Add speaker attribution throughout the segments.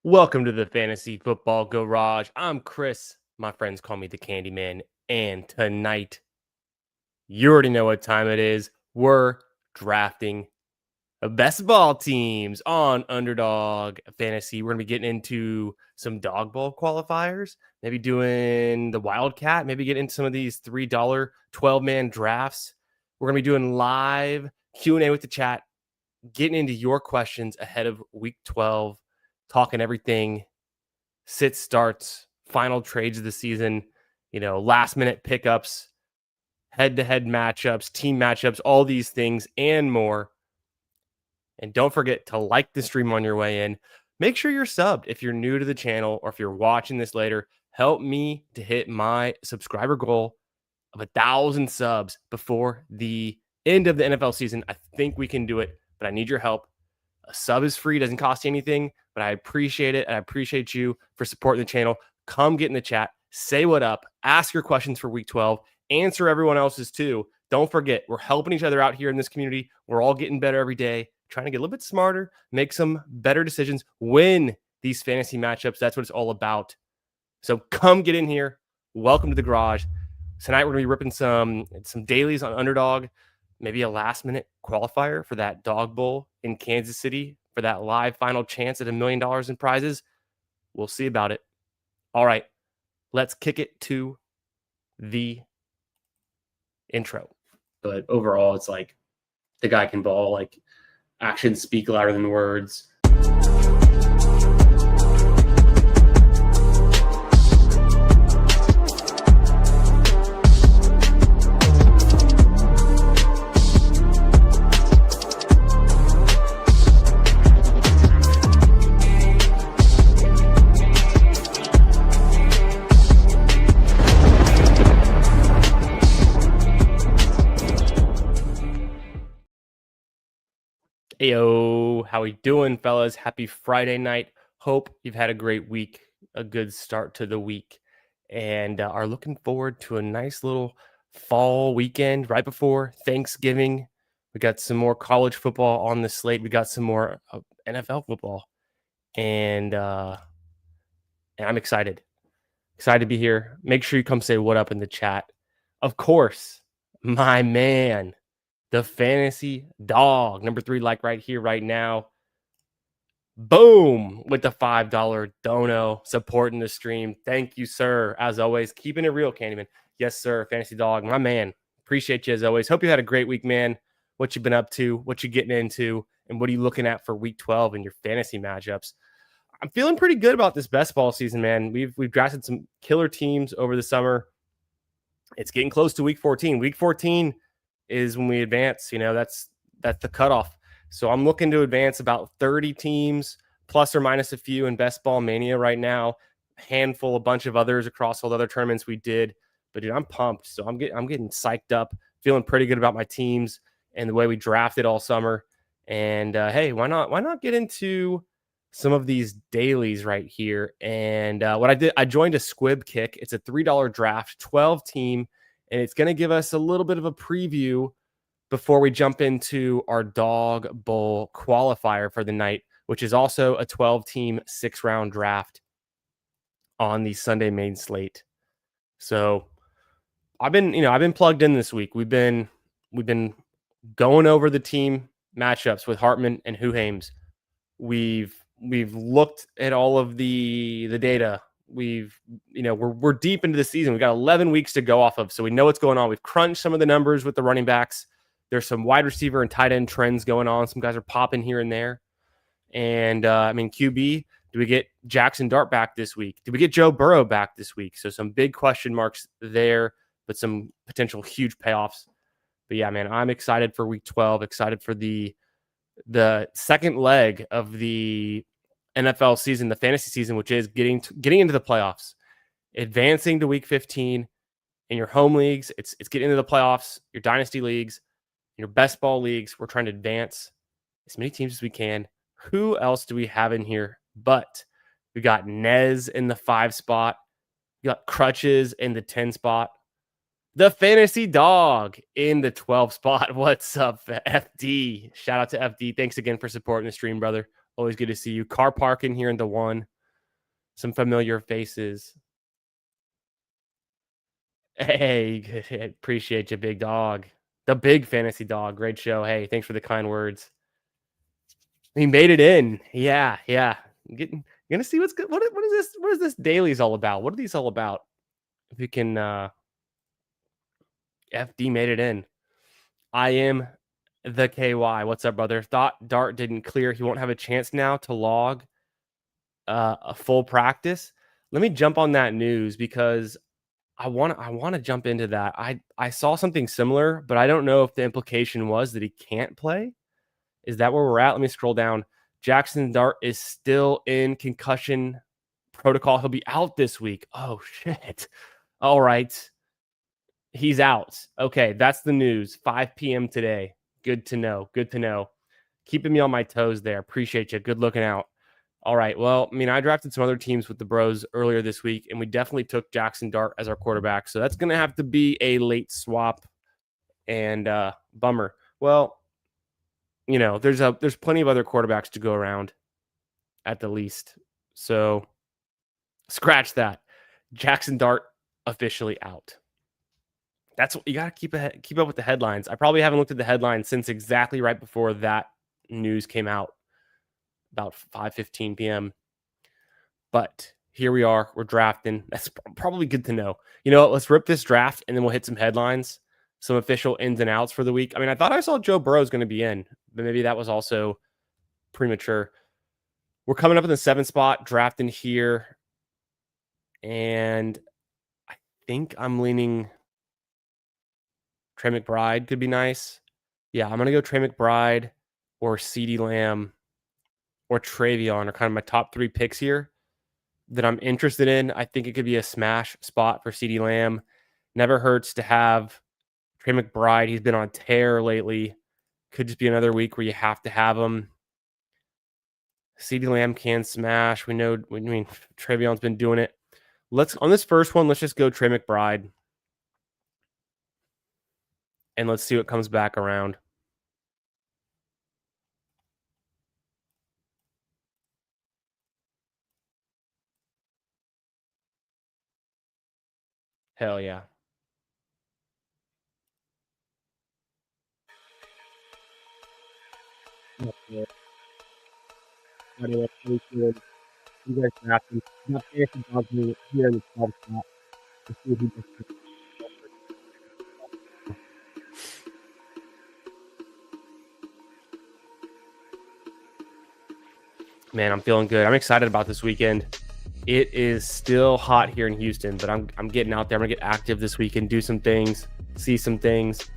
Speaker 1: Welcome to the Fantasy Football Garage. I'm Chris. My friends call me the Candyman. And tonight, you already know what time it is. We're drafting the best ball teams on Underdog Fantasy. We're going to be getting into some DAWG Bowl qualifiers, maybe doing the Wildcat, maybe get into some of these $3 12-man drafts. We're going to be doing live Q&A with the chat, getting into your questions ahead of week 12, talking everything, sit starts, final trades of the season, last minute pickups, head-to-head matchups, team matchups, all these things and more. And don't forget to like the stream on your way in. Make sure you're subbed if you're new to the channel or if you're watching this later. Help me to hit my subscriber goal of 1,000 subs before the end of the NFL season. I think we can do it, but I need your help. A sub is free, doesn't cost you anything, but I appreciate it. And I appreciate you for supporting the channel. Come get in the chat, say what up, ask your questions for week 12, answer everyone else's too. Don't forget, we're helping each other out here in this community. We're all getting better every day, trying to get a little bit smarter, make some better decisions, win these fantasy matchups. That's what it's all about. So come get in here. Welcome to the garage. Tonight we're going to be ripping some dailies on Underdog, maybe a last-minute qualifier for that DAWG Bowl in Kansas City for that live final chance at $1 million in prizes. We'll see about it. All right, let's kick it to the intro. But overall, it's like the guy can ball. Like, actions speak louder than words. Ayo, how we doing, fellas? Happy Friday night. Hope you've had a great week, a good start to the week, and are looking forward to a nice little fall weekend right before Thanksgiving. We got some more college football on the slate. We got some more NFL football, and I'm excited. Excited to be here. Make sure you come say what up in the chat. Of course, my man, the fantasy dog, number 3, like right here, right now. Boom, with the $5 dono, supporting the stream. Thank you, sir. As always, keeping it real, Candyman. Yes, sir. Fantasy dog, my man. Appreciate you as always. Hope you had a great week, man. What you been up to, what you getting into, and what are you looking at for week 12 in your fantasy matchups? I'm feeling pretty good about this best ball season, man. We've drafted some killer teams over the summer. It's getting close to week 14. Week 14 is when we advance. That's the cutoff. So I'm looking to advance about 30 teams, plus or minus a few in Best Ball Mania right now. A bunch of others across all the other tournaments we did. But dude, I'm pumped. So I'm getting psyched up, feeling pretty good about my teams and the way we drafted all summer. And hey, why not get into some of these dailies right here? And what I did, I joined a Squib Kick. It's a $3 draft, 12 team, and it's going to give us a little bit of a preview before we jump into our DAWG Bowl Qualifier for the night, which is also a 12-team 6-round draft on the Sunday main slate. So I've been plugged in this week. We've been going over the team matchups with Hartman and Huhames. We've looked at all of the data. We're deep into the season. We've got 11 weeks to go off of, so we know what's going on. We've crunched some of the numbers with the running backs. There's some wide receiver and tight end trends going on. Some guys are popping here and there. And, QB, do we get Jackson Dart back this week? Do we get Joe Burrow back this week? So some big question marks there, but some potential huge payoffs. But, yeah, man, I'm excited for week 12, excited for the second leg of the NFL season, the fantasy season, which is getting into the playoffs, advancing to week 15 in your home leagues. It's getting into the playoffs, your dynasty leagues, your best ball leagues. We're trying to advance as many teams as we can. Who else do we have in here? But we got Nez in the 5 spot. We got Crutches in the 10 spot. The fantasy dog in the 12 spot. What's up, FD? Shout out to FD. Thanks again for supporting the stream, brother. Always good to see you. Car parking here in the one. Some familiar faces. Hey, appreciate you, big dog. The big fantasy dog. Great show. Hey, thanks for the kind words. He made it in. Yeah. Gonna see what's good. What is this? What is this dailies all about? What are these all about? If we can FD made it in. I am the KY. What's up, brother? Thought Dart didn't clear. He won't have a chance now to log a full practice. Let me jump on that news because I want to jump into that. I saw something similar, but I don't know if the implication was that he can't play. Is that where we're at? Let me scroll down. Jackson Dart is still in concussion protocol. He'll be out this week. Oh shit. All right. He's out. Okay, that's the news. 5 p.m. today. Good to know. Good to know. Keeping me on my toes there. Appreciate you. Good looking out. All right. Well, I mean, I drafted some other teams with the bros earlier this week, and we definitely took Jackson Dart as our quarterback. So that's going to have to be a late swap, and bummer. Well, you know, there's plenty of other quarterbacks to go around at the least. So scratch that. Jackson Dart officially out. That's what you got to keep up with the headlines. I probably haven't looked at the headlines since exactly right before that news came out, about 5:15 p.m. But here we are. We're drafting. That's probably good to know. You know what? Let's rip this draft, and then we'll hit some headlines, some official ins and outs for the week. I mean, I thought I saw Joe Burrow is going to be in, but maybe that was also premature. We're coming up in the 7th spot, drafting here, and I think I'm leaning Trey McBride could be nice. Yeah, I'm going to go Trey McBride or CeeDee Lamb or Travion are kind of my top 3 picks here that I'm interested in. I think it could be a smash spot for CeeDee Lamb. Never hurts to have Trey McBride. He's been on tear lately. Could just be another week where you have to have him. CeeDee Lamb can smash. We know, I mean, Travion's been doing it. On this first one, let's just go Trey McBride. And let's see what comes back around. Hell yeah. You guys have to not fancy dogs here in the 12th spot. Man, I'm feeling good. I'm excited about this weekend. It is still hot here in Houston, but I'm getting out there. I'm gonna get active this weekend, do some things, see some things.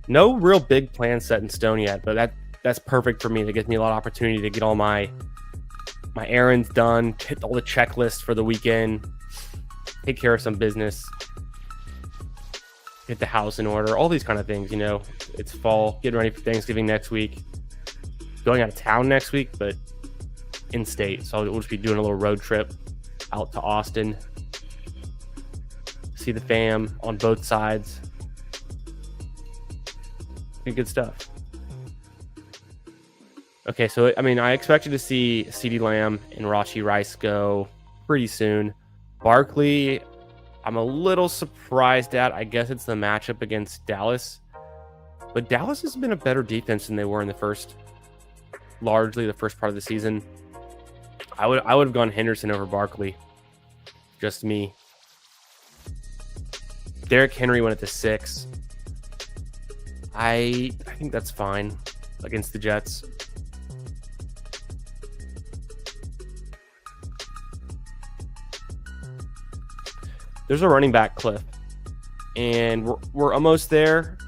Speaker 1: No real big plans set in stone yet, but that's perfect for me. That gives me a lot of opportunity to get all my errands done, hit all the checklists for the weekend, take care of some business, get the house in order, all these kind of things. You know, it's fall, getting ready for Thanksgiving next week, going out of town next week, but in state. So we'll just be doing a little road trip out to Austin, see the fam on both sides. Good stuff. Okay, so I mean, I expected to see CeeDee Lamb and Rashi Rice go pretty soon. Barkley, I'm a little surprised at. I guess it's the matchup against Dallas, but Dallas has been a better defense than they were in largely the first part of the season. I would have gone Henderson over Barkley. Just me. Derrick Henry went at the 6. I think that's fine against the Jets. There's a running back cliff, and we're almost there.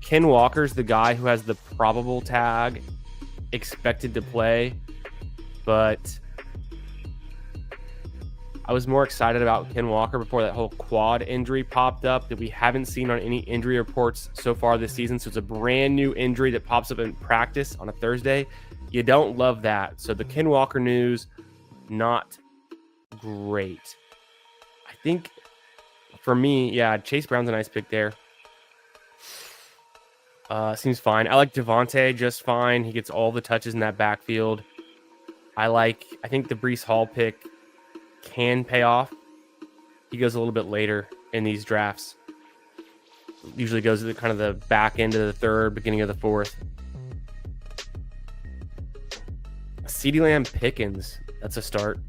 Speaker 1: Ken Walker's the guy who has the probable tag, expected to play, but I was more excited about Ken Walker before that whole quad injury popped up that we haven't seen on any injury reports so far this season. So it's a brand new injury that pops up in practice on a Thursday. You don't love that. So the Ken Walker news, not great. I think for me, yeah, Chase Brown's a nice pick there. Seems fine. I like Devontae just fine. He gets all the touches in that backfield. I think the Breece Hall pick can pay off. He goes a little bit later in these drafts. Usually goes to the kind of the back end of the third, beginning of the fourth. CeeDee Lamb, Pickens, that's a start.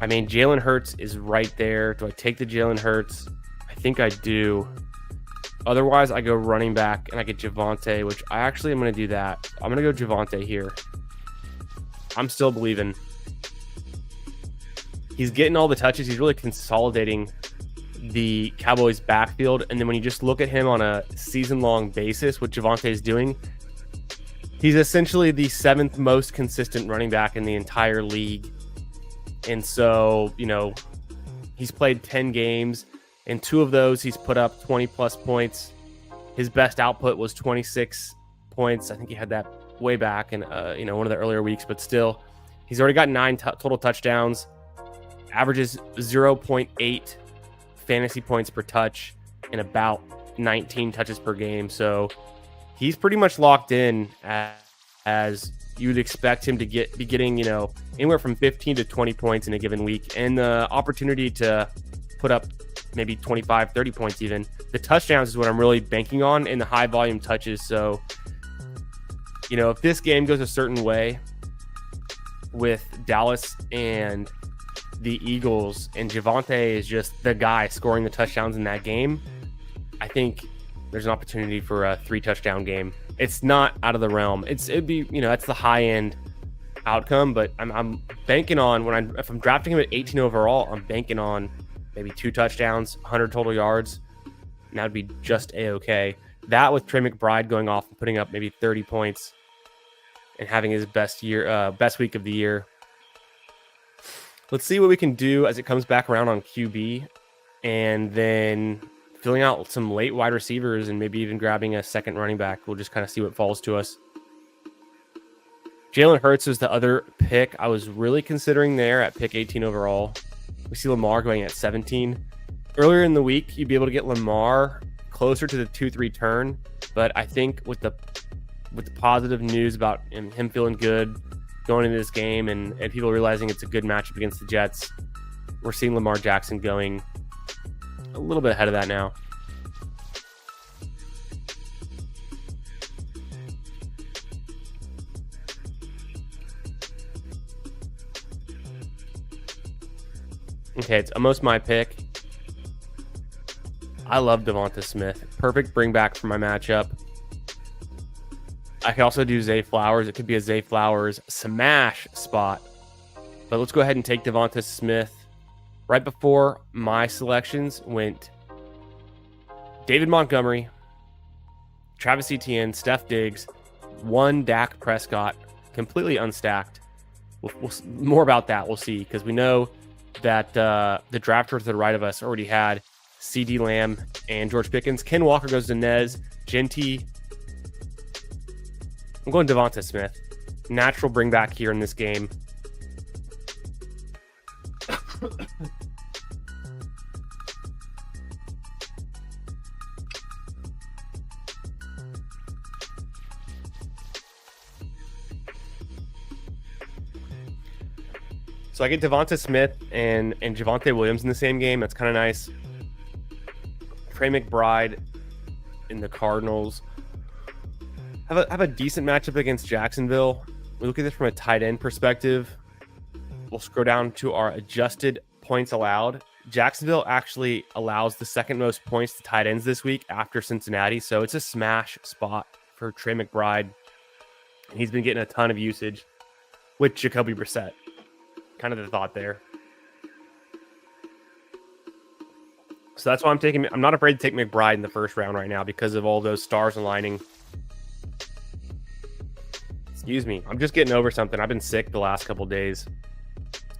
Speaker 1: I mean, Jalen Hurts is right there. Do I take the Jalen Hurts? I think I do. Otherwise, I go running back and I get Javonte, which I actually am going to do that. I'm going to go Javonte here. I'm still believing. He's getting all the touches. He's really consolidating the Cowboys backfield. And then when you just look at him on a season-long basis, what Javonte is doing, he's essentially the 7th most consistent running back in the entire league. And so, you know, he's played 10 games. In 2 of those, he's put up 20-plus points. His best output was 26 points. I think he had that way back in, one of the earlier weeks. But still, he's already got 9 total touchdowns. Averages 0.8 fantasy points per touch and about 19 touches per game. So he's pretty much locked in as you would expect him to be getting, anywhere from 15 to 20 points in a given week, and the opportunity to put up maybe 25, 30 points even. The touchdowns is what I'm really banking on, in the high volume touches. So, if this game goes a certain way with Dallas and the Eagles, and Javonte is just the guy scoring the touchdowns in that game, I think there's an opportunity for a 3-touchdown game. It's not out of the realm. It'd be, that's the high end outcome, but I'm banking on if I'm drafting him at 18 overall, I'm banking on maybe 2 touchdowns, 100 total yards, and that would be just a-okay. That with Trey McBride going off and putting up maybe 30 points and having his best week of the year. Let's see what we can do as it comes back around on QB, and then filling out some late wide receivers and maybe even grabbing a second running back. We'll just kind of see what falls to us. Jalen Hurts was the other pick I was really considering there at pick 18 overall. We see Lamar going at 17. Earlier in the week, you'd be able to get Lamar closer to the 2-3 turn, but I think with the positive news about him feeling good going into this game and people realizing it's a good matchup against the Jets, we're seeing Lamar Jackson going a little bit ahead of that now. Okay, it's almost my pick. I love Devonta Smith. Perfect bring back for my matchup. I could also do Zay Flowers. It could be a Zay Flowers smash spot. But let's go ahead and take Devonta Smith. Right before my selections went David Montgomery, Travis Etienne, Steph Diggs, 1 Dak Prescott, completely unstacked. More about that we'll see, because we know that the drafter to the right of us already had CeeDee Lamb and George Pickens. Ken Walker goes to Nez, Genty. I'm going Devonta Smith. Natural bring back here in this game. So I get Devonta Smith and Javonte Williams in the same game. That's kind of nice. Trey McBride in the Cardinals have a decent matchup against Jacksonville. We look at this from a tight end perspective. We'll scroll down to our adjusted points allowed. Jacksonville actually allows the 2nd most points to tight ends this week after Cincinnati. So it's a smash spot for Trey McBride. And he's been getting a ton of usage with Jacoby Brissett. Kind of the thought there. So that's why I'm not afraid to take McBride in the first round right now because of all those stars aligning. Excuse me. I'm just getting over something. I've been sick the last couple days,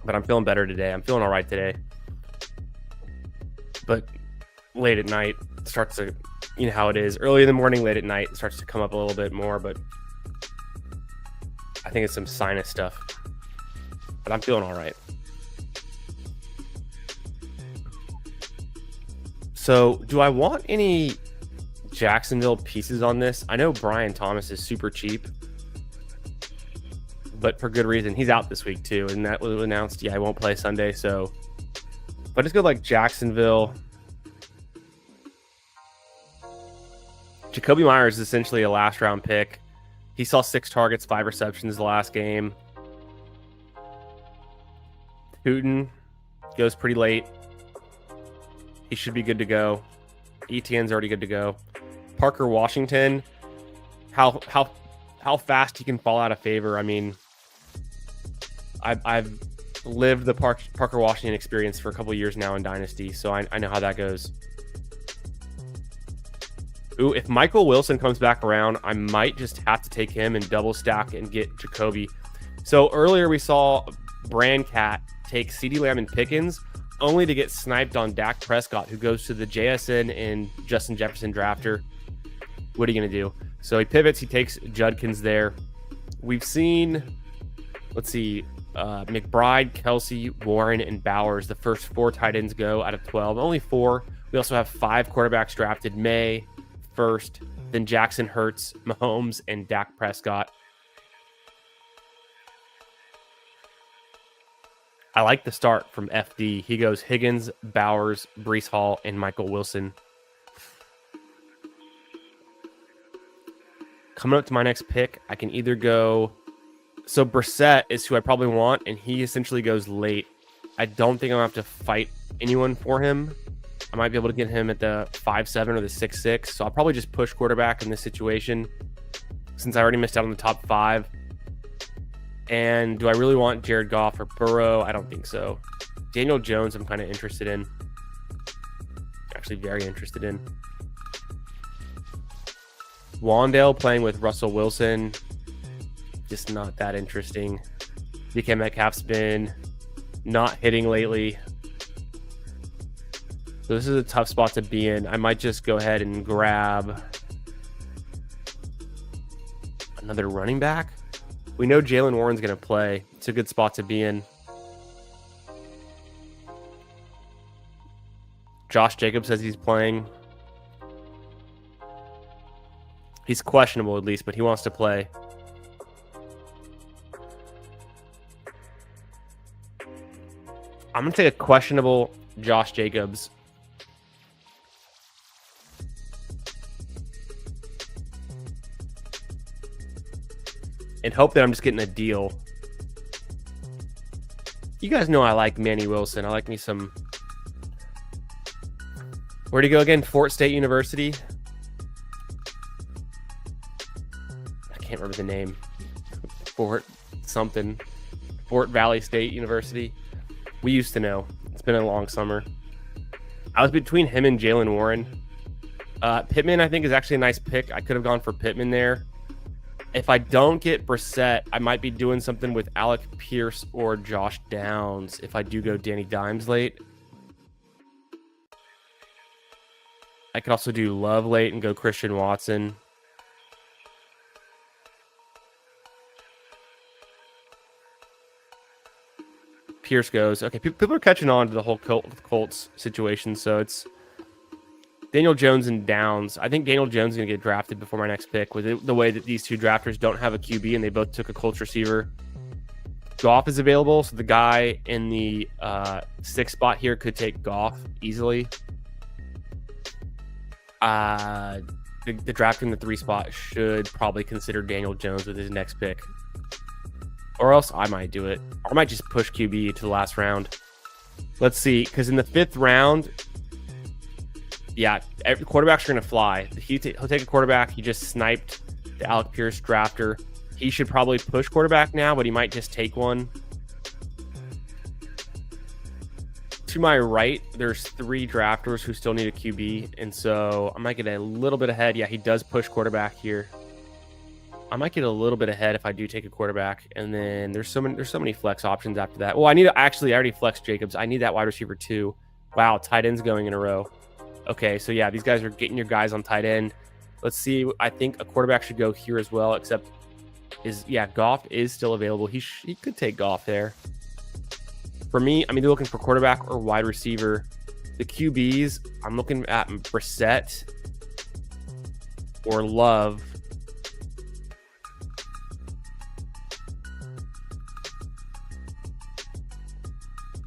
Speaker 1: but I'm feeling better today. I'm feeling all right today. But late at night, it starts to, you know how it is. Early in the morning, late at night, it starts to come up a little bit more, but I think it's some sinus stuff. But I'm feeling all right. So do I want any Jacksonville pieces on this? I know Brian Thomas is super cheap, but for good reason. He's out this week too, and that was announced. Yeah, he won't play Sunday. So if I just go like Jacksonville, Jacoby Myers is essentially a last round pick. He saw 6 targets, 5 receptions the last game. Hooten goes pretty late. He should be good to go. ETN's already good to go. Parker Washington, how fast he can fall out of favor. I mean, I've lived the Parker Washington experience for a couple years now in Dynasty, so I know how that goes. Ooh, if Michael Wilson comes back around, I might just have to take him and double stack and get Jacoby. So earlier we saw Brandcat take CeeDee Lamb and Pickens, only to get sniped on Dak Prescott, who goes to the JSN and Justin Jefferson drafter. What are you going to do? So he pivots. He takes Judkins there. We've seen, let's see, McBride, Kelsey, Warren, and Bowers, the first 4 tight ends go out of 12. Only 4. We also have 5 quarterbacks drafted. May first, then Jackson, Hurts, Mahomes, and Dak Prescott. I like the start from FD. He goes Higgins, Bowers, Breece Hall, and Michael Wilson. Coming up to my next pick, I can either go... So Brissett is who I probably want, and he essentially goes late. I don't think I'm going to have to fight anyone for him. I might be able to get him at the 5'7" or the 6'6". So I'll probably just push quarterback in this situation since I already missed out on the top 5. And do I really want Jared Goff or Burrow? I don't think so. Daniel Jones, I'm kind of interested in. Actually, very interested in. Wandale playing with Russell Wilson. Just not that interesting. DK Metcalf's been not hitting lately. So this is a tough spot to be in. I might just go ahead and grab another running back. We know Jalen Warren's going to play. It's a good spot to be in. Josh Jacobs says he's playing. He's questionable at least, but he wants to play. I'm going to take a questionable Josh Jacobs. And hope that I'm just getting a deal. You guys know I like Manny Wilson. I like me some... Where'd he go again? Fort State University? I can't remember the name. Fort something. Fort Valley State University. We used to know. It's been a long summer. I was between him and Jalen Warren. Pittman, I think, is actually a nice pick. I could have gone for Pittman there. If I don't get Brissett, I might be doing something with Alec Pierce or Josh Downs if I do go Danny Dimes late. I could also do Love late and go Christian Watson. Pierce goes. Okay, people are catching on to the whole Colts situation, so it's Daniel Jones and Downs. I think Daniel Jones is going to get drafted before my next pick with the way that these two drafters don't have a QB and they both took a Colts receiver. Goff is available, so the guy in the 6th spot here could take Goff easily. The draft in the 3 spot should probably consider Daniel Jones with his next pick. Or else I might do it. Or I might just push QB to the last round. Let's see, because in the 5th round... Yeah, quarterbacks are going to fly. He'll take a quarterback. He just sniped the Alec Pierce drafter. He should probably push quarterback now, but he might just take one. To my right, there's 3 drafters who still need a QB, and so I might get a little bit ahead. Yeah, he does push quarterback here. I might get a little bit ahead if I do take a quarterback, and then there's so many flex options after that. Well, I already flexed Jacobs. I need that wide receiver too. Wow, tight ends going in a row. Okay, so yeah, these guys are getting your guys on tight end. Let's see. I think a quarterback should go here as well, except Goff is still available. He could take Goff there. For me, I'm either looking for quarterback or wide receiver. The QBs, I'm looking at Brissett or Love.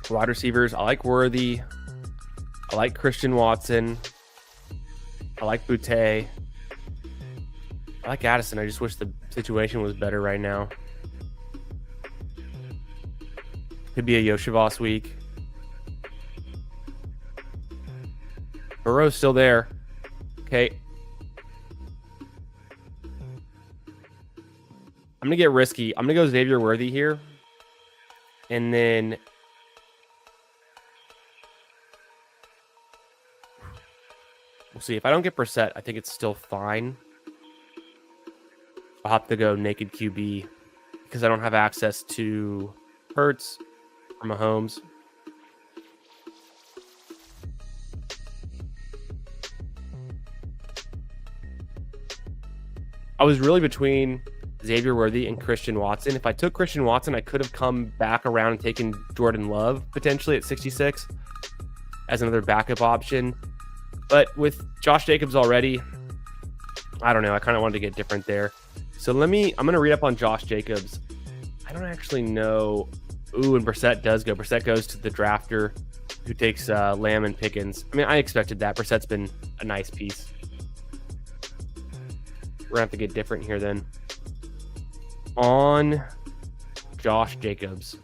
Speaker 1: Wide receivers, I like Worthy. I like Christian Watson. I like Boutte. I like Addison. I just wish the situation was better right now. Could be a Yoshivas week. Burrow's still there. Okay. I'm going to get risky. I'm going to go Xavier Worthy here. And then we'll see. If I don't get Brissett, I think it's still fine. I'll have to go naked QB because I don't have access to Hurts or Mahomes. I was really between Xavier Worthy and Christian Watson. If I took Christian Watson, I could have come back around and taken Jordan Love potentially at 66 as another backup option. But with Josh Jacobs already, I don't know. I kind of wanted to get different there. So I'm going to read up on Josh Jacobs. I don't actually know. Ooh, and Brissett does go. Brissett goes to the drafter who takes Lamb and Pickens. I mean, I expected that. Brissett's been a nice piece. We're going to have to get different here then. On Josh Jacobs.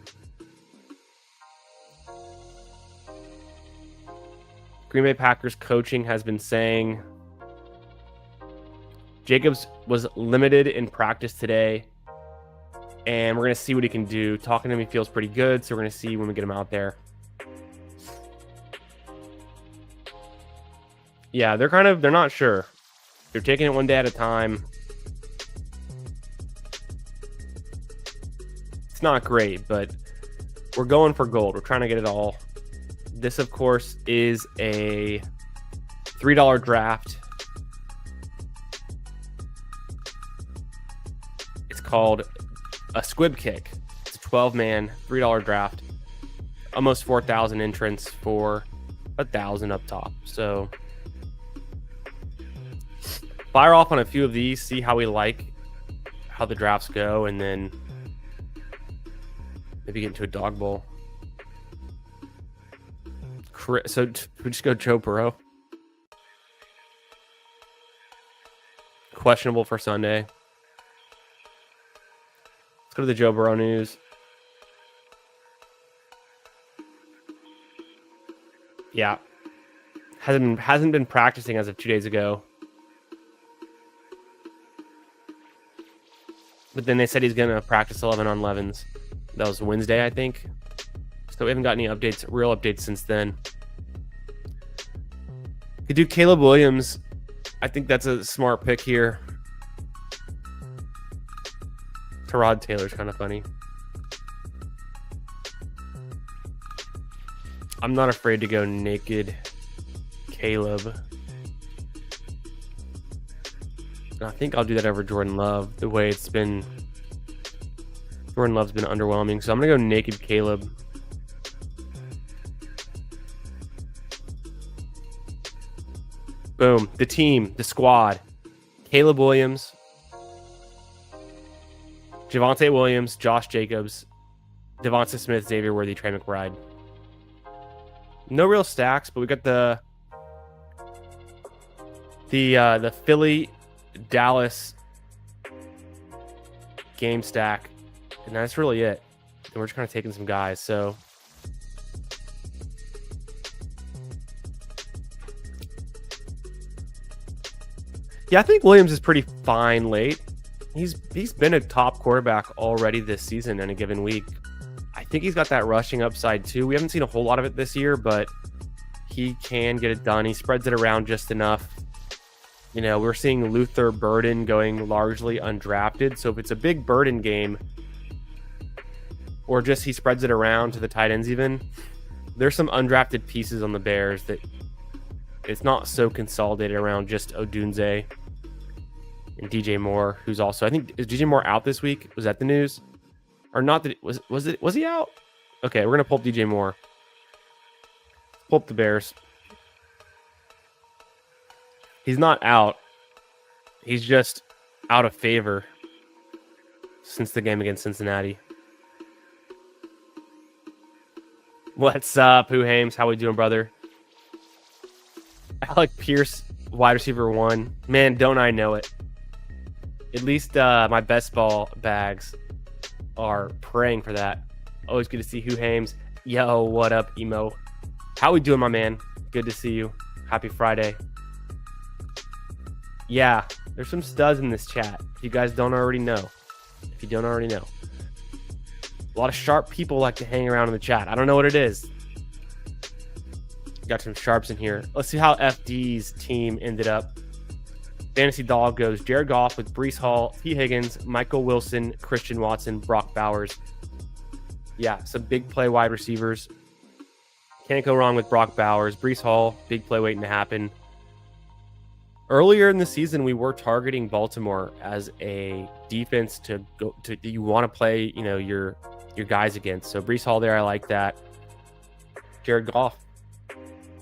Speaker 1: Green Bay Packers coaching has been saying Jacobs was limited in practice today, and we're going to see what he can do. Talking to him, he feels pretty good, so we're going to see when we get him out there. Yeah, they're not sure. They're taking it one day at a time. It's not great, but we're going for gold. We're trying to get it all. This, of course, is a $3 draft. It's called a Squib Kick. It's a 12-man, $3 draft. Almost 4,000 entrants for 1,000 up top. So fire off on a few of these, see how we like how the drafts go, and then maybe get into a dog bowl. So we just go Joe Burrow. Questionable for Sunday. Let's go to the Joe Burrow news. Yeah. Hasn't been practicing as of 2 days ago. But then they said he's going to practice 11 on 11s. That was Wednesday, I think. So we haven't got any updates, real updates since then. Could do Caleb Williams. I think that's a smart pick here. Tyrod Taylor's kind of funny. I'm not afraid to go naked Caleb. I think I'll do that over Jordan Love, the way it's been. Jordan Love's been underwhelming, so I'm going to go naked Caleb. Boom. The team, the squad. Caleb Williams, Javonte Williams, Josh Jacobs, Devonta Smith, Xavier Worthy, Trey McBride. No real stacks, but we got the Philly Dallas game stack, and that's really it. And we're just kind of taking some guys. So yeah, I think Williams is pretty fine late. He's been a top quarterback already this season in a given week. I think he's got that rushing upside too. We haven't seen a whole lot of it this year, but he can get it done. He spreads it around just enough. You know, we're seeing Luther Burden going largely undrafted. So if it's a big Burden game, or just he spreads it around to the tight ends even, there's some undrafted pieces on the Bears that it's not so consolidated around just Odunze and DJ Moore, who's also, I think, is DJ Moore out this week? Was that the news? Or not? That was he out? Okay, we're gonna pull up DJ Moore. Pull up the Bears. He's not out. He's just out of favor since the game against Cincinnati. What's up, Who Hames? How we doing, brother? Alec Pierce, wide receiver 1. Man, don't I know it. At least my best ball bags are praying for that. Always good to see Who Hames. Yo, what up, Emo? How we doing, my man? Good to see you. Happy Friday. Yeah, there's some studs in this chat. If you guys don't already know. If you don't already know. A lot of sharp people like to hang around in the chat. I don't know what it is. Got some sharps in here. Let's see how FD's team ended up. Fantasy Dog goes Jared Goff with Breece Hall, T. Higgins, Michael Wilson, Christian Watson, Brock Bowers. Yeah, some big play wide receivers. Can't go wrong with Brock Bowers. Breece Hall, big play waiting to happen. Earlier in the season, we were targeting Baltimore as a defense to go to. You want to play, your guys against. So Breece Hall there, I like that. Jared Goff,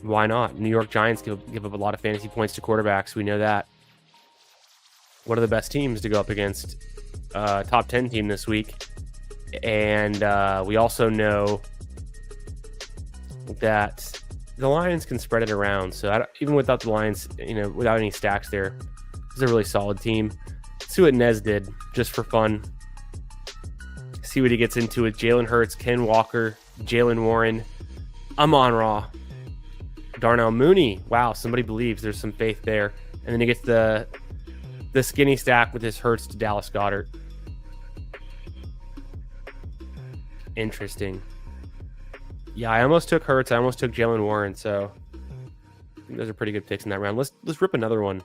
Speaker 1: why not? New York Giants give up a lot of fantasy points to quarterbacks. We know that. One of the best teams to go up against, top 10 team this week. And we also know that the Lions can spread it around. So even without the Lions, without any stacks there, it's a really solid team. Let's see what Nez did just for fun. See what he gets into with Jalen Hurts, Ken Walker, Jalen Warren, Amon-Ra, Darnell Mooney. Wow, somebody believes. There's some faith there. And then he gets the skinny stack with his Hurts to Dallas Goedert. Interesting. Yeah, I almost took Hurts. I almost took Jalen Warren. So I think those are pretty good picks in that round. Let's rip another one.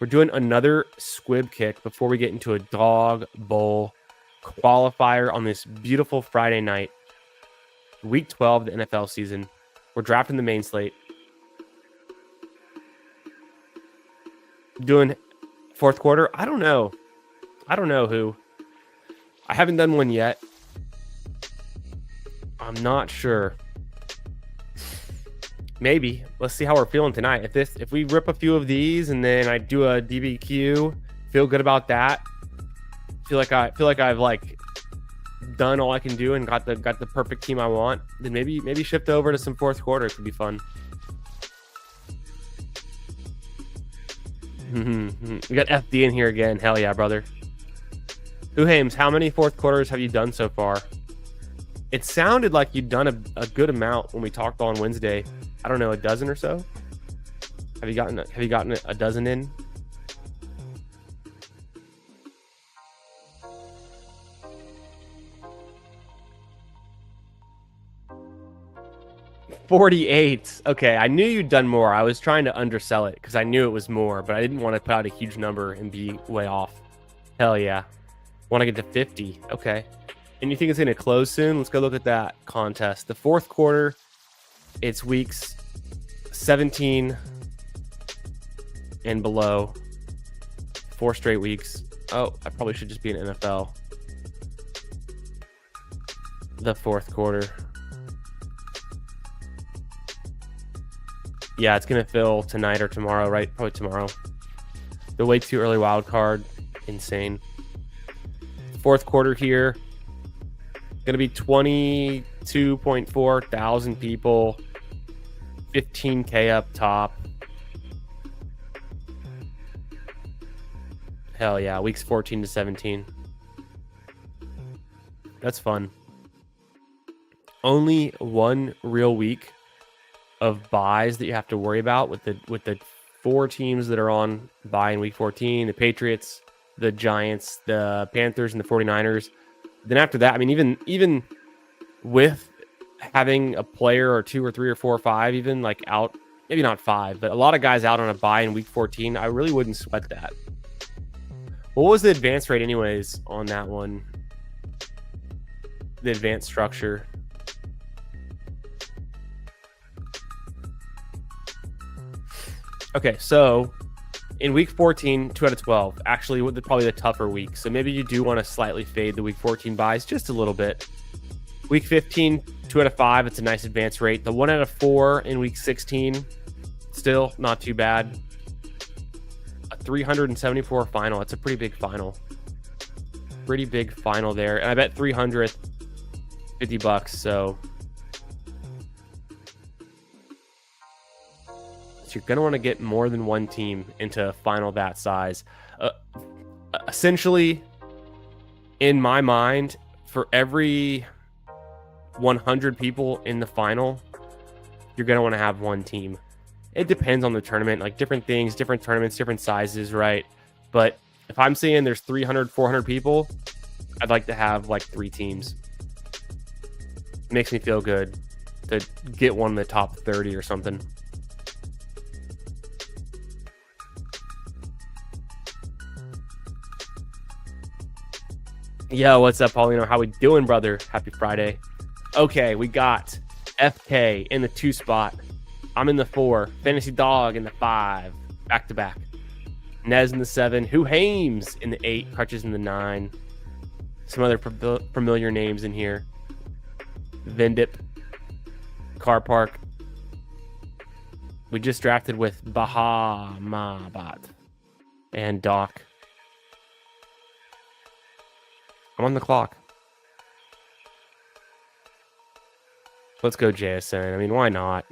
Speaker 1: We're doing another squib kick before we get into a DAWG Bowl Qualifier on this beautiful Friday night. Week 12 of the NFL season. We're drafting the main slate. Doing fourth quarter. I don't know who. I haven't done one yet. I'm not sure. Maybe. Let's see how we're feeling tonight. If we rip a few of these and then I do a DBQ, feel good about that. Feel like I've done all I can do and got the perfect team I want. Then maybe shift over to some fourth quarter. It could be fun. We got FD in here again. Hell yeah, brother. Who Hames, how many fourth quarters have you done so far? It sounded like you'd done a good amount when we talked on Wednesday. I don't know, a dozen or so. Have you gotten a dozen in? $48. Okay, I knew you'd done more. I was trying to undersell it because I knew it was more, but I didn't want to put out a huge number and be way off. Hell yeah. Want to get to 50. Okay. And you think it's going to close soon? Let's go look at that contest. The fourth quarter, it's weeks 17 and below. 4 straight weeks. Oh, I probably should just be an NFL. The fourth quarter. Yeah, it's going to fill tonight or tomorrow, right? Probably tomorrow. The way too early wild card. Insane. Fourth quarter here. Going to be 22.4 thousand people. 15K up top. Hell yeah. Weeks 14 to 17. That's fun. Only one real week of buys that you have to worry about with the 4 teams that are on bye in week 14, the Patriots, the Giants, the Panthers, and the 49ers. Then after that, I mean, even with having a player or 2 or 3 or 4 or 5 even like out, maybe not 5, but a lot of guys out on a bye in week 14, I really wouldn't sweat that. What was the advance rate anyways on that one? The advanced structure. Okay, so in week 14, 2 out of 12, actually probably the tougher week. So maybe you do want to slightly fade the week 14 buys just a little bit. Week 15, 2 out of 5, it's a nice advance rate. The 1 out of 4 in week 16, still not too bad. A 374 final, that's a pretty big final. Pretty big final there. And I bet 300, $50, so you're going to want to get more than one team into a final that size. Essentially, in my mind, for every 100 people in the final, you're going to want to have one team. It depends on the tournament, like different things, different tournaments, different sizes, right? But if I'm saying there's 300, 400 people, I'd like to have like 3 teams. It makes me feel good to get one in the top 30 or something. Yo, what's up, Paulino? How we doing, brother? Happy Friday. Okay, we got FK in the 2 spot. I'm in the 4. Fantasy Dog in the 5. Back to back. Nez in the 7. Who Hames in the 8. Crutches in the 9. Some other familiar names in here. Vindip. Car Park. We just drafted with Bahamabat and Doc. I'm on the clock. Let's go JSN. I mean, why not?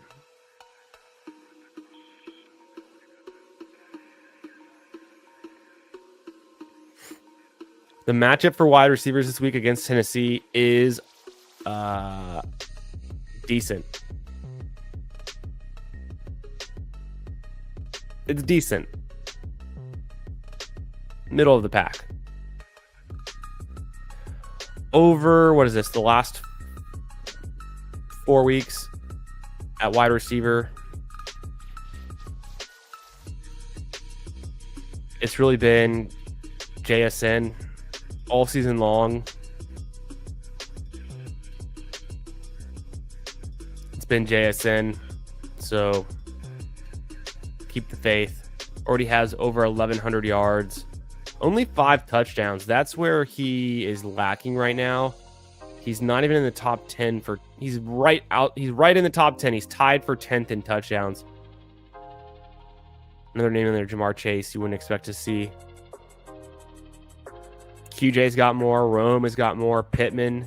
Speaker 1: The matchup for wide receivers this week against Tennessee is decent. It's decent. Middle of the pack. Over, what is this? The last 4 weeks at wide receiver. It's really been JSN all season long. It's been JSN, so keep the faith. Already has over 1,100 yards. Only 5 touchdowns. That's where he is lacking right now. He's not even in the top 10 for... He's right in the top 10. He's tied for 10th in touchdowns. Another name in there, Jamar Chase, you wouldn't expect to see. QJ's got more. Rome has got more. Pittman.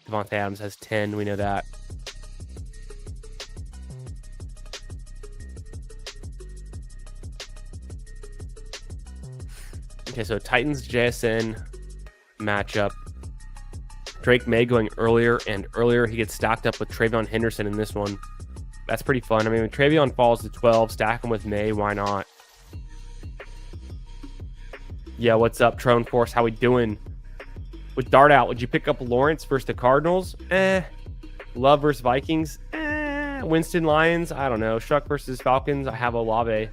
Speaker 1: Devontae Adams has 10. We know that. Okay, so Titans JSN matchup. Drake May going earlier and earlier. He gets stacked up with Travion Henderson in this one. That's pretty fun. I mean, when Travion falls to 12, stack him with May. Why not? Yeah, what's up, Trone Force? How we doing? With Dart out, would you pick up Lawrence versus the Cardinals? Love versus Vikings? Winston Lions? I don't know. Shuck versus Falcons? I have Olave.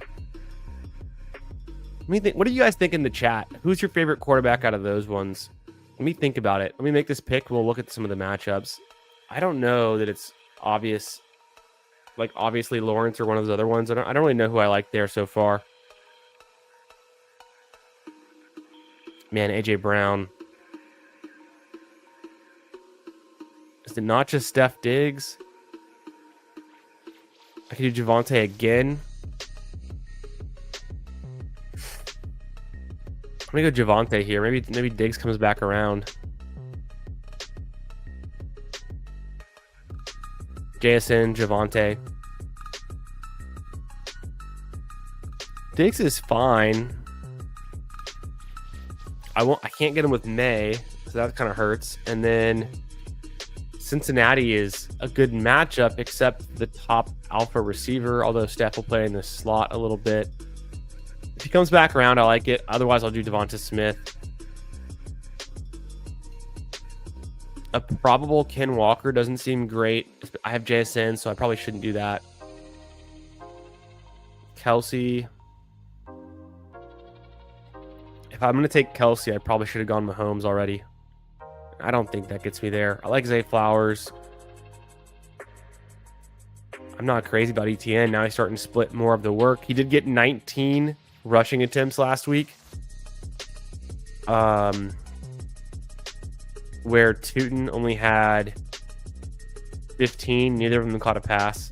Speaker 1: Let me think. What do you guys think in the chat? Who's your favorite quarterback out of those ones? Let me think about it. Let me make this pick. We'll look at some of the matchups. I don't know that it's obvious. Like, obviously, Lawrence or one of those other ones. I don't really know who I like there so far. Man, AJ Brown. Is it not just Steph Diggs? I could do Javonte again. I'm gonna go Javonte here. Maybe Diggs comes back around. JSN, Javonte. Diggs is fine. I can't get him with May, so that kind of hurts. And then Cincinnati is a good matchup, except the top alpha receiver, although Steph will play in the slot a little bit. If he comes back around, I like it. Otherwise, I'll do Devonta Smith. A probable Ken Walker doesn't seem great. I have JSN, so I probably shouldn't do that. Kelsey. If I'm going to take Kelsey, I probably should have gone Mahomes already. I don't think that gets me there. I like Zay Flowers. I'm not crazy about ETN. Now he's starting to split more of the work. He did get 19 rushing attempts last week. Where Tootin only had 15. Neither of them caught a pass.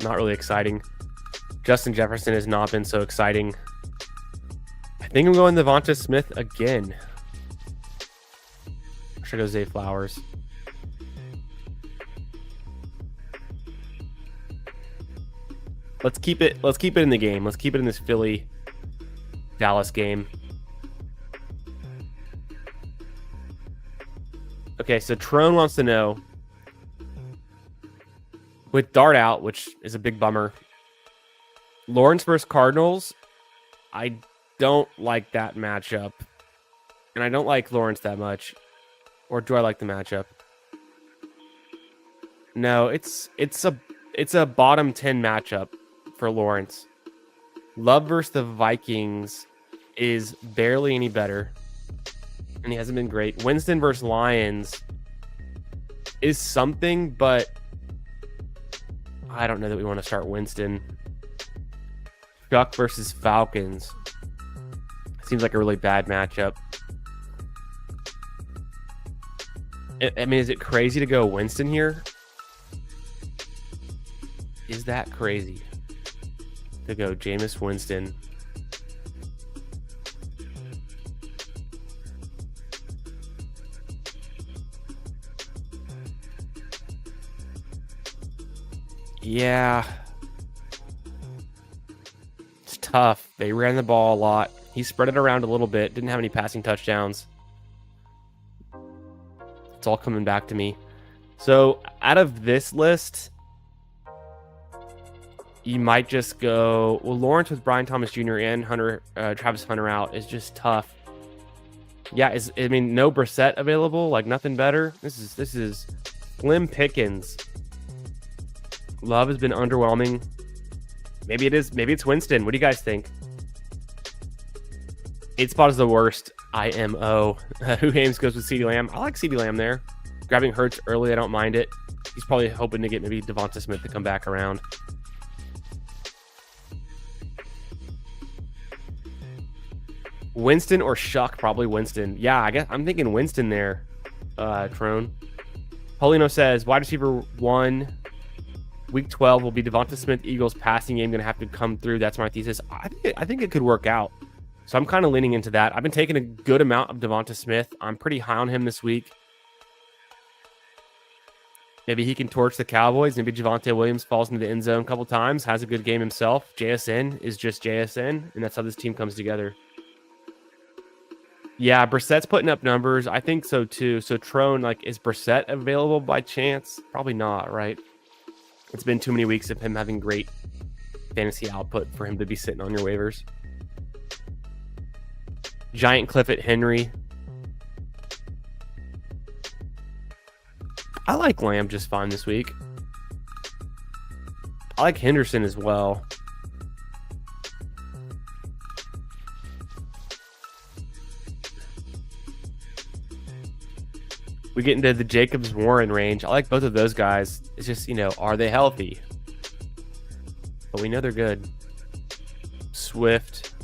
Speaker 1: Not really exciting. Justin Jefferson has not been so exciting. I think I'm going Devonta Smith again. I should go Zay Flowers. Let's keep it in the game. Let's keep it in this Philly Dallas game. Okay, so Trone wants to know, with Dart out, which is a big bummer, Lawrence versus Cardinals, I don't like that matchup. And I don't like Lawrence that much. Or do I like the matchup? No, it's a bottom 10 matchup for Lawrence. Love versus the Vikings is barely any better. And he hasn't been great. Winston versus Lions is something, but I don't know that we want to start Winston. Chuck versus Falcons. Seems like a really bad matchup. I mean, is it crazy to go Winston here? Is that crazy to go Jameis Winston? Yeah. It's tough. They ran the ball a lot. He spread it around a little bit. Didn't have any passing touchdowns. It's all coming back to me. So out of this list, you might just go... Well, Lawrence with Brian Thomas Jr. and Travis Hunter out is just tough. Yeah, I mean, no Brissett available, like nothing better. This is slim pickings. Love has been underwhelming. Maybe it's Winston. What do you guys think? 8 spot is the worst. IMO. Who Hames goes with CeeDee Lamb. I like CeeDee Lamb there. Grabbing Hurts early, I don't mind it. He's probably hoping to get maybe Devonta Smith to come back around. Winston or Shuck? Probably Winston. Yeah, I guess I'm thinking Winston there. Trone. Paulino says wide receiver 1. Week 12 will be Devonta Smith. Eagles passing game going to have to come through. That's my thesis. I think it could work out. So I'm kind of leaning into that. I've been taking a good amount of Devonta Smith. I'm pretty high on him this week. Maybe he can torch the Cowboys. Maybe Javonte Williams falls into the end zone a couple times, has a good game himself. JSN is just JSN, and that's how this team comes together. Yeah, Brissett's putting up numbers. I think so too. So Trone, like, is Brissett available by chance? Probably not, right? It's been too many weeks of him having great fantasy output for him to be sitting on your waivers. Giant Cliff at Henry. I like Lamb just fine this week. I like Henderson as well. We get into the Jacobs-Warren range. I like both of those guys. It's just, are they healthy? But we know they're good. Swift.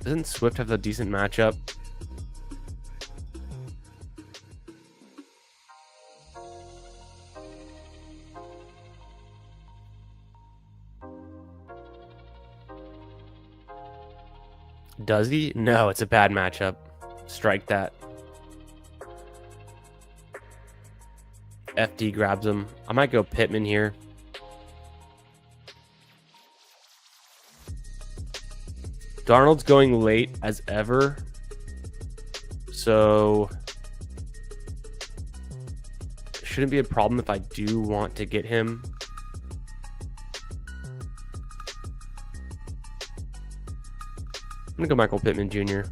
Speaker 1: Doesn't Swift have a decent matchup? Does he? No, it's a bad matchup. Strike that. FD grabs him. I might go Pittman here. Darnold's going late as ever. So it shouldn't be a problem if I do want to get him. I'm going to go Michael Pittman Jr.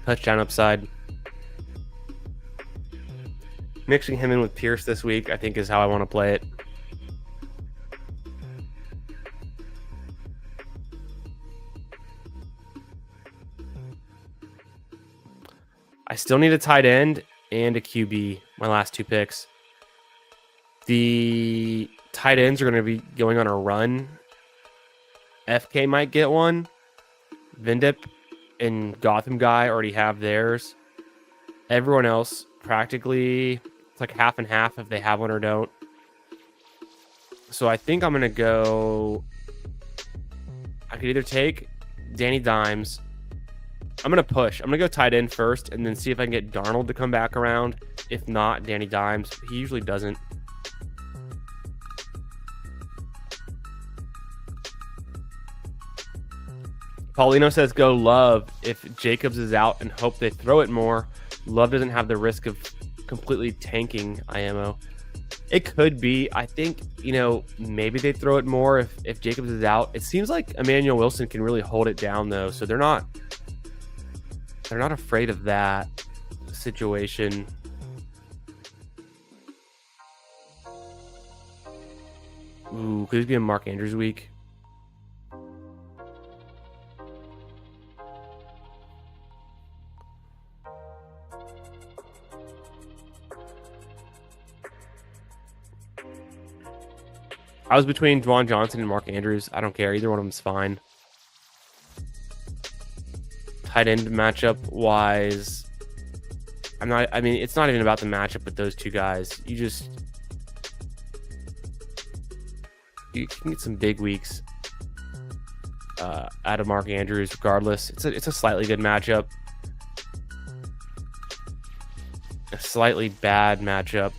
Speaker 1: Touchdown upside. Mixing him in with Pierce this week, I think, is how I want to play it. I still need a tight end and a QB, my last 2 picks. The tight ends are going to be going on a run. FK might get one. Vindip and Gotham Guy already have theirs. Everyone else, practically, it's like half and half if they have one or don't. So I think I'm going to go... I could either take Danny Dimes. I'm going to push. I'm going to go tight end first and then see if I can get Darnold to come back around. If not, Danny Dimes. He usually doesn't. Paulino says go Love if Jacobs is out and hope they throw it more. Love doesn't have the risk of completely tanking IMO. It could be. I think, you know, maybe they throw it more if Jacobs is out. It seems like Emmanuel Wilson can really hold it down, though. So they're not afraid of that situation. Ooh, could this be a Mark Andrews week? I was between Dwan Johnson and Mark Andrews. I don't care. Either one of them's fine. Tight end matchup wise, I mean, it's not even about the matchup with those two guys. You can get some big weeks out of Mark Andrews regardless. It's a slightly good matchup. A slightly bad matchup.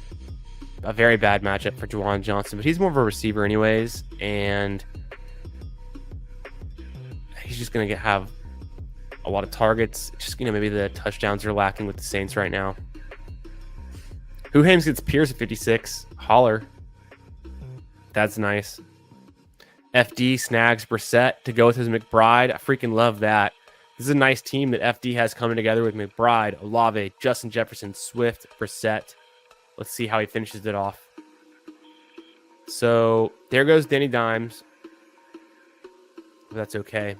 Speaker 1: A very bad matchup for Juwan Johnson, but he's more of a receiver anyways, and he's just going to have a lot of targets. Just, you know, maybe the touchdowns are lacking with the Saints right now. Hames gets Pierce at 56. Holler. That's nice. FD snags Brissett to go with his McBride. I freaking love that. This is a nice team that FD has coming together with McBride, Olave, Justin Jefferson, Swift, Brissett. Let's see how he finishes it off. So there goes Danny Dimes. That's okay.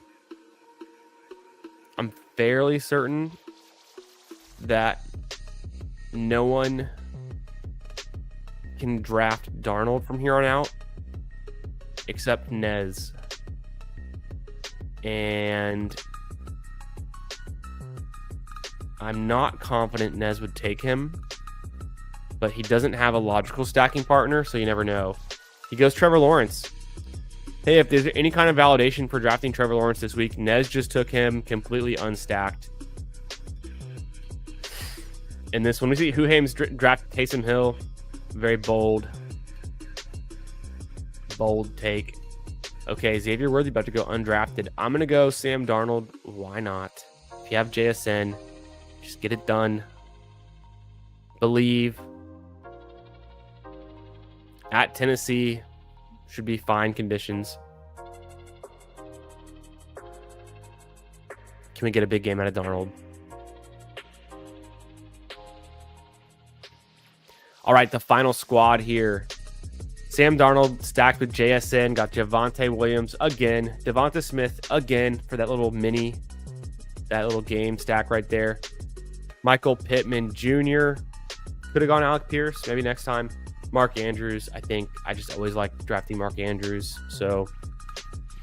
Speaker 1: I'm fairly certain that no one can draft Darnold from here on out except Nez. And I'm not confident Nez would take him, but he doesn't have a logical stacking partner, so you never know. He goes Trevor Lawrence. Hey, if there's any kind of validation for drafting Trevor Lawrence this week, Nez just took him completely unstacked. In this one, we see Hames draft Taysom Hill. Very bold. Bold take. Okay, Xavier Worthy about to go undrafted. I'm going to go Sam Darnold. Why not? If you have JSN, just get it done. Believe. At Tennessee, should be fine conditions. Can we get a big game out of Darnold? All right, the final squad here. Sam Darnold stacked with JSN. Got Javonte Williams again. Devonta Smith again for that little game stack right there. Michael Pittman Jr. Could have gone Alec Pierce. Maybe next time. Mark Andrews. I just always like drafting Mark Andrews. So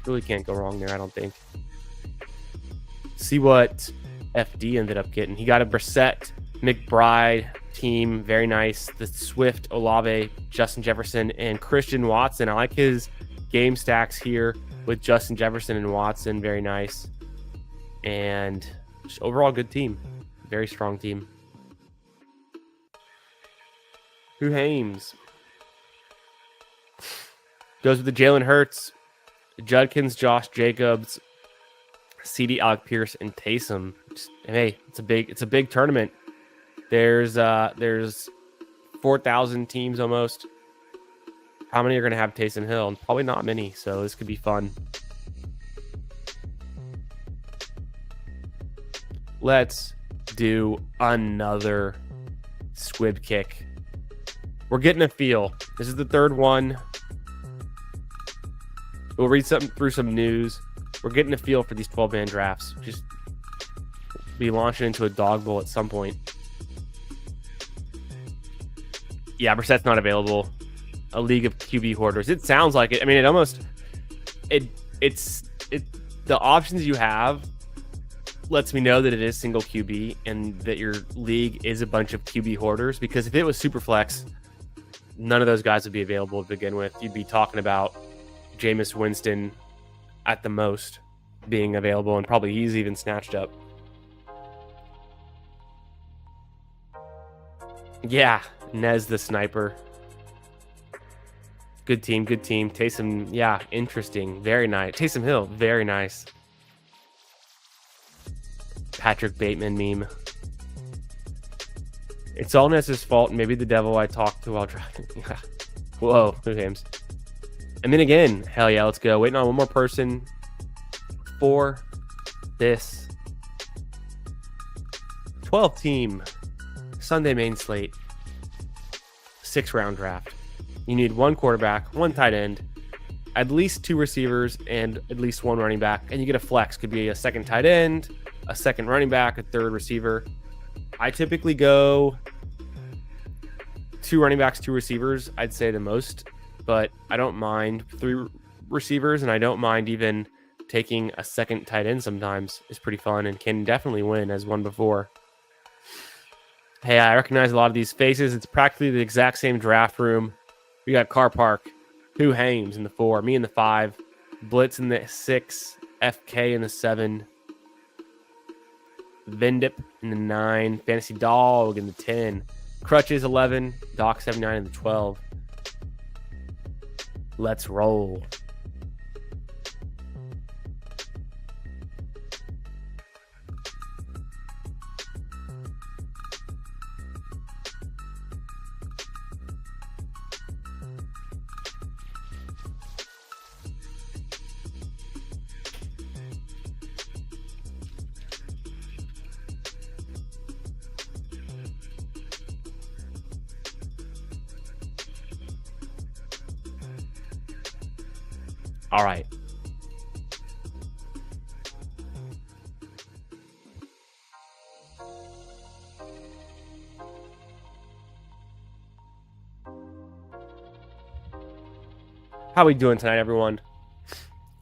Speaker 1: really can't go wrong there, I don't think. See what FD ended up getting. He got a Brissett, McBride team. Very nice. The Swift, Olave, Justin Jefferson, and Christian Watson. I like his game stacks here with Justin Jefferson and Watson. Very nice. And just overall good team. Very strong team. Hames goes with the Jalen Hurts, Judkins, Josh Jacobs, CD, Alec Pierce, and Taysom. Hey, it's a big tournament. There's 4,000 teams almost. How many are going to have Taysom Hill? And probably not many. So this could be fun. Let's do another squib kick. We're getting a feel. This is the third one. We'll read through some news. We're getting a feel for these 12-man drafts. Just be launching into a DAWG Bowl at some point. Yeah, Brissett's not available. A league of QB hoarders. It sounds like it. I mean, it's the options you have lets me know that it is single QB and that your league is a bunch of QB hoarders. Because if it was Superflex, none of those guys would be available to begin with. You'd be talking about Jameis Winston at the most being available, and probably he's even snatched up. Yeah, Nez the sniper. Good team, good team. Taysom, yeah, interesting. Very nice. Taysom Hill, very nice. Patrick Bateman meme. It's all Nez's fault. Maybe the devil I talked to while driving. Yeah. Whoa, who games? And then again, hell yeah, let's go. Waiting on one more person for this 12-team Sunday main slate 6-round draft. You need one quarterback, one tight end, at least 2 receivers, and at least 1 running back. And you get a flex. Could be a second tight end, a second running back, a third receiver. I typically go 2 running backs, 2 receivers, I'd say the most. But I don't mind 3 receivers, and I don't mind even taking a second tight end sometimes. It's pretty fun and can definitely win, as won before. Hey, I recognize a lot of these faces. It's practically the exact same draft room. We got Car Park, Who Hames in the 4, me in the 5, Blitz in the 6, FK in the 7, Vindip in the 9, Fantasy Dog in the 10, Crutches 11, Doc 79 in the 12. Let's roll. All right. How we doing tonight, everyone?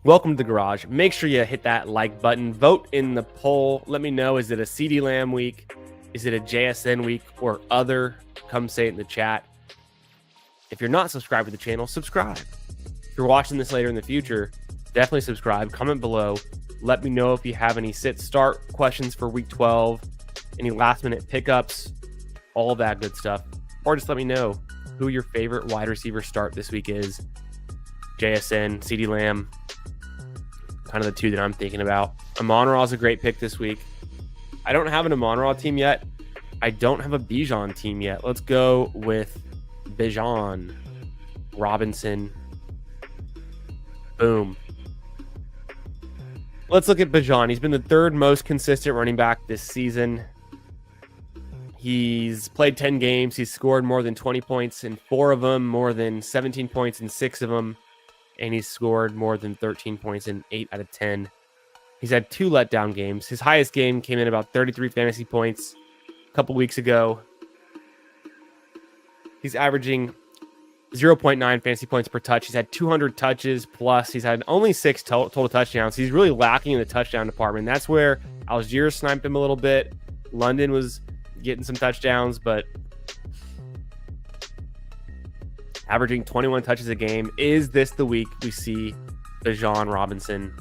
Speaker 1: Welcome to the garage. Make sure you hit that like button. Vote in the poll. Let me know, is it a CeeDee Lamb week? Is it a JSN week or other? Come say it in the chat. If you're not subscribed to the channel, subscribe. If you're watching this later in the future, definitely subscribe. Comment below. Let me know if you have any sit-start questions for week 12, any last-minute pickups, all that good stuff. Or just let me know who your favorite wide receiver start this week is. JSN, CeeDee Lamb, kind of the 2 that I'm thinking about. Amon-Ra is a great pick this week. I don't have an Amon-Ra team yet. I don't have a Bijan team yet. Let's go with Bijan Robinson. Boom. Let's look at Bijan. He's been the 3rd most consistent running back this season. He's played 10 games. He's scored more than 20 points in 4 of them, more than 17 points in 6 of them, and he's scored more than 13 points in 8 out of 10. He's had 2 letdown games. His highest game came in about 33 fantasy points a couple weeks ago. He's averaging 0.9 fantasy points per touch. He's had 200 touches plus. He's had only 6 total touchdowns. He's really lacking in the touchdown department. That's where Algier sniped him a little bit. London was getting some touchdowns, but averaging 21 touches a game. Is this the week we see Bijan Robinson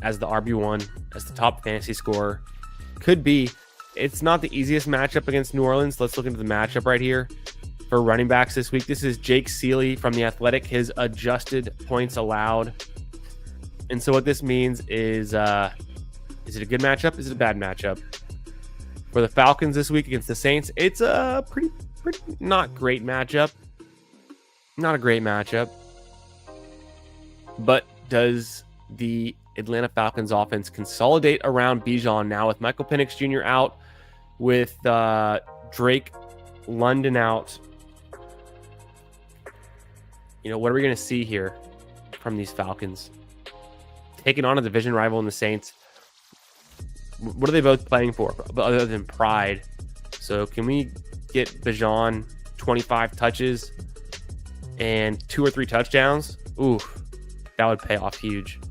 Speaker 1: as the RB1, as the top fantasy scorer? Could be. It's not the easiest matchup against New Orleans. Let's look into the matchup right here. For running backs this week, this is Jake Seeley from The Athletic, his adjusted points allowed. And so what this means is it a good matchup? Is it a bad matchup? For the Falcons this week against the Saints, it's a pretty not great matchup. Not a great matchup. But does the Atlanta Falcons offense consolidate around Bijan now with Michael Penix Jr. out, with Drake London out? You know, what are we going to see here from these Falcons? Taking on a division rival in the Saints. What are they both playing for other than pride? So can we get Bijan 25 touches and 2 or 3 touchdowns? Ooh, that would pay off huge.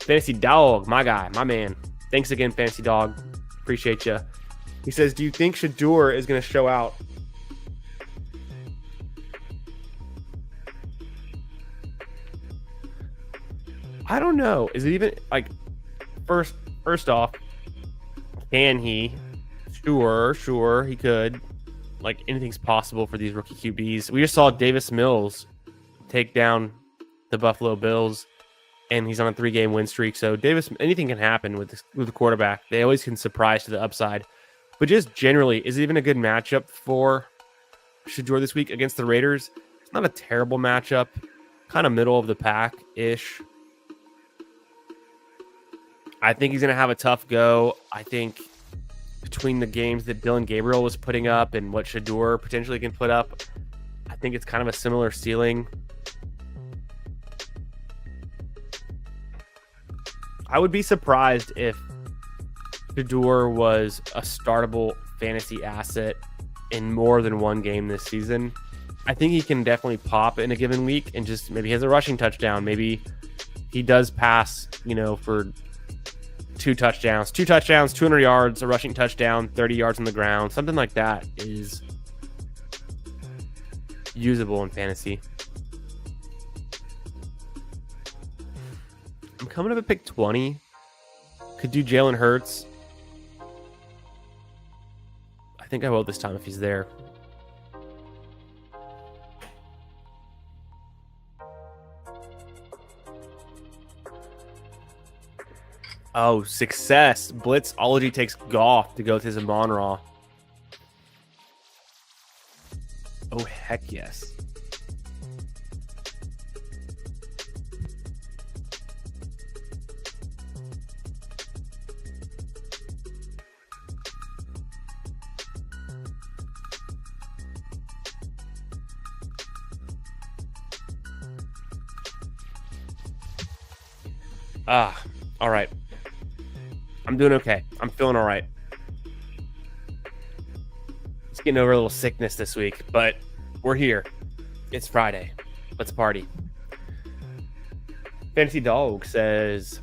Speaker 1: Fantasy Dog, my guy, my man. Thanks again, Fantasy Dog. Appreciate you. He says, do you think Shador is going to show out? I don't know. Is it even like first off, Can he? Sure, he could. Like, anything's possible for these rookie QBs. We just saw Davis Mills take down the Buffalo Bills, and he's on a 3-game win streak. So anything can happen with the quarterback. They always can surprise to the upside. But just generally, is it even a good matchup for Shedeur this week against the Raiders? It's not a terrible matchup. Kind of middle of the pack-ish. I think he's going to have a tough go. I think between the games that Dylan Gabriel was putting up and what Shedeur potentially can put up, I think it's kind of a similar ceiling. I would be surprised if Shedeur was a startable fantasy asset in more than one game this season. I think he can definitely pop in a given week and just maybe has a rushing touchdown. Maybe he does pass, for 2 touchdowns, 200 yards, a rushing touchdown, 30 yards on the ground. Something like that is usable in fantasy. I'm coming up at pick 20. Could do Jalen Hurts. I think I will this time if he's there. Oh, success. Blitzology takes Goff to go with his Amon-Ra. Oh, heck yes. All right. I'm doing okay. I'm feeling all right. Just getting over a little sickness this week, but we're here. It's Friday. Let's party. Fantasy Dog says,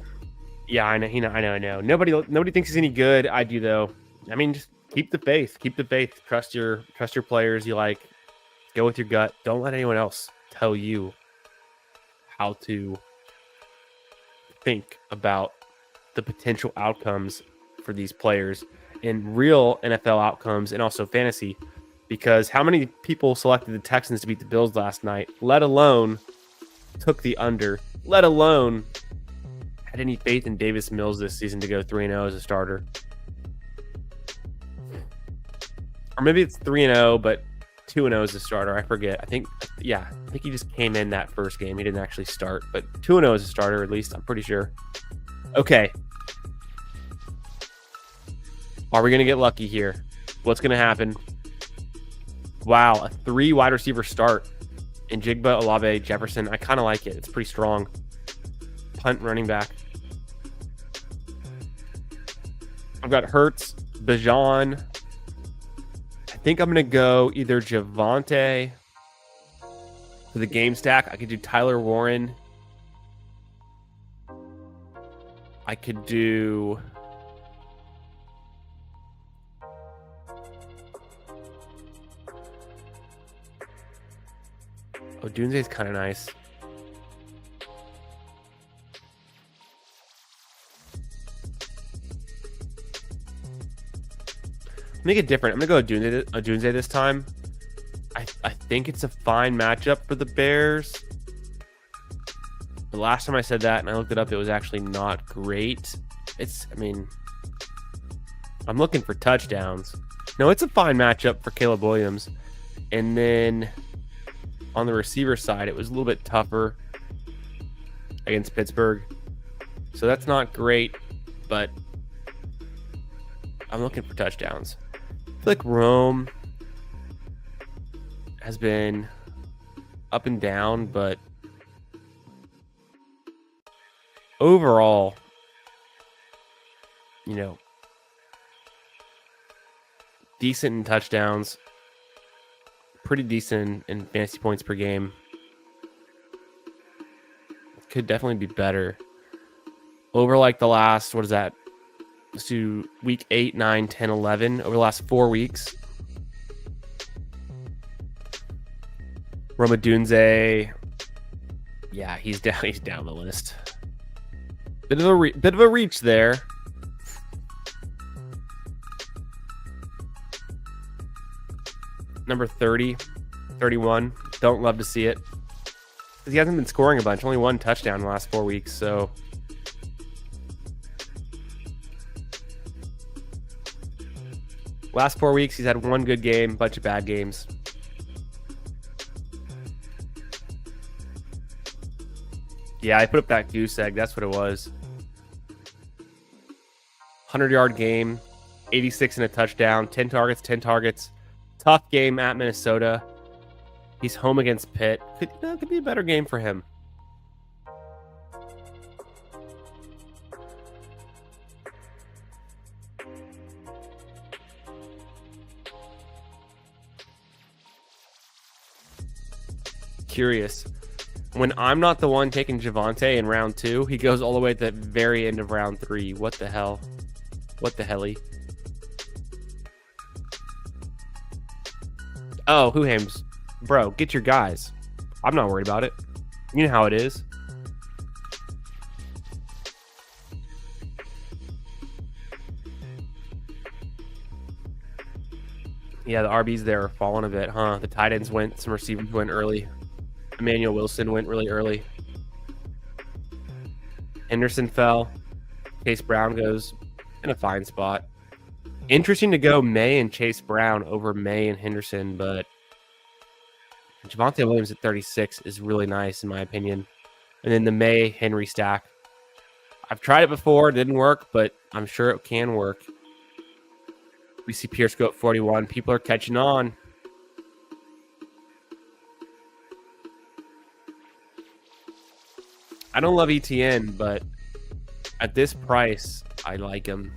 Speaker 1: "Yeah, I know. Nobody thinks he's any good. I do though. I mean, just keep the faith. Keep the faith. Trust your players you like. Go with your gut. Don't let anyone else tell you how to think about the potential outcomes for these players and real NFL outcomes and also fantasy, because how many people selected the Texans to beat the Bills last night, let alone took the under, let alone had any faith in Davis Mills this season to go 3-0 as a starter? Or maybe it's 3-0, but 2-0 as a starter. I forget. I think he just came in that first game. He didn't actually start, but 2-0 as a starter, at least, I'm pretty sure. Okay. Are we going to get lucky here? What's going to happen? Wow, a 3 wide receiver start in Jigba, Olave, Jefferson. I kind of like it. It's pretty strong. Punt running back. I've got Hurts, Bijan. I think I'm going to go either Javonte for the game stack. I could do Tyler Warren. I could do... Oh, Dunze's kind of nice. Make it different. I'm going to go Dunze this time. I think it's a fine matchup for the Bears. The last time I said that and I looked it up, it was actually not great. I'm looking for touchdowns. No, it's a fine matchup for Caleb Williams. And then on the receiver side, it was a little bit tougher against Pittsburgh. So that's not great, but I'm looking for touchdowns. I feel like Rome has been up and down, but overall, decent in touchdowns, pretty decent in fantasy points per game. Could definitely be better. Over like the last, what is that? Let's do week 8, 9, 10, 11. Over the last 4 weeks. Roma Dunze. Yeah, he's down the list. Bit of a reach there. number 30, 31. Don't love to see it. Because he hasn't been scoring a bunch. Only 1 touchdown in the last 4 weeks. So last 4 weeks, he's had 1 good game, bunch of bad games. Yeah, I put up that goose egg. That's what it was. 100-yard game, 86 and a touchdown, 10 targets. Tough game at Minnesota. He's home against Pitt. Could be a better game for him. Curious. When I'm not the one taking Javonte in round 2, he goes all the way at the very end of round 3. What the hell? What the helly? Oh, who hames? Bro, get your guys. I'm not worried about it. You know how it is. Yeah, the RBs there are falling a bit, huh? The tight ends went, some receivers went early. Emmanuel Wilson went really early. Henderson fell. Chase Brown goes in a fine spot. Interesting to go May and Chase Brown over May and Henderson, but Javonte Williams at 36 is really nice in my opinion. And then the May Henry stack. I've tried it before, it didn't work, but I'm sure it can work. We see Pierce go at 41. People are catching on. I don't love ETN, but at this price, I like him.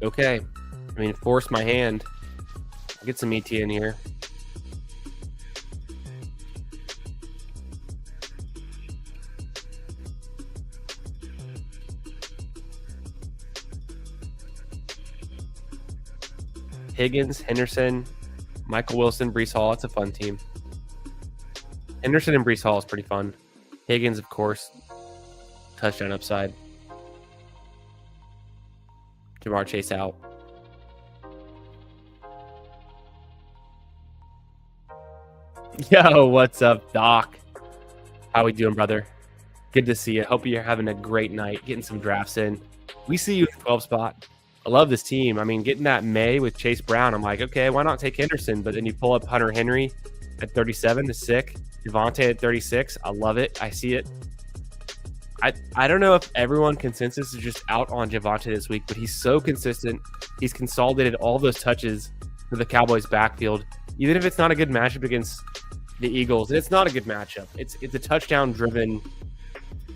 Speaker 1: Okay. I mean, force my hand. Get some ETN here. Higgins, Henderson, Michael Wilson, Breece Hall. That's a fun team. Henderson and Breece Hall is pretty fun. Higgins, of course. Touchdown upside. Jamar Chase out. Yo, what's up, Doc? How we doing, brother? Good to see you. Hope you're having a great night, getting some drafts in. We see you in the 12 spot. I love this team. I mean, getting that May with Chase Brown, I'm like, okay, why not take Henderson? But then you pull up Hunter Henry at 37, is sick. Javonte at 36, I love it. I see it. I don't know if everyone consensus is just out on Javonte this week, but he's so consistent. He's consolidated all those touches for the Cowboys backfield. Even if it's not a good matchup against the Eagles, and it's not a good matchup. It's a touchdown-driven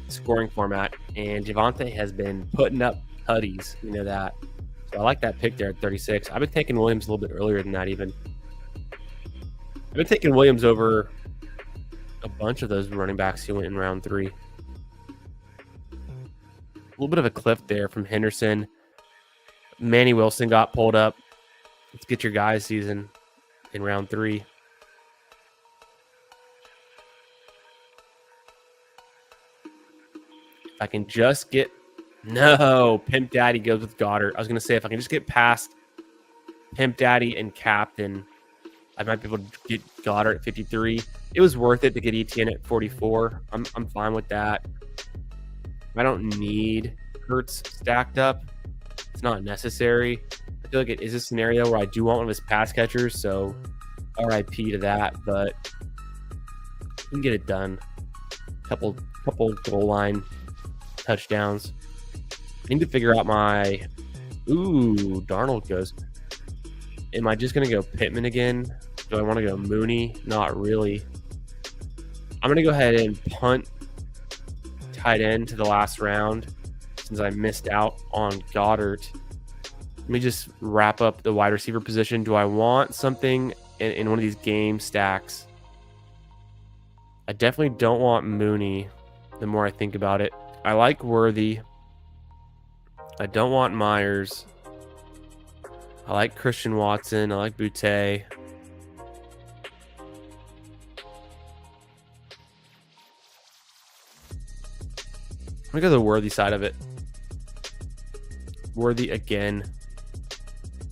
Speaker 1: scoring format, and Javonte has been putting up tutties. You know that. So I like that pick there at 36. I've been taking Williams a little bit earlier than that even. I've been taking Williams over a bunch of those running backs who went in round 3. A little bit of a cliff there from Henderson. Manny Wilson got pulled up. Let's get your guys season in round 3. If I can just get... No, Pimp Daddy goes with Goddard. I was going to say, if I can just get past Pimp Daddy and Captain, I might be able to get Goddard at 53. It was worth it to get ETN at 44. I'm fine with that. I don't need Hurts stacked up. It's not necessary. I feel like it is a scenario where I do want one of his pass catchers, so RIP to that, but you can get it done. Couple goal line touchdowns. I need to figure out my... Ooh, Darnold goes. Am I just going to go Pittman again? Do I want to go Mooney? Not really. I'm going to go ahead and punt tight end to the last round since I missed out on Goddard. Let me just wrap up the wide receiver position. Do I want something in one of these game stacks? I definitely don't want Mooney the more I think about it. I like Worthy. I don't want Myers. I like Christian Watson. I like Boutte. me go to the Worthy side of it. Worthy again.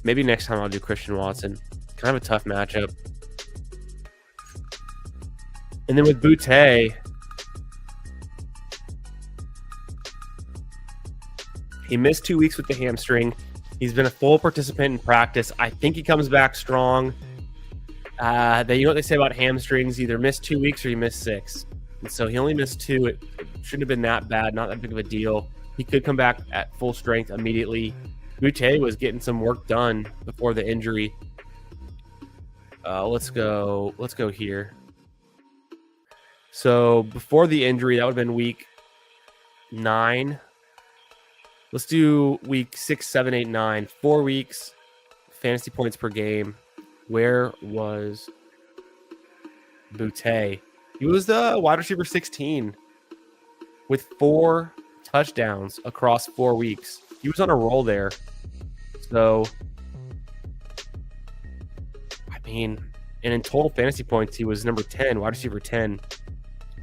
Speaker 1: Maybe next time I'll do Christian Watson. Kind of a tough matchup. And then with Boutte, he missed 2 weeks with the hamstring. He's been a full participant in practice. I think he comes back strong. You know what they say about hamstrings? Either miss 2 weeks or you miss 6. And so he only missed 2. It shouldn't have been that bad. Not that big of a deal. He could come back at full strength immediately. Boutte was getting some work done before the injury. Let's go here. So before the injury, that would have been week 9. Let's do week 6, 7, 8, 9. 4 weeks, fantasy points per game. Where was Boutte? He was the wide receiver 16 with 4 touchdowns across 4 weeks. He was on a roll there. So, I mean, and in total fantasy points, he was number 10, wide receiver 10.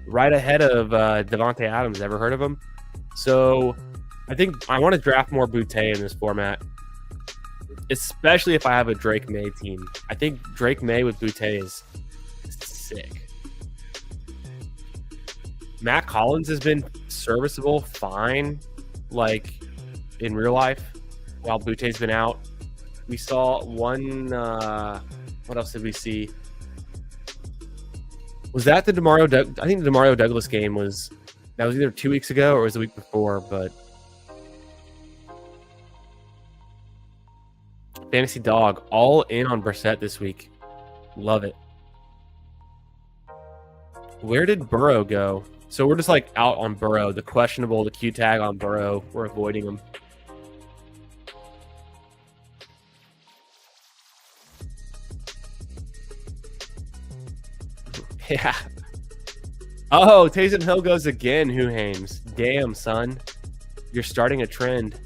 Speaker 1: Right ahead of Devontae Adams. Ever heard of him? So, I think I want to draft more Boutte in this format, especially if I have a Drake May team. I think Drake May with Boutte is sick. Matt Collins has been serviceable, fine, like in real life, while Boutte's been out. We saw one. What else did we see? Was that the Demario? I think the Demario Douglas game was either 2 weeks ago or was the week before. But Fantasy Dog all in on Brissett this week. Love it. Where did Burrow go? So we're just like out on Burrow. The questionable, the Q tag on Burrow. We're avoiding him. Yeah. Oh, Taysom Hill goes again. Who Hames? Damn, son. You're starting a trend.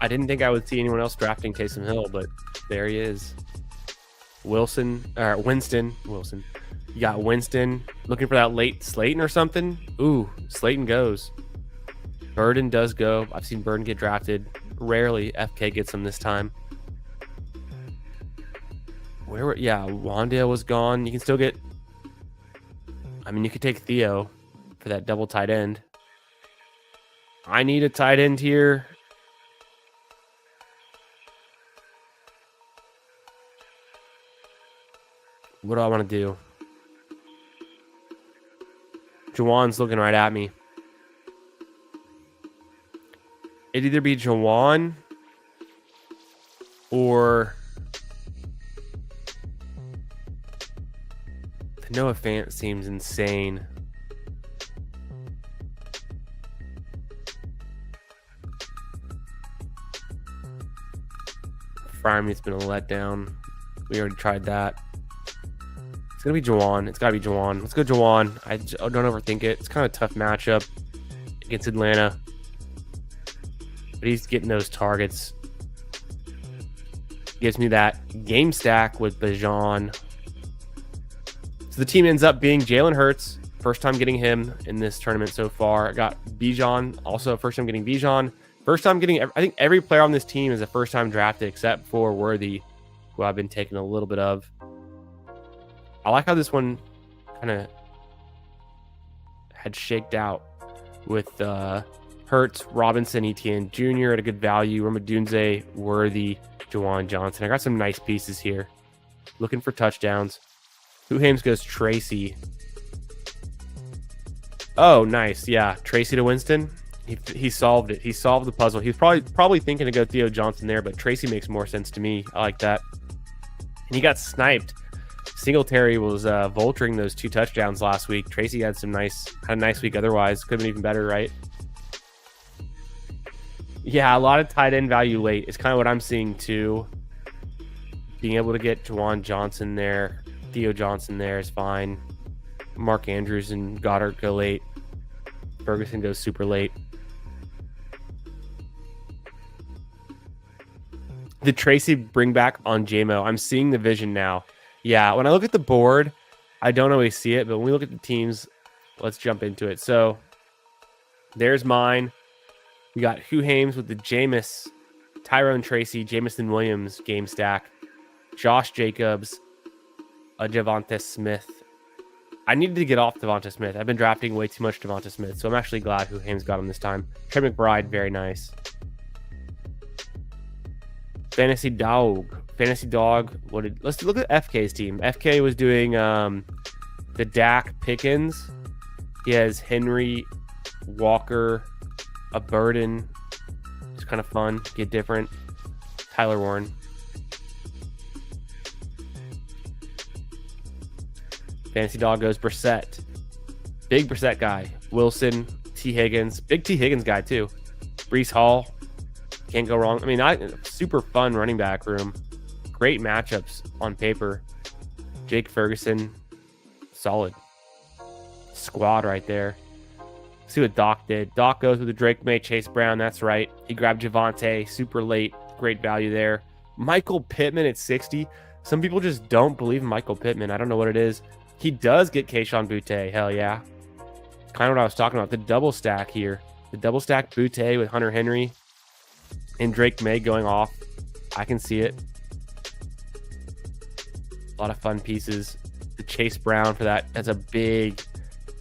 Speaker 1: I didn't think I would see anyone else drafting Taysom Hill, but there he is. Winston. You got Winston looking for that late Slayton or something. Ooh, Slayton goes. Burden does go. I've seen Burden get drafted. Rarely FK gets him this time. Wandale was gone. You can still get. I mean, you could take Theo for that double tight end. I need a tight end here. What do I want to do? Jawan's looking right at me. It'd either be Jawan or the Noah Fant seems insane. Fryermuth's been a letdown. We already tried that. It's going to be Jawan. It's got to be Jawan. Let's go Jawan. I don't overthink it. It's kind of a tough matchup against Atlanta. But he's getting those targets. Gives me that game stack with Bijan. So the team ends up being Jalen Hurts. First time getting him in this tournament so far. I got Bijan. Also, first time getting Bijan. First time getting, I think every player on this team is a first time drafted except for Worthy, who I've been taking a little bit of. I like how this one kind of had shaked out with Hurts, Robinson, Etienne Jr. at a good value, Ramadunze, Worthy, Jawan Johnson. I got some nice pieces here. Looking for touchdowns. Who Hames goes Tracy. Oh, nice. Yeah, Tracy to Winston. He solved it. He solved the puzzle. He's probably thinking to go Theo Johnson there, but Tracy makes more sense to me. I like that. And he got sniped. Singletary was vulturing those 2 touchdowns last week. Tracy had a nice week otherwise. Could have been even better, right? Yeah, a lot of tight end value late. It's kind of what I'm seeing too. Being able to get Jawan Johnson there, Theo Johnson there is fine. Mark Andrews and Goddard go late. Ferguson goes super late. Did Tracy bring back on JMO? I'm seeing the vision now. Yeah, when I look at the board, I don't always see it, but when we look at the teams, let's jump into it. So there's mine. We got Hugh Hames with the Jameis, Tyrone Tracy, Jamison Williams game stack, Josh Jacobs, a Devonta Smith. I needed to get off Devonta Smith. I've been drafting way too much Devonta Smith, so I'm actually glad Hugh Hames got him this time. Trey McBride, very nice. Fantasy Dog. Let's look at FK's team. FK was doing the Dak Pickens. He has Henry, Walker, a Burden. It's kind of fun. Get different. Tyler Warren. Fantasy Dog goes Brissett. Big Brissett guy. Wilson, T. Higgins. Big T. Higgins guy, too. Breece Hall. Can't go wrong. I mean, super fun running back room. Great matchups on paper. Jake Ferguson. Solid squad right there. See what Doc did. Doc goes with the Drake May, Chase Brown. That's right. He grabbed Javonte super late. Great value there. Michael Pittman at 60. Some people just don't believe in Michael Pittman. I don't know what it is. He does get Kayshon Boutte. Hell yeah. Kind of what I was talking about. The double stack here. The double stack Boutte with Hunter Henry and Drake May going off. I can see it. A lot of fun pieces. The Chase Brown for that. That's a big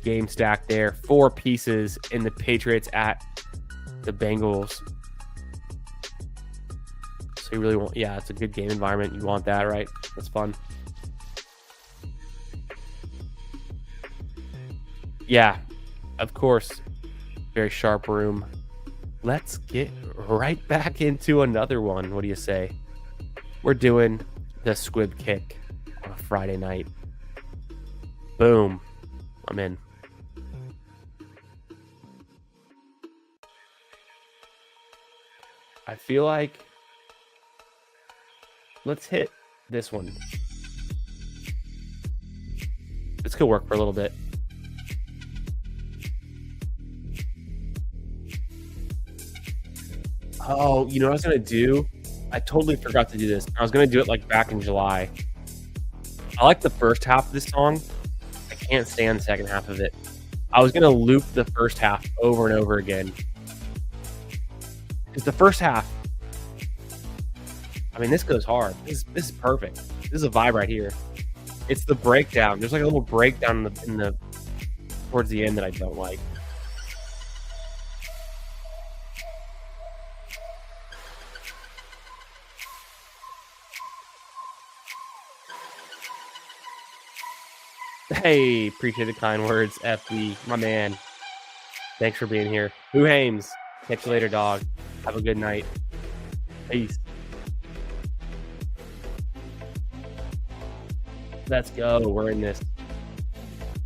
Speaker 1: game stack there. 4 pieces in the Patriots at the Bengals. So you really want, yeah, it's a good game environment. You want that, right? That's fun. Yeah, of course. Very sharp room. Let's get right back into another one. What do you say? We're doing the squib kick on a Friday night. Boom. I'm in. I feel like let's hit this one. This could work for a little bit. Oh, you know what I was going to do? I totally forgot to do this. I was going to do it like back in July. I like the first half of this song. I can't stand the second half of it. I was going to loop the first half over and over again. Because the first half, I mean, this goes hard. This is perfect. This is a vibe right here. It's the breakdown. There's like a little breakdown in the towards the end that I don't like. Hey, appreciate the kind words, FB, my man. Thanks for being here. Hugh Hames, catch you later, dog. Have a good night. Peace. Let's go. We're in this.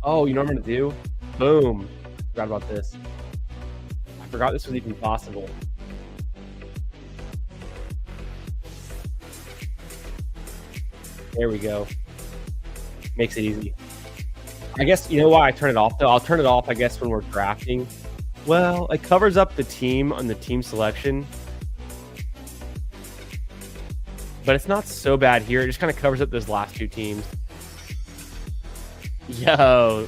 Speaker 1: Oh, you know what I'm going to do? Boom. Forgot about this. I forgot this was even possible. There we go. Makes it easy. I guess, you know why I turn it off, though? I'll turn it off, I guess, when we're drafting. Well, it covers up the team on the team selection. But it's not so bad here. It just kind of covers up those last 2 teams. Yo,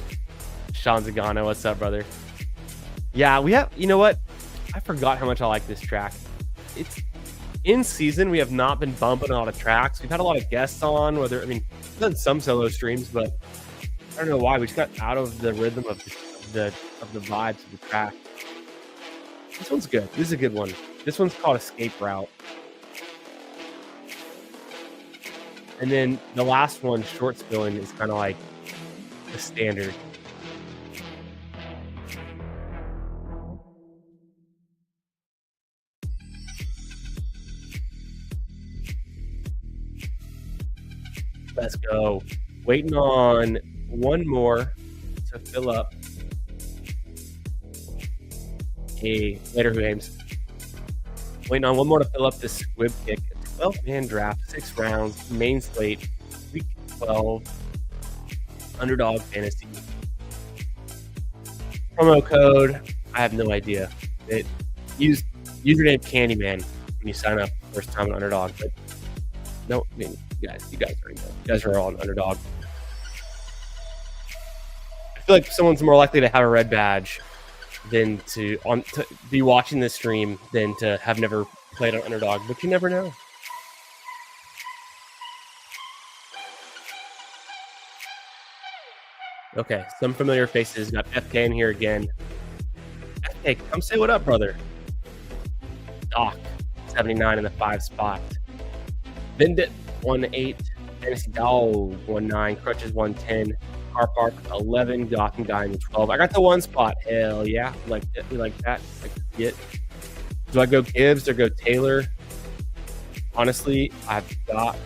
Speaker 1: Sean Zagano, what's up, brother? Yeah, we have, you know what? I forgot how much I like this track. It's in season, we have not been bumping a lot of tracks. We've had a lot of guests on, we've done some solo streams, but I don't know why. We just got out of the rhythm of the vibes of the track. This one's good. This is a good one. This one's called Escape Route. And then the last one, Short Spilling, is kind of like the standard. Let's go. Waiting on one more to fill up. Hey, later, James. Waiting on one more to fill up this squib kick. 12-man draft, 6 rounds, main slate, week 12, Underdog Fantasy. Promo code, I have no idea. Use username Candyman when you sign up first time on Underdog. But no, I mean, you guys already know. You guys are all on Underdog. feel like someone's more likely to have a red badge than to be watching this stream than to have never played on Underdog, but you never know. Okay, some familiar faces. Got FK in here again. FK, come say what up, brother. Doc, 79 in the 5 spot. Bindit, 1-8. Fantasy Dog, 1-9. Crutches, 1-10. Car Park, 11. Doc and Guy in 12. I got the 1 spot. Hell yeah. We like that. Like to get. Do I go Gibbs or go Taylor? Honestly, I've got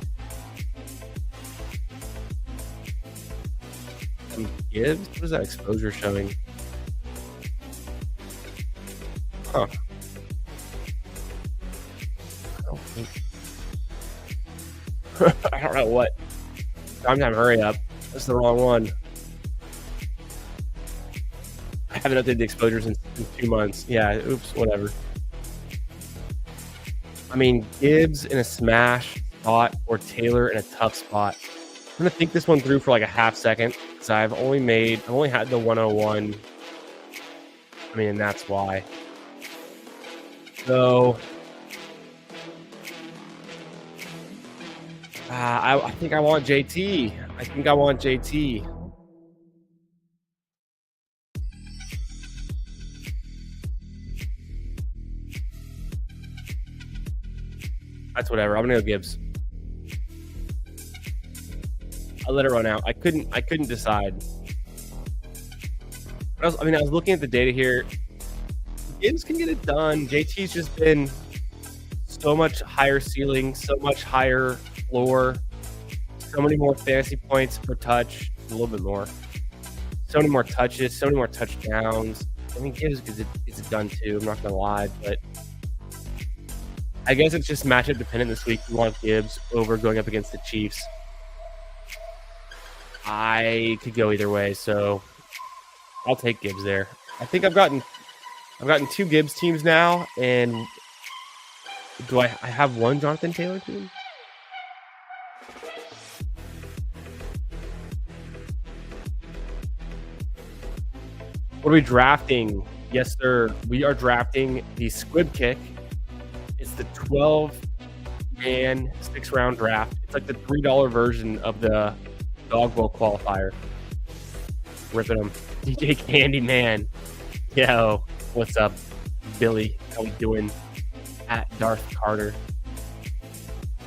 Speaker 1: some Gibbs. What is that exposure showing? Huh. I don't know what. Time, hurry up. That's the wrong one. I haven't updated the exposures in 2 months. Yeah, oops, whatever. I mean, Gibbs in a smash spot or Taylor in a tough spot. I'm going to think this one through for like a half second because I've only had the 101. I mean, and that's why. So, I think I want JT. That's whatever. I'm gonna go Gibbs. I'll let it run out. I couldn't decide. I was looking at the data here. Gibbs can get it done. JT's just been so much higher ceiling, so much higher floor, so many more fantasy points per touch, a little bit more. So many more touches, so many more touchdowns. I mean, Gibbs gets it done too. I'm not gonna lie, but I guess it's just matchup dependent this week. We want Gibbs over going up against the Chiefs. I could go either way, so I'll take Gibbs there. I think I've gotten 2 Gibbs teams now, and do I have 1 Jonathan Taylor team? What are we drafting? Yes, sir. We are drafting the Squib Kick. It's the 12-man 6-round draft. It's like the $3 version of the DAWG Bowl Qualifier. Ripping them. DJ Candyman. Yo, what's up, Billy? How we doing? At Darth Carter.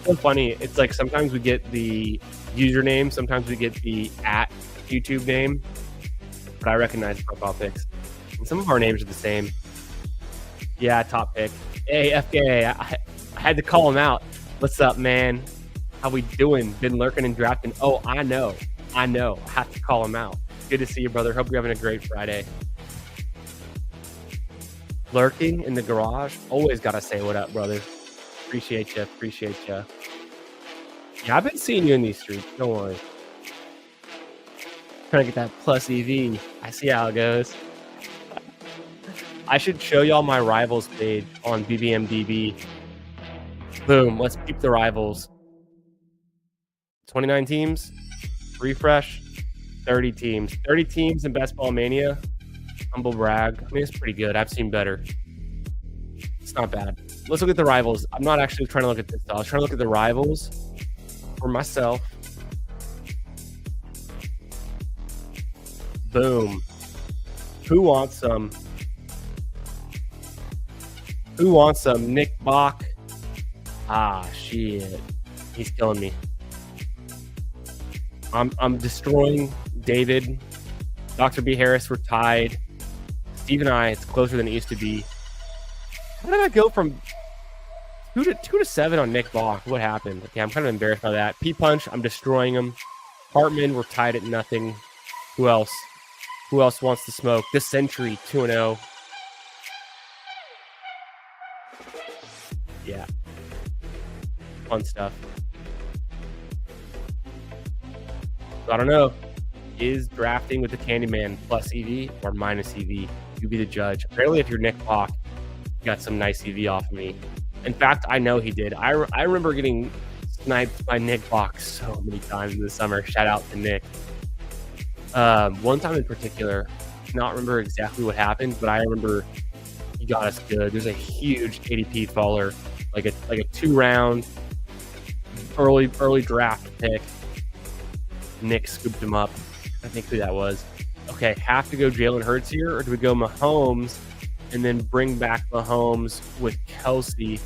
Speaker 1: So funny. It's like sometimes we get the username, sometimes we get the at YouTube name, but I recognize profile pics. And some of our names are the same. Yeah, top pick. Hey, FK, I had to call him out. What's up, man? How we doing? Been lurking and drafting. Oh, I know. I have to call him out. Good to see you, brother. Hope you're having a great Friday. Lurking in the garage. Always got to say what up, brother. Appreciate you. Yeah, I've been seeing you in these streets. Don't worry. Trying to get that plus EV. I see how it goes. I should show y'all my rivals page on BBMDB. Boom. Let's keep the rivals. 29 teams. Refresh. 30 teams. 30 teams in Best Ball Mania. Humble brag. I mean, it's pretty good. I've seen better. It's not bad. Let's look at the rivals. I'm not actually trying to look at this, though. I was trying to look at the rivals for myself. Boom. Who wants some? Nick Bach. Ah, shit. He's killing me. I'm destroying David. Dr. B. Harris, we're tied. Steve and I, it's closer than it used to be. How did I go from 2 to 7 on Nick Bach? What happened? Okay, I'm kind of embarrassed by that. P-Punch, I'm destroying him. Hartman, we're tied at nothing. Who else? Who else wants to smoke? This Century, 2-0. Yeah. Fun stuff. So I don't know. Is drafting with the Candyman plus EV or minus EV? You be the judge. Apparently, if you're Nick Bach, you got some nice EV off of me. In fact, I know he did. I remember getting sniped by Nick Bach so many times in the summer. Shout out to Nick. One time in particular, I cannot remember exactly what happened, but I remember he got us good. There's a huge ADP faller, like a 2-round early draft pick. Nick scooped him up. I think who that was. Okay, have to go Jalen Hurts here, or do we go Mahomes and then bring back Mahomes with Kelsey?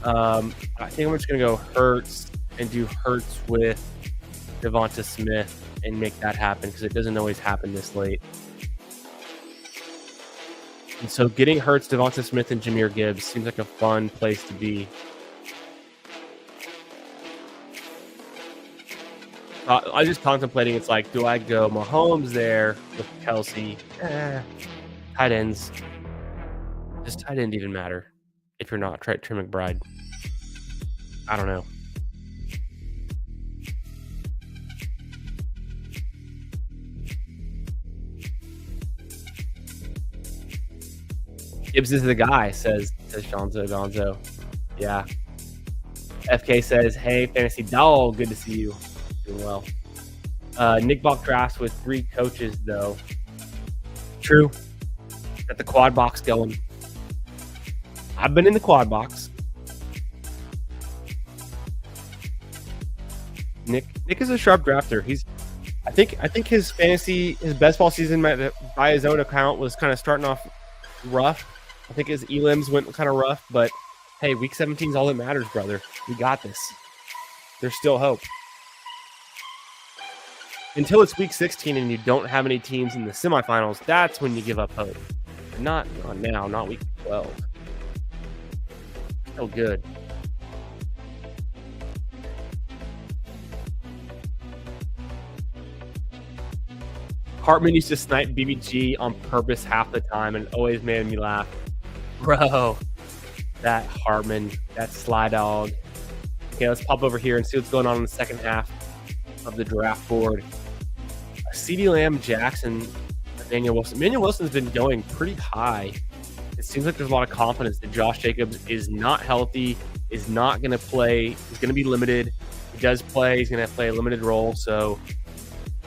Speaker 1: I think I'm just gonna go Hurts and do Hurts with Devonta Smith and make that happen because it doesn't always happen this late. And so getting Hurts, Devonta Smith, and Jahmyr Gibbs seems like a fun place to be. I was just contemplating, it's like, do I go Mahomes there with Kelsey? Tight ends. Does tight end even matter if you're not Trey McBride? I don't know. Gibbs is the guy, says Gonzo. Yeah. FK says, hey, Fantasy Dog, good to see you. Doing well. Nick Bach drafts with 3 coaches, though. True. Got the quad box going. I've been in the quad box. Nick is a sharp drafter. I think his best ball season by his own account was kind of starting off rough. I think his elims went kind of rough, but hey, week 17 is all that matters, brother. We got this. There's still hope. Until it's week 16 and you don't have any teams in the semifinals, that's when you give up hope. Not now, not week 12. Still good. Hartman used to snipe BBG on purpose half the time and always made me laugh. Bro, that Hartman, that Sly Dog. Okay, let's pop over here and see what's going on in the second half of the draft board. CeeDee Lamb, Jackson, Emmanuel Wilson. Emmanuel Wilson's been going pretty high. It seems like there's a lot of confidence that Josh Jacobs is not healthy, is not going to play. He's going to be limited. If he does play, he's going to play a limited role. So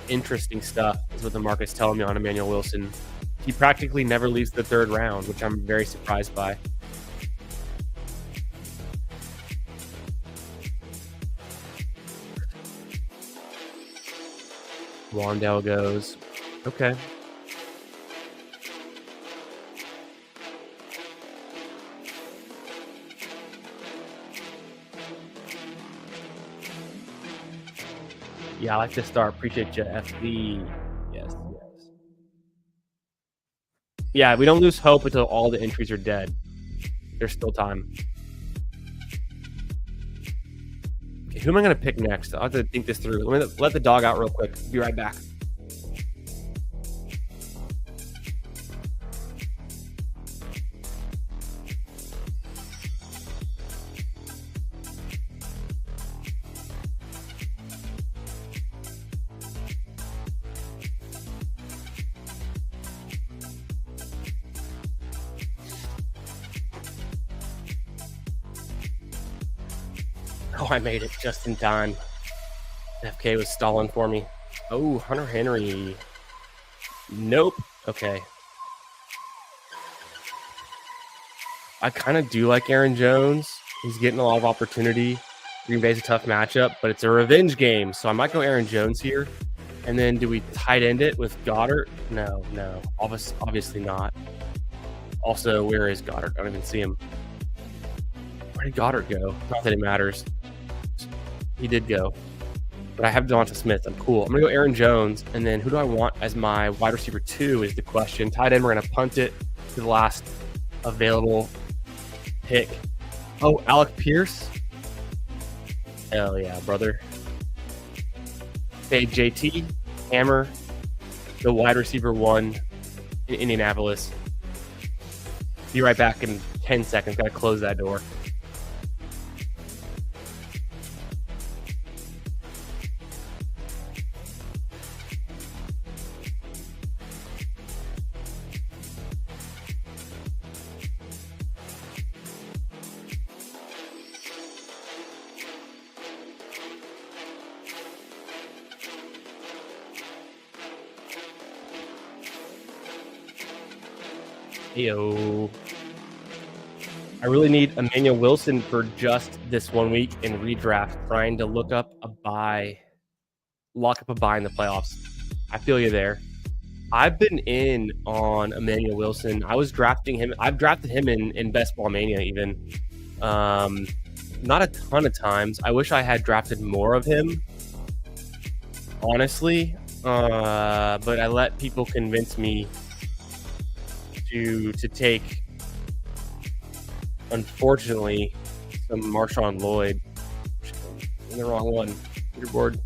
Speaker 1: interesting stuff is what the market's telling me on Emmanuel Wilson. He practically never leaves the 3rd round, which I'm very surprised by. Wandell goes. Okay. Yeah, I like to start. Appreciate you, FB. Yes. Yeah, we don't lose hope until all the entries are dead. There's still time. Okay, who am I going to pick next? I'll have to think this through. Let the dog out real quick. Be right back. Oh, I made it just in time. FK was stalling for me. Oh, Hunter Henry. Nope. Okay. I kind of do like Aaron Jones. He's getting a lot of opportunity. Green Bay's a tough matchup, but it's a revenge game. So I might go Aaron Jones here. And then do we tight end it with Goddard? No. Obviously not. Also, where is Goddard? I don't even see him. Where did Goddard go? Not that it matters. He did go. But I have Devonta Smith. I'm cool. I'm going to go Aaron Jones. And then who do I want as my wide receiver 2 is the question. Tight end, we're going to punt it to the last available pick. Oh, Alec Pierce? Hell yeah, brother. Okay, JT, Hammer, the wide receiver 1 in Indianapolis. Be right back in 10 seconds. Got to close that door. Ayo. I really need Emmanuel Wilson for just this 1 week in redraft, trying to lock up a buy in the playoffs. I feel you there. I've been in on Emmanuel Wilson. I was drafting him. I've drafted him in Best Ball Mania even. Not a ton of times. I wish I had drafted more of him, honestly. But I let people convince me to take, unfortunately, some Marshawn Lloyd. In the wrong one. Leaderboard.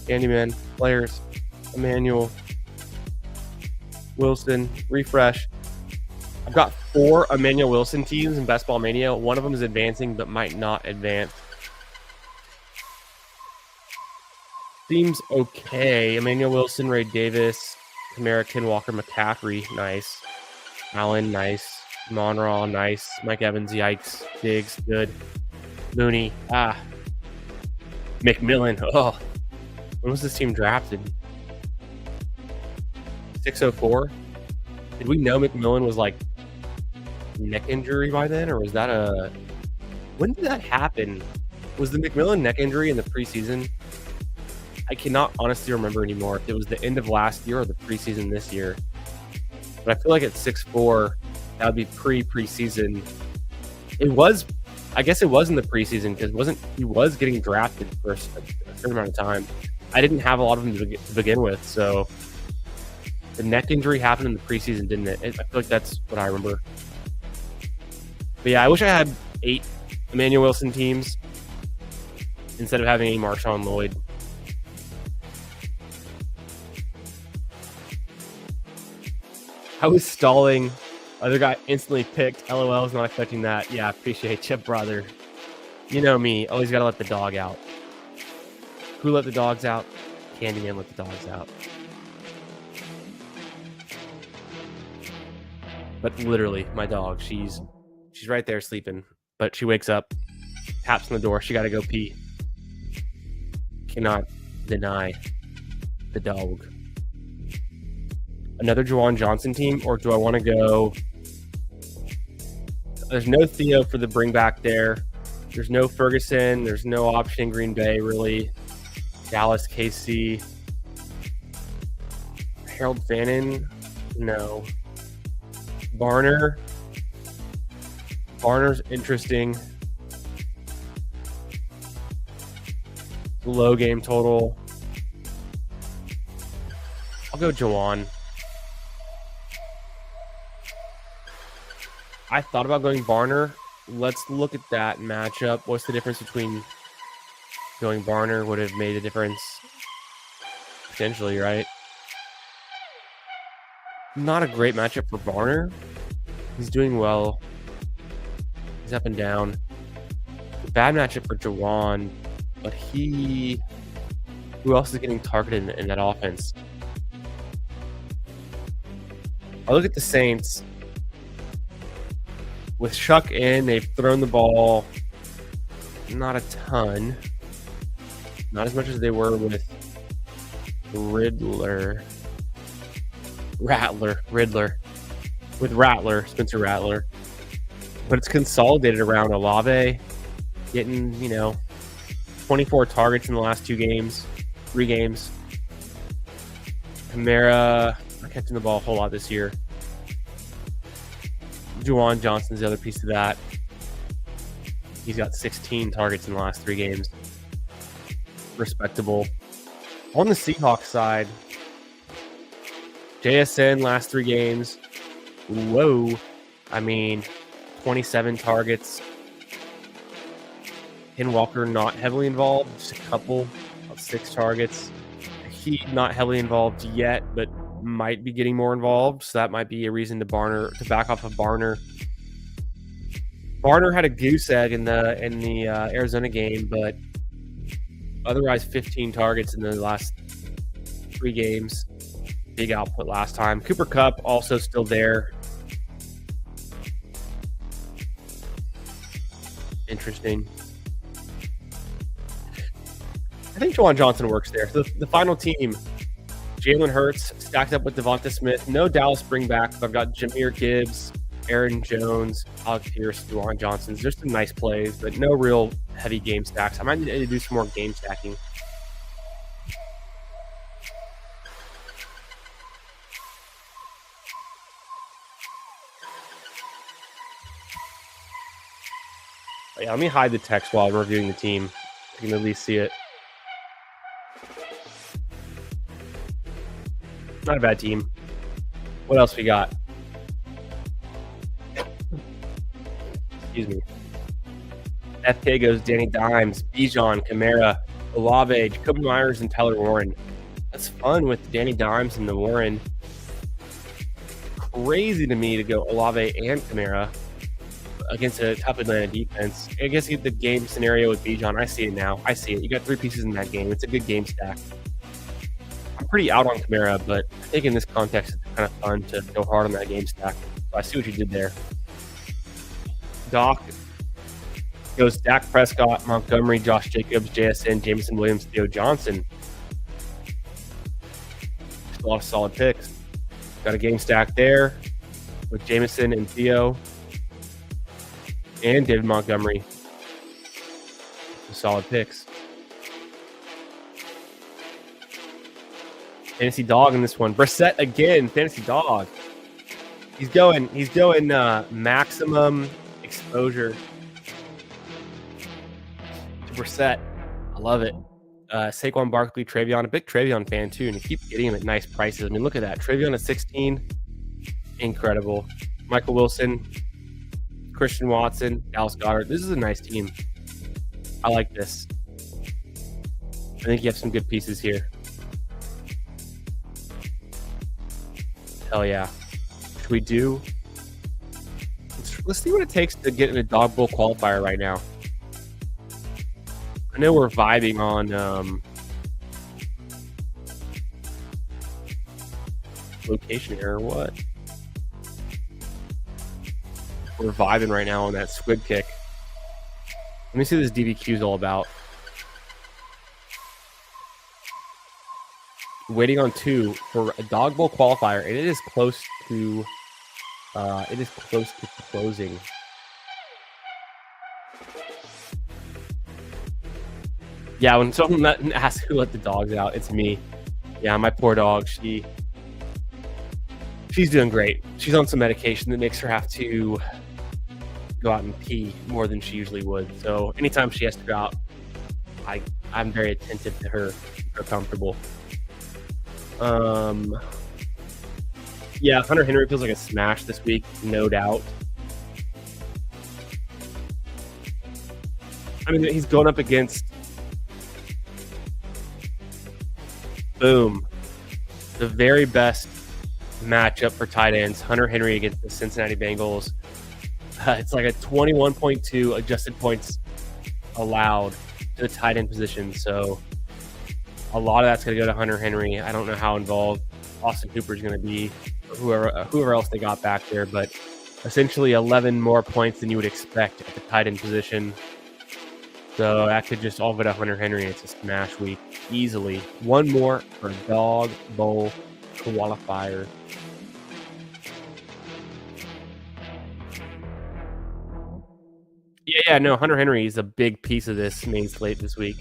Speaker 1: Candyman. Players. Emmanuel Wilson. Refresh. I've got 4 Emmanuel Wilson teams in Best Ball Mania. One of them is advancing, but might not advance. Seems okay. Emmanuel Wilson, Ray Davis, Kamara, Walker, McCaffrey, nice. Allen, nice. Monroe, nice. Mike Evans, yikes. Diggs, good. Mooney, McMillan, oh. When was this team drafted? 604? Did we know McMillan was like neck injury by then, or was that a... When did that happen? Was the McMillan neck injury in the preseason? I cannot honestly remember anymore if it was the end of last year or the preseason this year. But I feel like at 6'4", that would be preseason. It was, I guess it was in the preseason because he was getting drafted for a certain amount of time. I didn't have a lot of them to begin with, so the neck injury happened in the preseason, didn't it? I feel like that's what I remember. But yeah, I wish I had 8 Emmanuel Wilson teams instead of having a Marshawn Lloyd. I was stalling. Other guy instantly picked. LOL is not expecting that. Yeah, appreciate you, brother. You know me. Always got to let the dog out. Who let the dogs out? Candyman let the dogs out. But literally, my dog, she's right there sleeping. But she wakes up, taps on the door. She got to go pee. Cannot deny the dog. Another Juwan Johnson team, or do I want to go? There's no Theo for the bring back there. There's no Ferguson. There's no option in Green Bay, really. Dallas, KC. Harold Fannin? No. Barner's interesting. Low game total. I'll go Juwan. I thought about going Barner. Let's look at that matchup. What's the difference between going Barner? Would have made a difference. Potentially, right? Not a great matchup for Barner. He's doing well. He's up and down. Bad matchup for Juwan. But who else is getting targeted in that offense? I look at the Saints. With Shuck in, they've thrown the ball not a ton. Not as much as they were with Riddler. With Rattler, Spencer Rattler. But it's consolidated around Olave, getting, 24 targets in the last 3 games. Kamara, not catching the ball a whole lot this year. Juwan Johnson's the other piece of that. He's got 16 targets in the last 3 games. Respectable. On the Seahawks side, JSN last 3 games. Whoa. 27 targets. Ken Walker not heavily involved. Just a couple of 6 targets. He not heavily involved yet, but might be getting more involved, so that might be a reason to back off of Barner. Barner had a goose egg in the Arizona game, but otherwise 15 targets in the last 3 games. Big output last time. Cooper Kupp also still there. Interesting. I think Juwan Johnson works there. The final team, Jalen Hurts stacked up with Devonta Smith. No Dallas bring back, but I've got Jahmyr Gibbs, Aaron Jones, Alec Pierce, Juwan Johnson. There's some nice plays, but no real heavy game stacks. I might need to do some more game stacking. Yeah, let me hide the text while I'm reviewing the team. You can at least see it. Not a bad team. What else we got? Excuse me. FK goes Danny Dimes, Bijan, Kamara, Olave, Jacoby Myers, and Tyler Warren. That's fun with Danny Dimes and the Warren. Crazy to me to go Olave and Kamara against a tough Atlanta defense. I guess the game scenario with Bijan, I see it now. I see it. You got 3 pieces in that game. It's a good game stack. I'm pretty out on Kamara, but I think in this context, it's kind of fun to go hard on that game stack. So I see what you did there. Doc goes Dak Prescott, Montgomery, Josh Jacobs, JSN, Jameson Williams, Theo Johnson. Just a lot of solid picks. Got a game stack there with Jameson and Theo and David Montgomery. Some solid picks. Fantasy dog in this one. Brissett again. Fantasy dog. He's going maximum exposure to Brissett. I love it. Saquon Barkley, Travion. A big Travion fan too, and you keep getting him at nice prices. I mean, look at that. Travion at 16. Incredible. Michael Wilson, Christian Watson, Dallas Goedert. This is a nice team. I like this. I think you have some good pieces here. Hell yeah. Should we do? Let's see what it takes to get in a DAWG Bowl qualifier right now. I know we're vibing on location here or what? We're vibing right now on that squid kick. Let me see what this DBQ is all about. Waiting on 2 for a DAWG Bowl qualifier, and it is close to closing. Yeah, when someone asks who let the dogs out, it's me. Yeah, my poor dog. She's doing great. She's on some medication that makes her have to go out and pee more than she usually would. So anytime she has to go out, I'm very attentive to her, keep her comfortable. Yeah, Hunter Henry feels like a smash this week, no doubt. I mean, he's going up against boom, the very best matchup for tight ends, Hunter Henry against the Cincinnati Bengals. It's like a 21.2 adjusted points allowed to the tight end position. So a lot of that's going to go to Hunter Henry. I don't know how involved Austin Hooper is going to be, or whoever else they got back there, but essentially 11 more points than you would expect at the tight end position. So that could just all go to Hunter Henry. It's a smash week easily. One more for DAWG Bowl Qualifier. Yeah, no, Hunter Henry is a big piece of this main slate this week.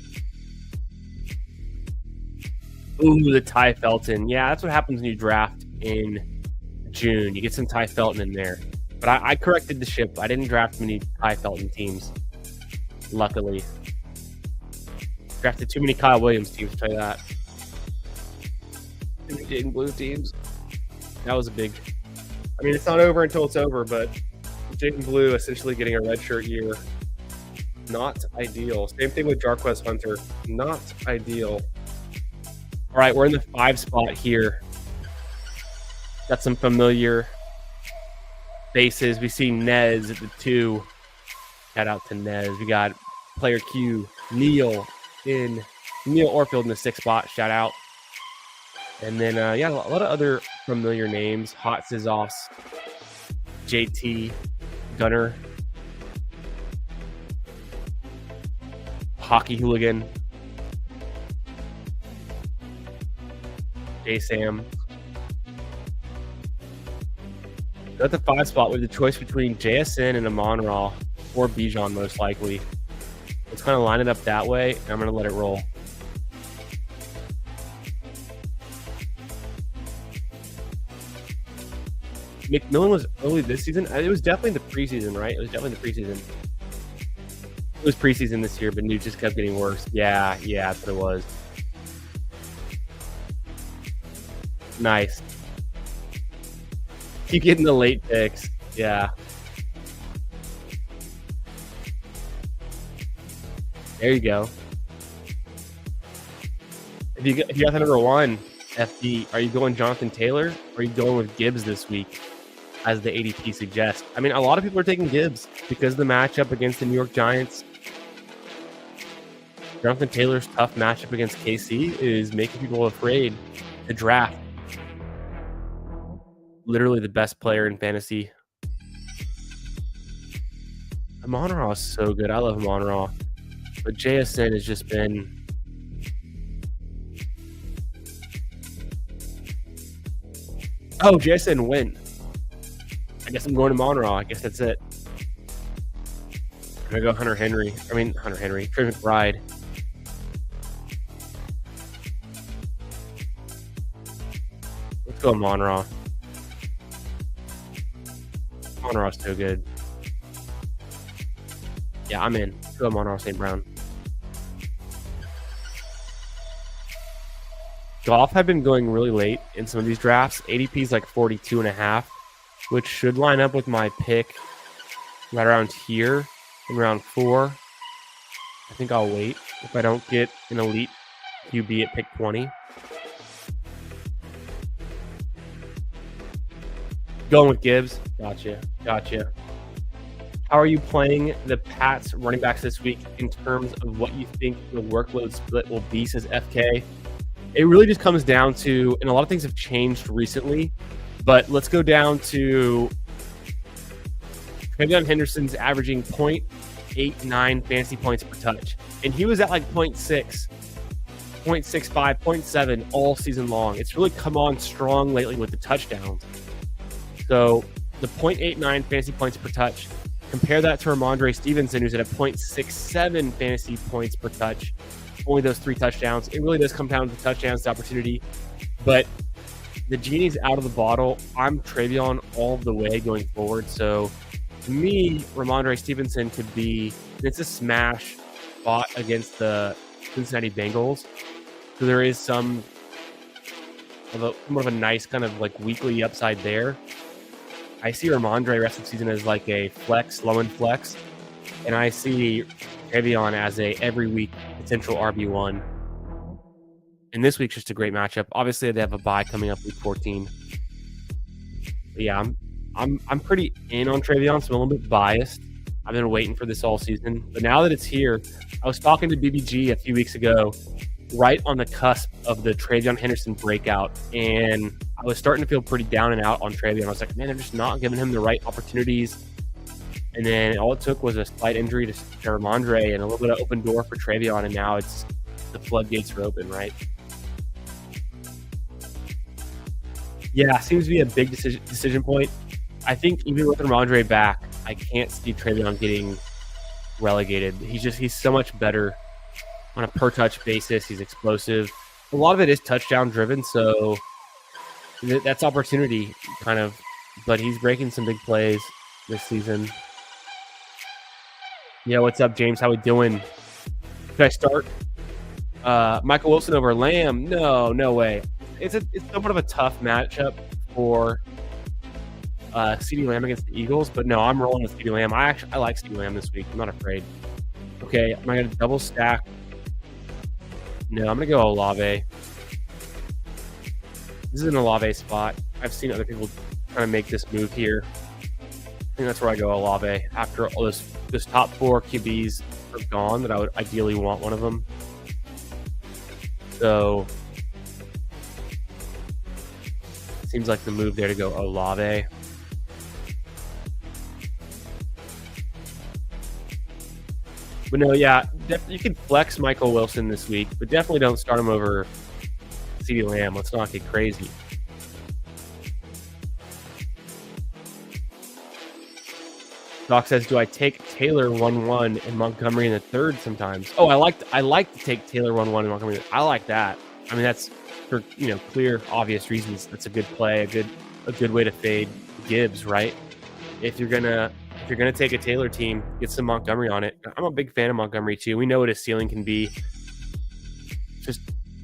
Speaker 1: Ooh, the Ty Felton. Yeah, that's what happens when you draft in June. You get some Ty Felton in there. But I corrected the ship. I didn't draft many Ty Felton teams, luckily. Drafted too many Kyle Williams teams, I'll tell you that. Too many Jaden Blue teams. That was a big... I mean, it's not over until it's over, but Jaden Blue essentially getting a redshirt year. Not ideal. Same thing with Jarquez Hunter. Not ideal. All right, we're in the 5 spot here. Got some familiar faces. We see Nez at the 2. Shout out to Nez. We got player Q, Neil Orfield in the 6 spot. Shout out. And then, yeah, a lot of other familiar names. Hot Sizzos, JT, Gunner, Hockey Hooligan. J-Sam. At the 5 spot with the choice between JSN and Amon-Ra or Bijan most likely. Let's kind of line it up that way, and I'm going to let it roll. McMillan was early this season. It was definitely the preseason, right? It was definitely the preseason. It was preseason this year, but news just kept getting worse. Yeah, that's what it was. Nice. Keep getting the late picks. Yeah. There you go. If you got the number 1, FD, are you going Jonathan Taylor or are you going with Gibbs this week, as the ADP suggests? I mean, a lot of people are taking Gibbs because of the matchup against the New York Giants. Jonathan Taylor's tough matchup against KC is making people afraid to draft literally the best player in fantasy. Amon-Ra is so good. I love Amon-Ra. But JSN has just been... Oh, JSN win. I guess I'm going to Amon-Ra. I guess that's it. I'm going to go Trey McBride. Let's go Amon-Ra. Amon-Ra's so good. Yeah, I'm in. Let's go Amon-Ra St. Brown. Golf had been going really late in some of these drafts. ADP is like 42.5, which should line up with my pick right around here in round 4. I think I'll wait if I don't get an elite QB at pick 20. Going with Gibbs. Gotcha. How are you playing the Pats running backs this week in terms of what you think the workload split will be, says FK? It really just comes down to, and a lot of things have changed recently, but let's go down to TreVeyon Henderson's averaging 0.89 fantasy points per touch. And he was at like 0.6, 0.65, 0.7 all season long. It's really come on strong lately with the touchdowns. So the 0.89 fantasy points per touch, compare that to Ramondre Stevenson, who's at a 0.67 fantasy points per touch. Only those 3 touchdowns. It really does come down to touchdowns to opportunity. But the genie's out of the bottle. I'm TreVeyon all the way going forward. So to me, Ramondre Stevenson could be, it's a smash spot against the Cincinnati Bengals. So there is some more of a nice kind of like weekly upside there. I see Ramondre rest of the season as like a flex, low end flex. And I see TreVeyon as a every week potential RB1. And this week's just a great matchup. Obviously, they have a bye coming up week 14. But yeah, I'm pretty in on TreVeyon, so I'm a little bit biased. I've been waiting for this all season. But now that it's here, I was talking to BBG a few weeks ago, right on the cusp of the TreVeyon Henderson breakout, and I was starting to feel pretty down and out on TreVeyon. I was like, man, they're just not giving him the right opportunities. And then all it took was a slight injury to Ramondre and a little bit of open door for TreVeyon, and now it's the floodgates are open, right? Yeah, seems to be a big decision point. I think even with Ramondre back, I can't see TreVeyon getting relegated. He's so much better on a per touch basis. He's explosive. A lot of it is touchdown driven, so that's opportunity kind of, but he's breaking some big plays this season. Yeah, what's up, James? How we doing? Should I start Michael Wilson over Lamb? No way. It's somewhat of a tough matchup for CeeDee Lamb against the Eagles, but no, I'm rolling with CeeDee Lamb. I like CeeDee Lamb this week. I'm not afraid. Okay, am I going to double stack? No, I'm going to go Olave. This is an Olave spot. I've seen other people trying to make this move here. I think that's where I go Olave after all this top 4 QBs are gone that I would ideally want one of them. So seems like the move there to go Olave. But no, yeah, you can flex Michael Wilson this week, but definitely don't start him over CeeDee Lamb. Let's not get crazy. Doc says, do I take Taylor 1-1 and Montgomery in the third sometimes? Oh, I like to take Taylor 1-1 and Montgomery. I like that. I mean, that's for clear, obvious reasons. That's a good play, a good way to fade Gibbs, right? If you're gonna take a Taylor team, get some Montgomery on it. I'm a big fan of Montgomery too. We know what his ceiling can be. Just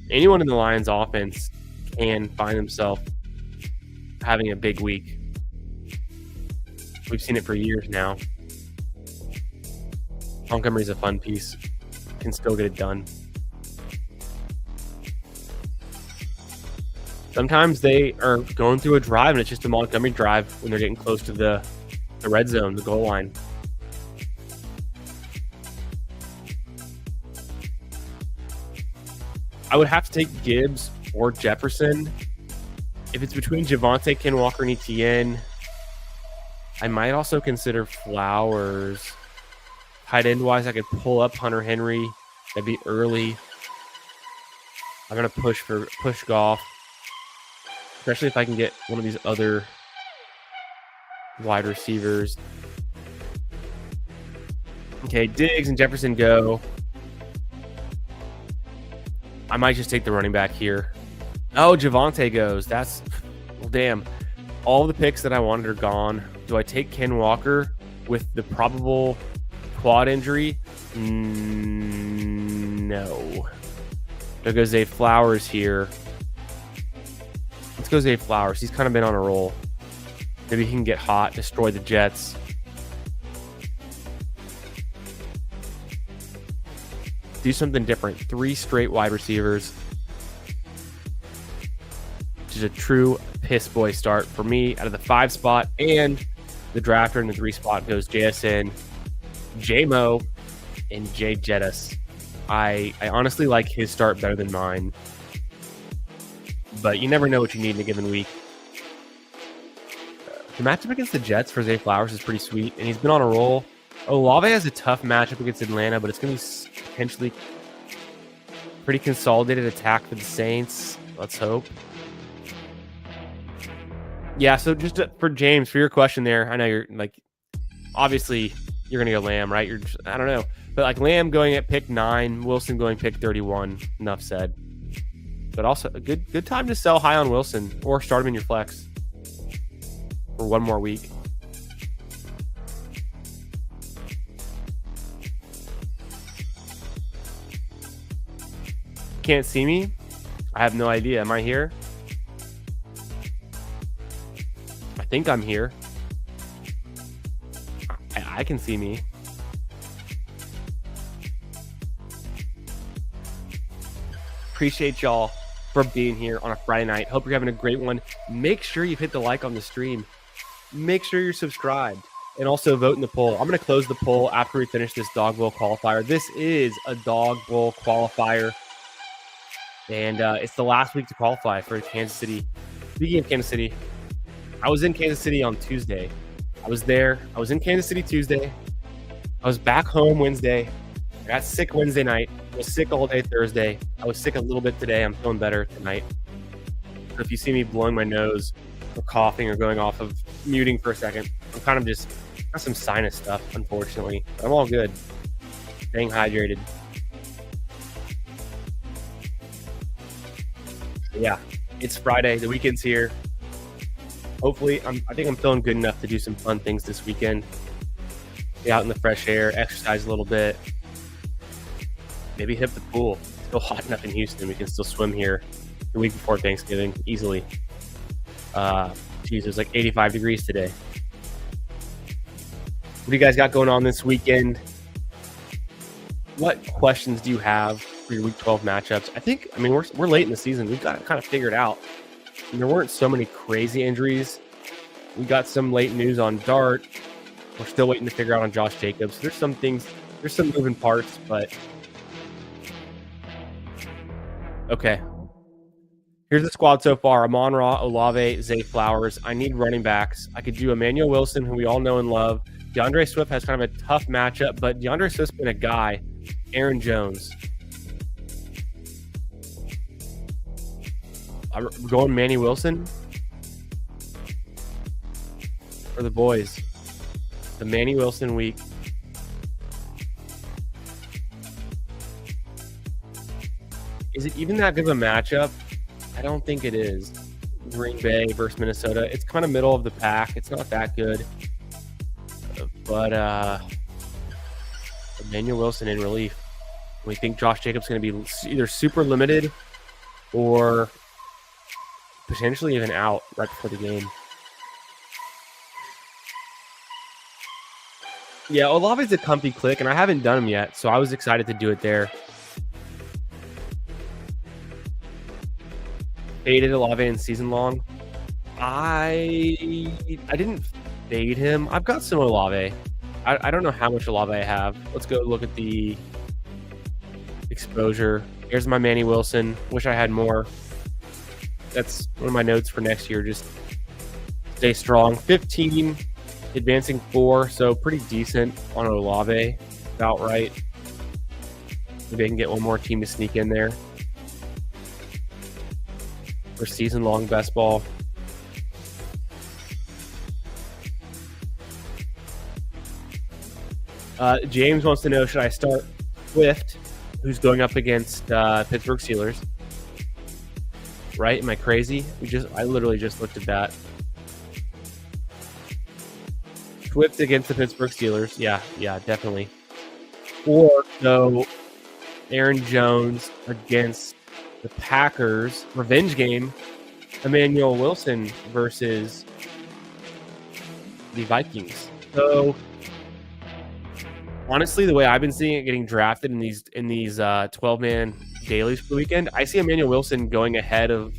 Speaker 1: anyone in the Lions offense can find himself having a big week. We've seen it for years now. Montgomery's a fun piece. Can still get it done. Sometimes they are going through a drive and it's just a Montgomery drive when they're getting close to the red zone, the goal line. I would have to take Gibbs or Jefferson. If it's between Javonte, Ken Walker, and Etienne, I might also consider Flowers. Tight end wise, I could pull up Hunter Henry. That'd be early. I'm gonna push Goff, especially if I can get one of these other wide receivers. Okay, Diggs and Jefferson go. I might just take the running back here. Oh, Javonte goes. Well, damn. All the picks that I wanted are gone. Do I take Ken Walker with the probable quad injury? No. There goes Zay Flowers here. Let's go Zay Flowers. He's kind of been on a roll. Maybe he can get hot, destroy the Jets. Do something different. 3 straight wide receivers. Which is a true piss boy start for me out of the 5 spot, and the drafter in the 3 spot goes JSN, J-Mo, and Jay Jettis. I honestly like his start better than mine, but you never know what you need in a given week. The matchup against the Jets for Zay Flowers is pretty sweet, and he's been on a roll. Olave has a tough matchup against Atlanta, but it's going to be potentially pretty consolidated attack for the Saints. Let's hope. Yeah, so just for James, for your question there, I know you're like, obviously you're going to go Lamb, right? I don't know. But like Lamb going at pick 9, Wilson going pick 31, enough said. But also a good time to sell high on Wilson or start him in your flex for one more week. Can't see me? I have no idea. Am I here? I think I'm here. I can see me. Appreciate y'all for being here on a Friday night. Hope you're having a great one. Make sure you've hit the like on the stream. Make sure you're subscribed. And also vote in the poll. I'm going to close the poll after we finish this DAWG Bowl Qualifier. This is a DAWG Bowl Qualifier. And it's the last week to qualify for Kansas City. Speaking of Kansas City, I was in Kansas City on Tuesday. I was there. I was in Kansas City Tuesday. I was back home Wednesday. I got sick Wednesday night. I was sick all day Thursday. I was sick a little bit today. I'm feeling better tonight. So if you see me blowing my nose or coughing or going off of muting for a second, I'm kind of just got some sinus stuff, unfortunately. But I'm all good. Staying hydrated. Yeah, it's Friday. The weekend's here. Hopefully, I think I'm feeling good enough to do some fun things this weekend. Get out in the fresh air, exercise a little bit. Maybe hit the pool. It's still hot enough in Houston. We can still swim here the week before Thanksgiving easily. Geez, it's like 85 degrees today. What do you guys got going on this weekend? What questions do you have for your Week 12 matchups? I mean, we're late in the season. We've got it kind of figured out. And there weren't so many crazy injuries. We got some late news on Dart. We're still waiting to figure out on Josh Jacobs. There's some moving parts, but okay. Here's the squad so far. Amon-Ra, Olave, Zay Flowers. I need running backs. I could do Emmanuel Wilson, who we all know and love. DeAndre Swift has kind of a tough matchup, but DeAndre Swift's been a guy. Aaron Jones. I'm going Manny Wilson for the boys. The Manny Wilson week. Is it even that good of a matchup? I don't think it is. Green Bay versus Minnesota. It's kind of middle of the pack. It's not that good. But Emmanuel Wilson in relief. We think Josh Jacobs is going to be either super limited or potentially even out right before the game. Yeah, Olave's a comfy click, and I haven't done him yet, so I was excited to do it there. Faded Olave in season long. I didn't fade him. I've got some Olave. I don't know how much Olave I have. Let's go look at the exposure. Here's my Manny Wilson. Wish I had more. That's one of my notes for next year. Just stay strong. 15, advancing 4, so pretty decent on Olave. About right. Maybe I can get one more team to sneak in there. For season-long best ball. James wants to know, should I start Swift, who's going up against Pittsburgh Steelers? Right? Am I crazy? I literally just looked at that. Swift against the Pittsburgh Steelers. Yeah, definitely. Or so Aaron Jones against the Packers. Revenge game. Emmanuel Wilson versus the Vikings. So honestly, the way I've been seeing it getting drafted in these 12-man dailies for the weekend, I see Emmanuel Wilson going ahead of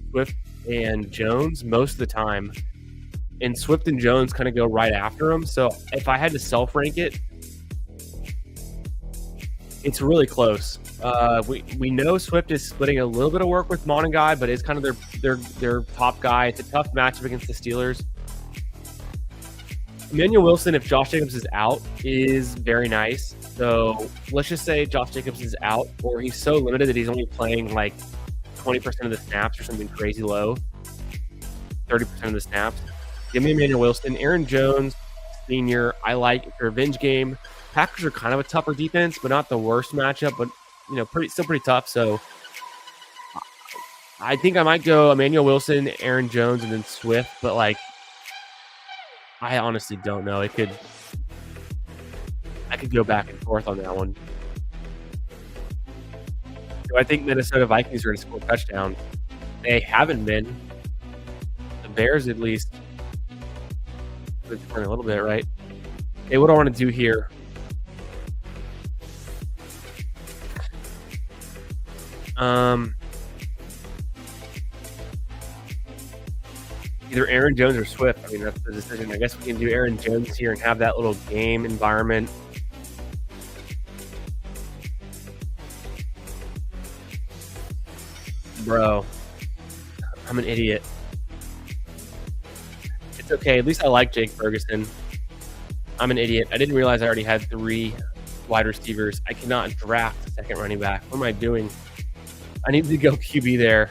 Speaker 1: Swift and Jones most of the time. And Swift and Jones kind of go right after him. So if I had to self-rank it, it's really close. We know Swift is splitting a little bit of work with Monangai, but it's kind of their top guy. It's a tough matchup against the Steelers. Emmanuel Wilson, if Josh Jacobs is out, is very nice. So let's just say Josh Jacobs is out, or he's so limited that he's only playing like 20% of the snaps or something crazy low, 30% of the snaps. Give me Emmanuel Wilson. Aaron Jones, senior, I like. It's a revenge game. Packers are kind of a tougher defense, but not the worst matchup, but still pretty tough. So I think I might go Emmanuel Wilson, Aaron Jones, and then Swift, but I honestly don't know. I could go back and forth on that one. Do I think Minnesota Vikings are going to score a touchdown? They haven't been. The Bears, at least, a little bit, right? Hey, what do I want to do here? Either Aaron Jones or Swift. I mean, that's the decision. I guess we can do Aaron Jones here and have that little game environment. Bro, I'm an idiot. It's okay. At least I like Jake Ferguson. I'm an idiot. I didn't realize I already had 3 wide receivers. I cannot draft a second running back. What am I doing? I need to go QB there.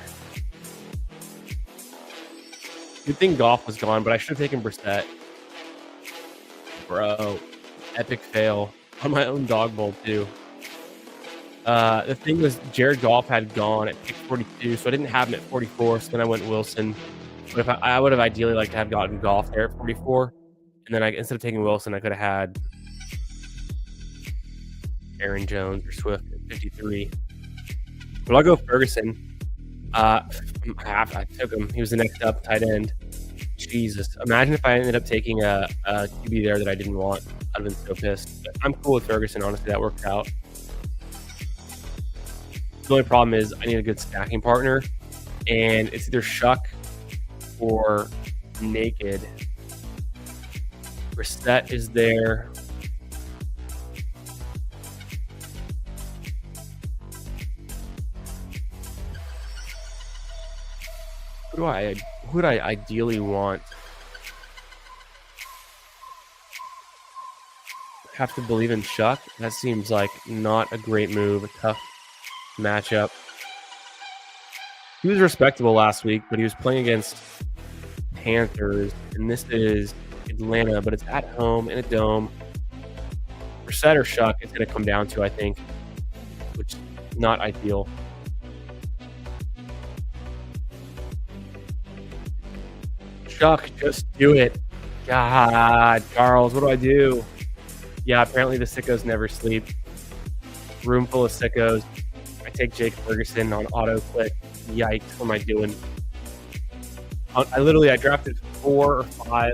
Speaker 1: Good thing Goff was gone, but I should have taken Brissett. Bro, epic fail on my own dog bowl too. The thing was, Jared Goff had gone at pick 42, so I didn't have him at 44. So then I went Wilson. But if I would have ideally liked to have gotten Goff there at 44, and then instead of taking Wilson, I could have had Aaron Jones or Swift at 53. But I'll go Ferguson. I took him. He was the next up tight end. Jesus. Imagine if I ended up taking a QB there that I didn't want. I'd have been so pissed. But I'm cool with Ferguson, honestly. That worked out. The only problem is I need a good stacking partner. And it's either Shuck or Naked. Brissett is there. Who would I ideally want? Have to believe in Shuck. That seems like not a great move. A tough matchup. He was respectable last week, but he was playing against Panthers, and this is Atlanta, but it's at home in a dome. Brissett or Shuck, it's going to come down to, I think, which is not ideal. Shuck, just do it. God, Charles, what do I do? Yeah, apparently the sickos never sleep. Room full of sickos. I take Jake Ferguson on auto click. Yikes, what am I doing? I drafted 4 or 5.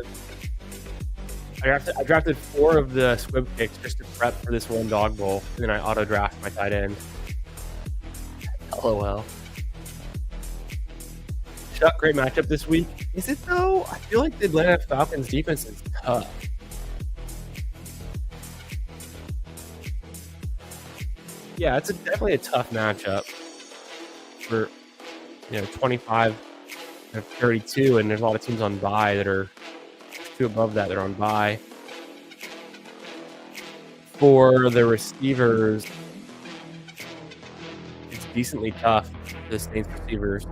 Speaker 1: I drafted 4 of the squib picks just to prep for this one dog bowl, and then I auto draft my tight end. LOL. Chuck, great matchup this week. Is it though? I feel like the Atlanta Falcons defense is tough. Yeah, it's definitely a tough matchup for 25 and 32, and there's a lot of teams on bye that are 2 above that. They're on bye. For the receivers, it's decently tough. The Saints receivers,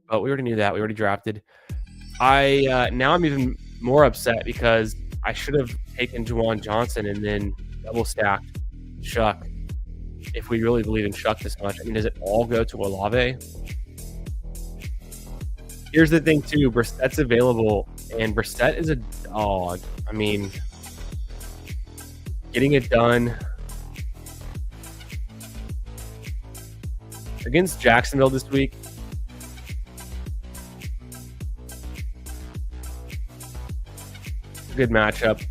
Speaker 1: but we already knew that. We already drafted. Now I'm even more upset because I should have taken Juwan Johnson and then double stacked Shuck. If we really believe in Shuck this much, I mean, does it all go to Olave? Here's the thing too: Brissett's available, and Brissett is a dog. I mean, getting it done against Jacksonville this week. Good matchup.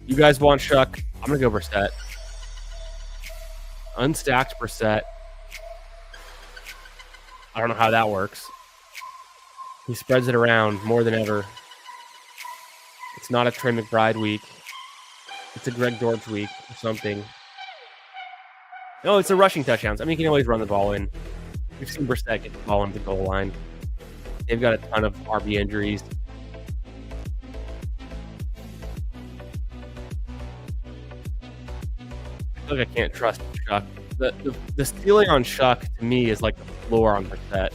Speaker 1: You guys want Shuck? I'm gonna go Brissett. Unstacked Brissett. I don't know how that works. He spreads it around more than ever. It's not a Trey McBride week. It's a Greg Dortch week or something. No, it's a rushing touchdowns. I mean, he can always run the ball in. We've seen Brissett get the ball into the goal line. They've got a ton of RB injuries. I feel like I can't trust Shuck. The ceiling on Shuck to me is like the floor on Brissett.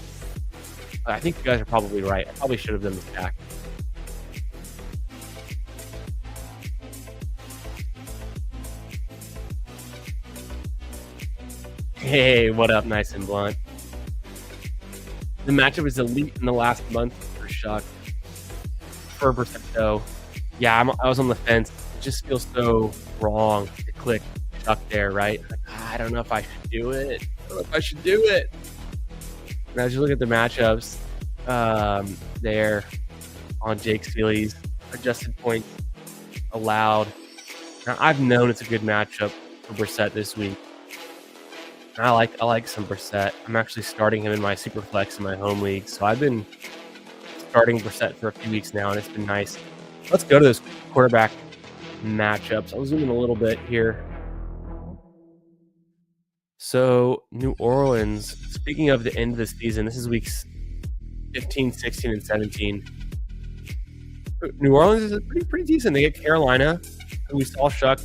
Speaker 1: I think you guys are probably right. I probably should have done the stack. Hey, what up, nice and blunt? The matchup is elite in the last month for Shuck. For Brissett, though, yeah, I was on the fence. It just feels so wrong to click Shuck there, right? Like, I don't know if I should do it. And as you look at the matchups there on Jake's Phillies, adjusted points allowed. Now, I've known it's a good matchup for Brissett this week. And I like some Brissett. I'm actually starting him in my super flex in my home league. So I've been starting Brissett for a few weeks now, and it's been nice. Let's go to those quarterback matchups. I'll zoom in a little bit here. So New Orleans, speaking of the end of the season, this is weeks 15, 16, and 17. New Orleans is pretty decent. They get Carolina, who we saw Shuck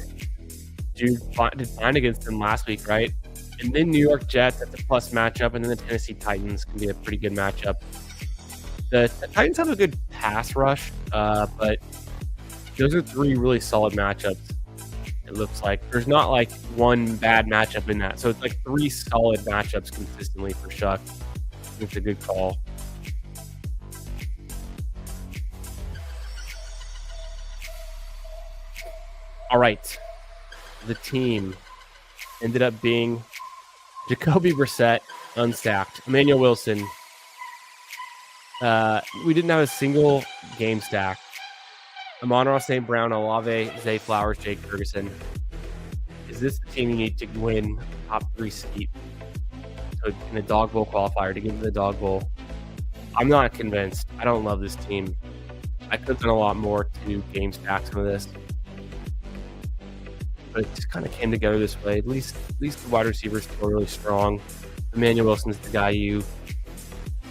Speaker 1: did fine against them last week, right? And then New York Jets, that's a plus matchup, and then the Tennessee Titans can be a pretty good matchup. The Titans have a good pass rush, but those are 3 really solid matchups. It looks like there's not like one bad matchup in that. So it's like 3 solid matchups consistently for Shuck. It's a good call. All right. The team ended up being Jacoby Brissett, unstacked. Emmanuel Wilson. We didn't have a single game stack. Amon-Ra St. Brown, Olave, Zay Flowers, Jake Ferguson. Is this the team you need to win top 3 seat in the DAWG Bowl qualifier to get into the DAWG Bowl? I'm not convinced. I don't love this team. I could have done a lot more to game stack some of this. But it just kind of came together this way. At least the wide receivers feel really strong. Emmanuel Wilson's the guy you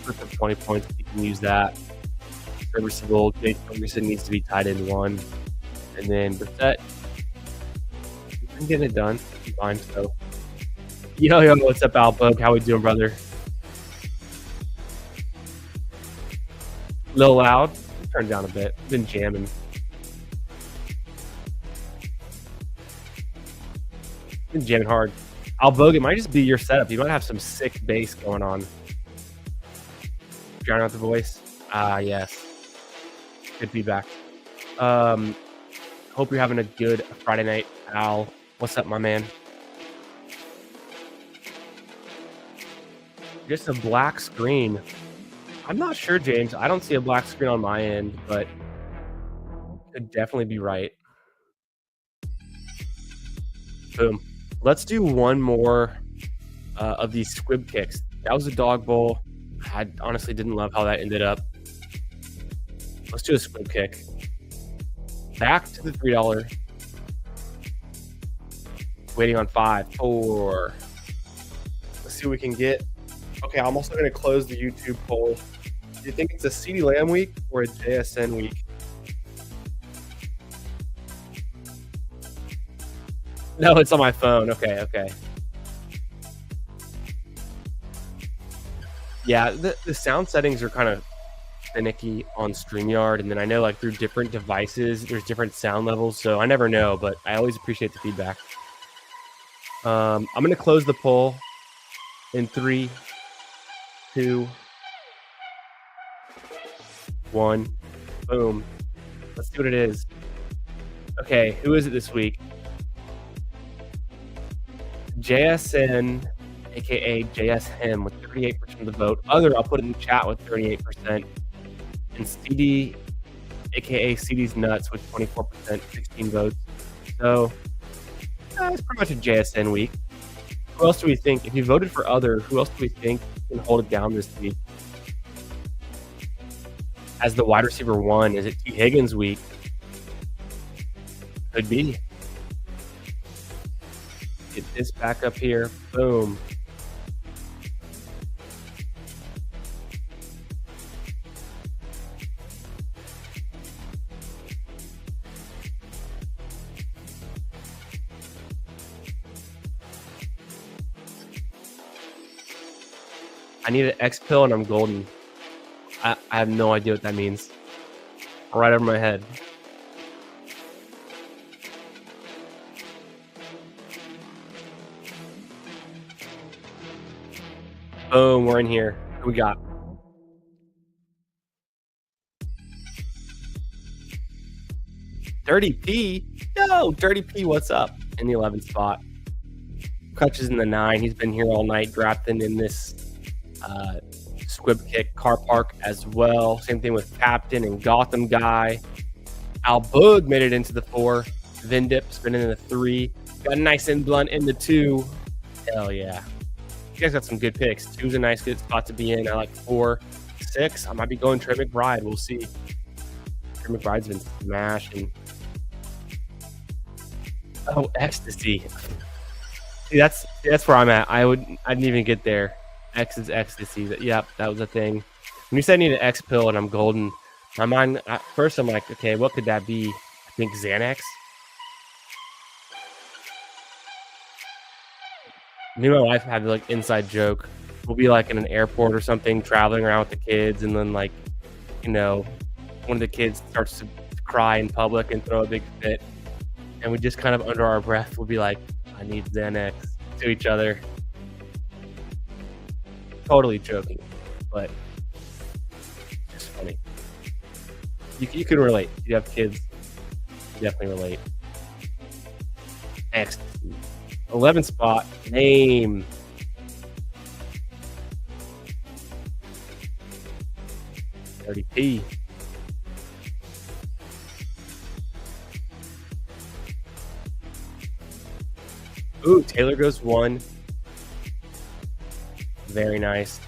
Speaker 1: put for 20 points. You can use that. Serviceable. Jake Ferguson needs to be tied in 1. And then Brissett, I'm getting it done. Fine, so. Yo, what's up, Alpug? How we doing, brother? A little loud. Turn it down a bit. Been jamming. Been jamming hard. DAWG, it might just be your setup. You might have some sick bass going on. Drown out the voice. Ah, yes. Good feedback. Hope you're having a good Friday night, Al. What's up, my man? Just a black screen. I'm not sure, James. I don't see a black screen on my end, but could definitely be right. Boom. Let's do one more of these squib kicks. That was a DAWG Bowl. I honestly didn't love how that ended up. Let's do a squib kick. Back to the $3. Waiting on 5, 4. Let's see what we can get. Okay, I'm also going to close the YouTube poll. Do you think it's a CeeDee Lamb week or a JSN week? No, it's on my phone. Okay. Yeah, the sound settings are kind of finicky on StreamYard, and then I know like through different devices, there's different sound levels, so I never know, but I always appreciate the feedback. I'm going to close the poll in 3, 2, 1. Boom. Let's see what it is. Okay, who is it this week? JSN, aka JSHim, with 38% of the vote. Other, I'll put it in the chat with 38%. And CD, aka CD's Nuts, with 24%, 16 votes. So, it's pretty much a JSN week. Who else do we think? If you voted for Other, who else do we think can hold it down this week? As the wide receiver 1, is it T. Higgins week? Could be. Get this back up here. Boom. I need an X pill and I'm golden. I have no idea what that means. Right over my head. Boom, we're in here. What we got? Dirty P? Yo, Dirty P, what's up? In the 11th spot. Kutch is in the 9. He's been here all night drafting in this squib kick car park as well. Same thing with Captain and Gotham Guy. DAWG made it into the 4. Vindip's been in the 3. Got nice and blunt in the 2. Hell yeah. You guys got some good picks. 2's a nice good spot to be in. I like 4. 6, I might be going Trey McBride. We'll see. Trey McBride's been smashing. Oh, ecstasy. See, that's where I'm at. I didn't even get there. X is ecstasy. Yep, that was a thing. When you said I need an X pill and I'm golden, my mind at first I'm like, okay, what could that be? I think Xanax. Me and my wife had like inside joke. We'll be like in an airport or something, traveling around with the kids, and then like, you know, one of the kids starts to cry in public and throw a big fit, and we just kind of under our breath will be like, I need Xanax, to each other. Totally joking, but just funny. You could relate. You have kids, you definitely relate. Next, 11th spot, name. Dirty P. Ooh, Taylor goes 1. Very nice.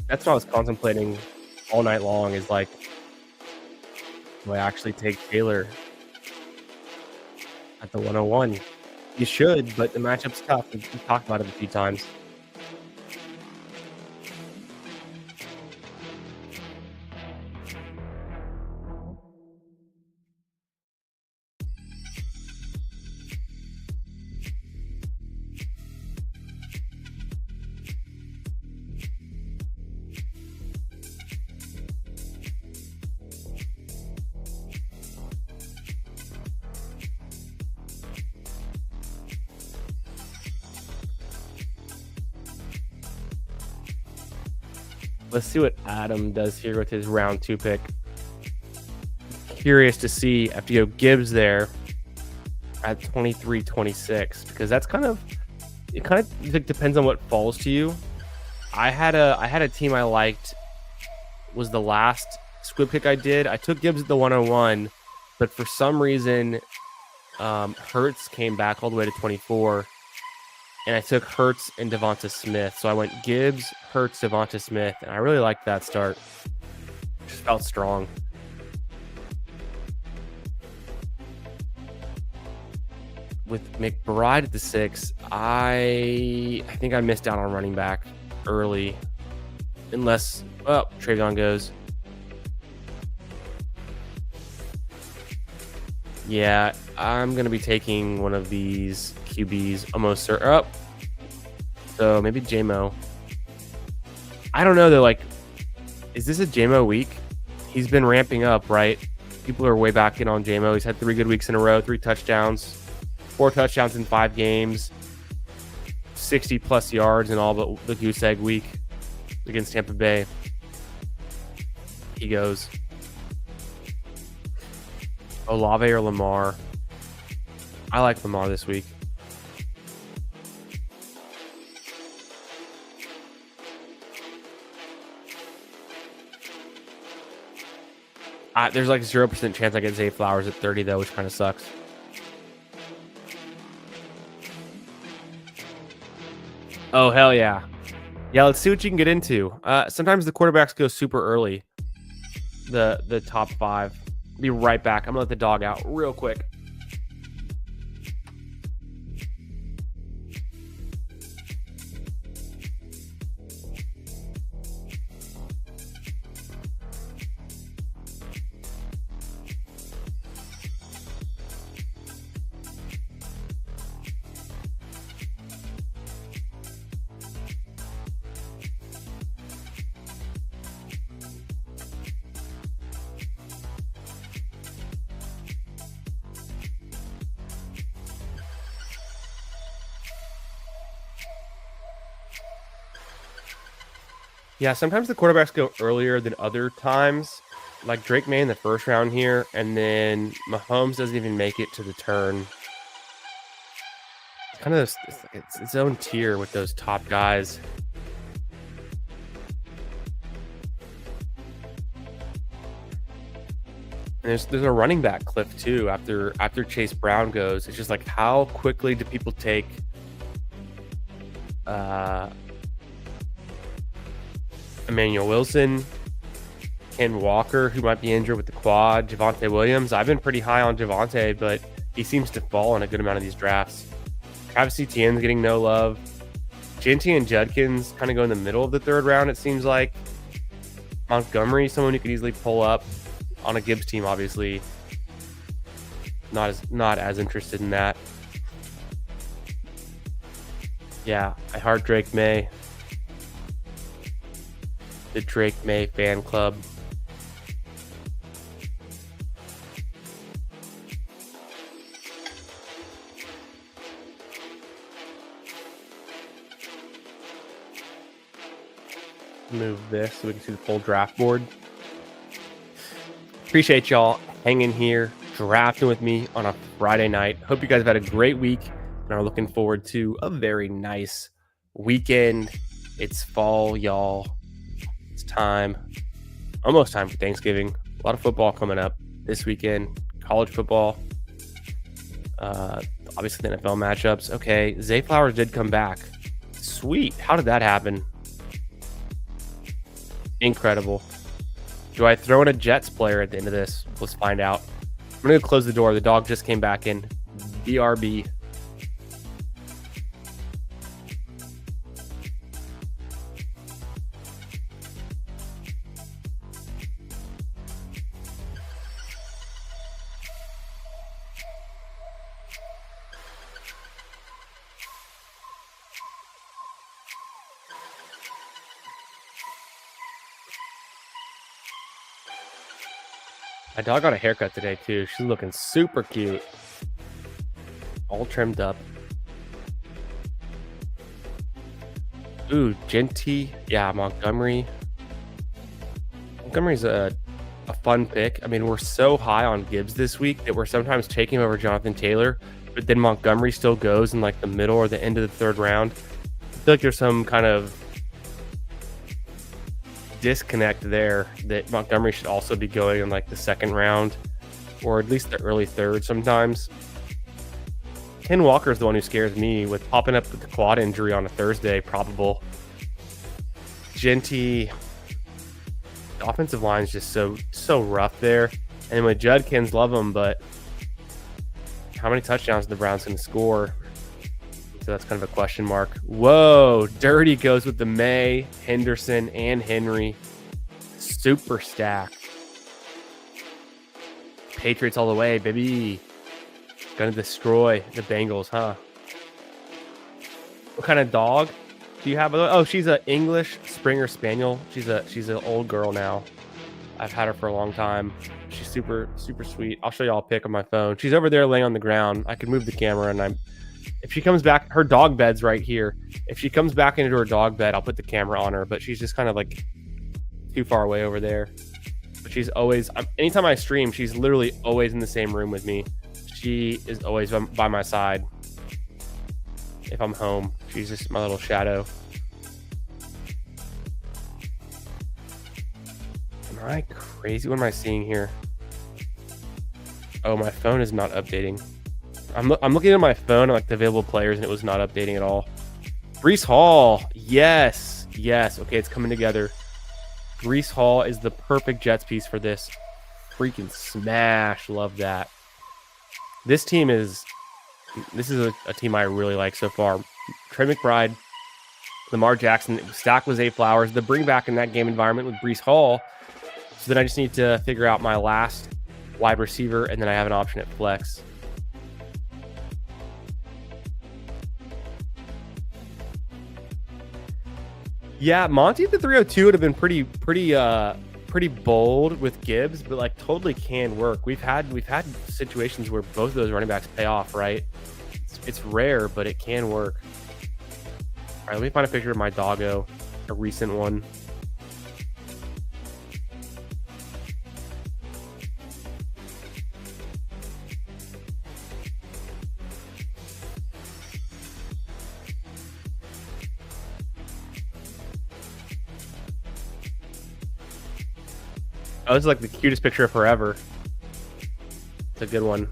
Speaker 1: That's what I was contemplating all night long, is like, do I actually take Taylor at the 101? You should, but the matchup's tough. We've talked about it a few times. Let's see what Adam does here with his round 2 pick. Curious to see if you go Gibbs there at 23-26, because that's kind of depends on what falls to you. I had a team I liked, was the last squib pick I did. I took Gibbs at the 101, but for some reason Hurts came back all the way to 24, and I took Hurts and Devonta Smith. So I went Gibbs, Hurts, Devonta Smith, and I really liked that start. Just felt strong. With McBride at the 6, I think I missed out on running back early, unless Trayvon goes. Yeah, I'm gonna be taking one of these QBs almost certain. So maybe JMO. I don't know though. Like, is this a JMO week? He's been ramping up, right? People are way back in on JMO. He's had 3 good weeks in a row, 3 touchdowns. 4 touchdowns in 5 games, 60 plus yards in all but the goose egg week against Tampa Bay. He goes. Olave or Lamar? I like Lamar this week. There's like 0% chance I get Zay Flowers at 30 though, which kind of sucks. Oh, hell yeah. Yeah, let's see what you can get into. Sometimes the quarterbacks go super early. The top 5. Be right back. I'm going to let the dog out real quick. Yeah, sometimes the quarterbacks go earlier than other times, like Drake May in the first round here, and then Mahomes doesn't even make it to the turn. It's kind of it's its own tier with those top guys. And there's a running back cliff too after Chase Brown goes. It's just like, how quickly do people take Emmanuel Wilson, Ken Walker, who might be injured with the quad, Javonte Williams. I've been pretty high on Javonte, but he seems to fall in a good amount of these drafts. Travis Etienne's getting no love. Jinty and Judkins kind of go in the middle of the 3rd round, it seems like. Montgomery, someone you could easily pull up on a Gibbs team, obviously. Not as interested in that. Yeah, I heart Drake May. The Drake May fan club. Move this so we can see the full draft board. Appreciate y'all hanging here, drafting with me on a Friday night. Hope you guys have had a great week and are looking forward to a very nice weekend. It's fall, y'all. It's time, almost time for Thanksgiving. A lot of football coming up this weekend. College football, obviously the NFL matchups. Okay, Zay Flowers did come back. Sweet. How did that happen? Incredible. Do I throw in a Jets player at the end of this? Let's find out. I'm going to close the door. The dog just came back in. BRB. My dog got a haircut today, too. She's looking super cute. All trimmed up. Ooh, Genty. Yeah, Montgomery. Montgomery's a fun pick. I mean, we're so high on Gibbs this week that we're sometimes taking him over Jonathan Taylor, but then Montgomery still goes in like the middle or the end of the third round. I feel like there's some kind of disconnect there that Montgomery should also be going in like the second round or at least the early third sometimes. Ken Walker is the one who scares me with popping up with the quad injury on a Thursday, probable. Genty, the offensive line is just so rough there. And with Judkins, love him, but how many touchdowns the Browns going to score? So that's kind of a question mark. Whoa, Dirty goes with the May, Henderson, and Henry. Super stack. Patriots all the way, baby. Gonna destroy the Bengals, huh? What kind of dog do you have? Oh, she's an English Springer Spaniel. She's an old girl now. I've had her for a long time. She's super sweet. I'll show you all a pic on my phone. She's over there laying on the ground. I could move the camera, and if she comes back, her dog bed's right here. If she comes back into her dog bed, I'll put the camera on her, but she's just kind of like too far away over there. But she's always, anytime I stream, she's literally always in the same room with me. She is always by my side. If I'm home, she's just my little shadow. Am I crazy? What am I seeing here? Oh, my phone is not updating. I'm looking at my phone at like the available players, and it was not updating at all. Breece Hall, yes. Okay, it's coming together. Breece Hall is the perfect Jets piece for this. Freaking smash! Love that. This is a team I really like so far. Trey McBride, Lamar Jackson, stacked with Zay Flowers. The bring back in that game environment with Breece Hall. So then I just need to figure out my last wide receiver, and then I have an option at flex. Yeah, Monty at the 302 would have been pretty bold with Gibbs, but like totally can work. We've had situations where both of those running backs pay off, right? It's rare, but it can work. All right, let me find a picture of my doggo, a recent one. Oh, this is like the cutest picture of forever. It's a good one.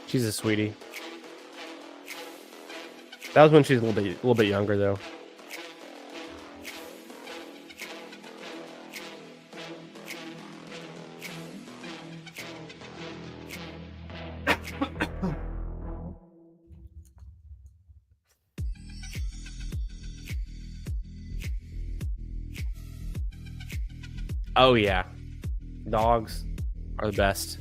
Speaker 1: She's a sweetie. That was when she's a little bit younger, though. Oh yeah, dogs are the best.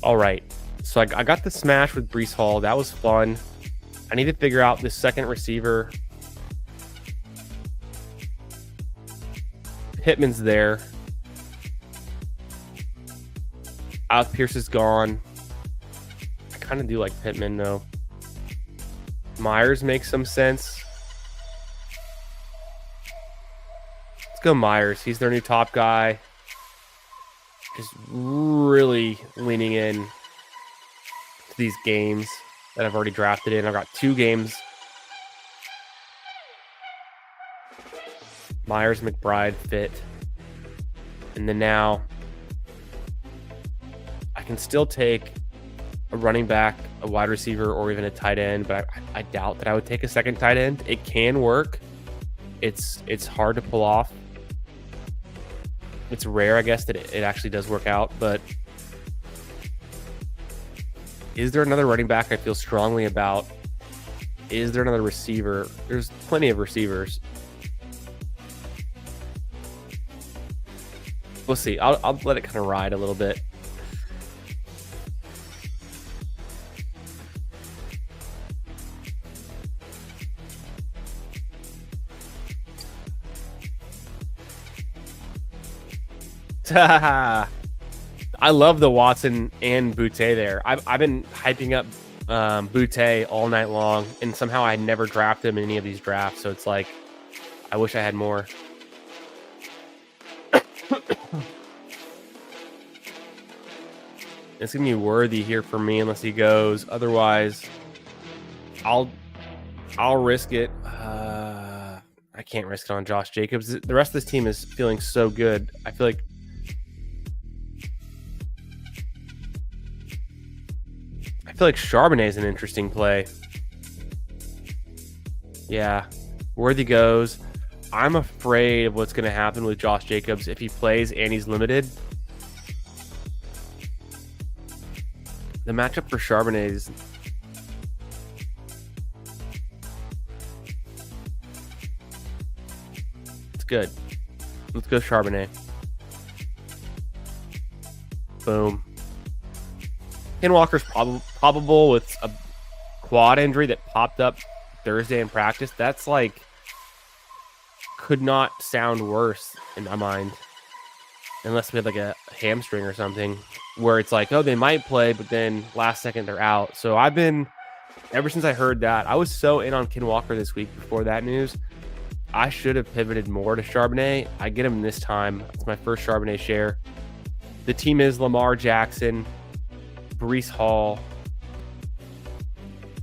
Speaker 1: All right, so I got the smash with Breece Hall. That was fun. I need to figure out this second receiver. Pittman's there. Alec Pierce is gone. I kind of do like Pittman though. Myers makes some sense. Let's go Myers. He's their new top guy. Just really leaning in to these games that I've already drafted in. I've got 2 games. Myers, McBride fit. And then now I can still take a running back, a wide receiver, or even a tight end, but I doubt that I would take a second tight end. It can work. It's hard to pull off. It's rare, I guess, that it actually does work out, but is there another running back I feel strongly about? Is there another receiver? There's plenty of receivers. We'll see. I'll let it kind of ride a little bit. I love the Watson and Boutte there. I've been hyping up Boutte all night long, and somehow I never drafted him in any of these drafts. So it's like, I wish I had more. It's gonna be Worthy here for me unless he goes. Otherwise, I'll risk it. I can't risk it on Josh Jacobs. The rest of this team is feeling so good. I feel like Charbonnet is an interesting play. Yeah, Worthy goes. I'm afraid of what's going to happen with Josh Jacobs if he plays and he's limited. The matchup for Charbonnet is... it's good. Let's go Charbonnet. Boom. Ken Walker's probable with a quad injury that popped up Thursday in practice. That's like... could not sound worse in my mind. Unless we had like a hamstring or something where it's like, oh, they might play, but then last second they're out. So I've been, ever since I heard that, I was so in on Ken Walker this week before that news. I should have pivoted more to Charbonnet. I get him this time. It's my first Charbonnet share. The team is Lamar Jackson, Breece Hall,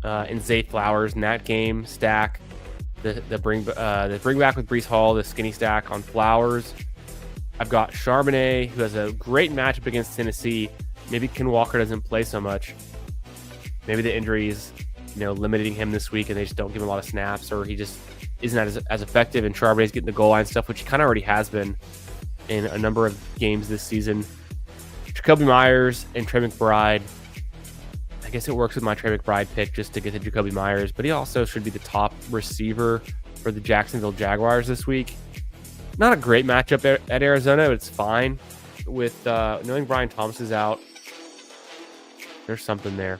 Speaker 1: and Zay Flowers in that game stack. The bring back with Breece Hall, the skinny stack on Flowers. I've got Charbonnet, who has a great matchup against Tennessee. Maybe Ken Walker doesn't play so much. Maybe the injury is, limiting him this week, and they just don't give him a lot of snaps, or he just isn't as effective. And Charbonnet's getting the goal line stuff, which he kind of already has been in a number of games this season. Jacoby Myers and Trey McBride. I guess it works with my Trey McBride pick just to get to Jacoby Myers, but he also should be the top receiver for the Jacksonville Jaguars this week. Not a great matchup at Arizona, but it's fine. With knowing Brian Thomas is out, there's something there.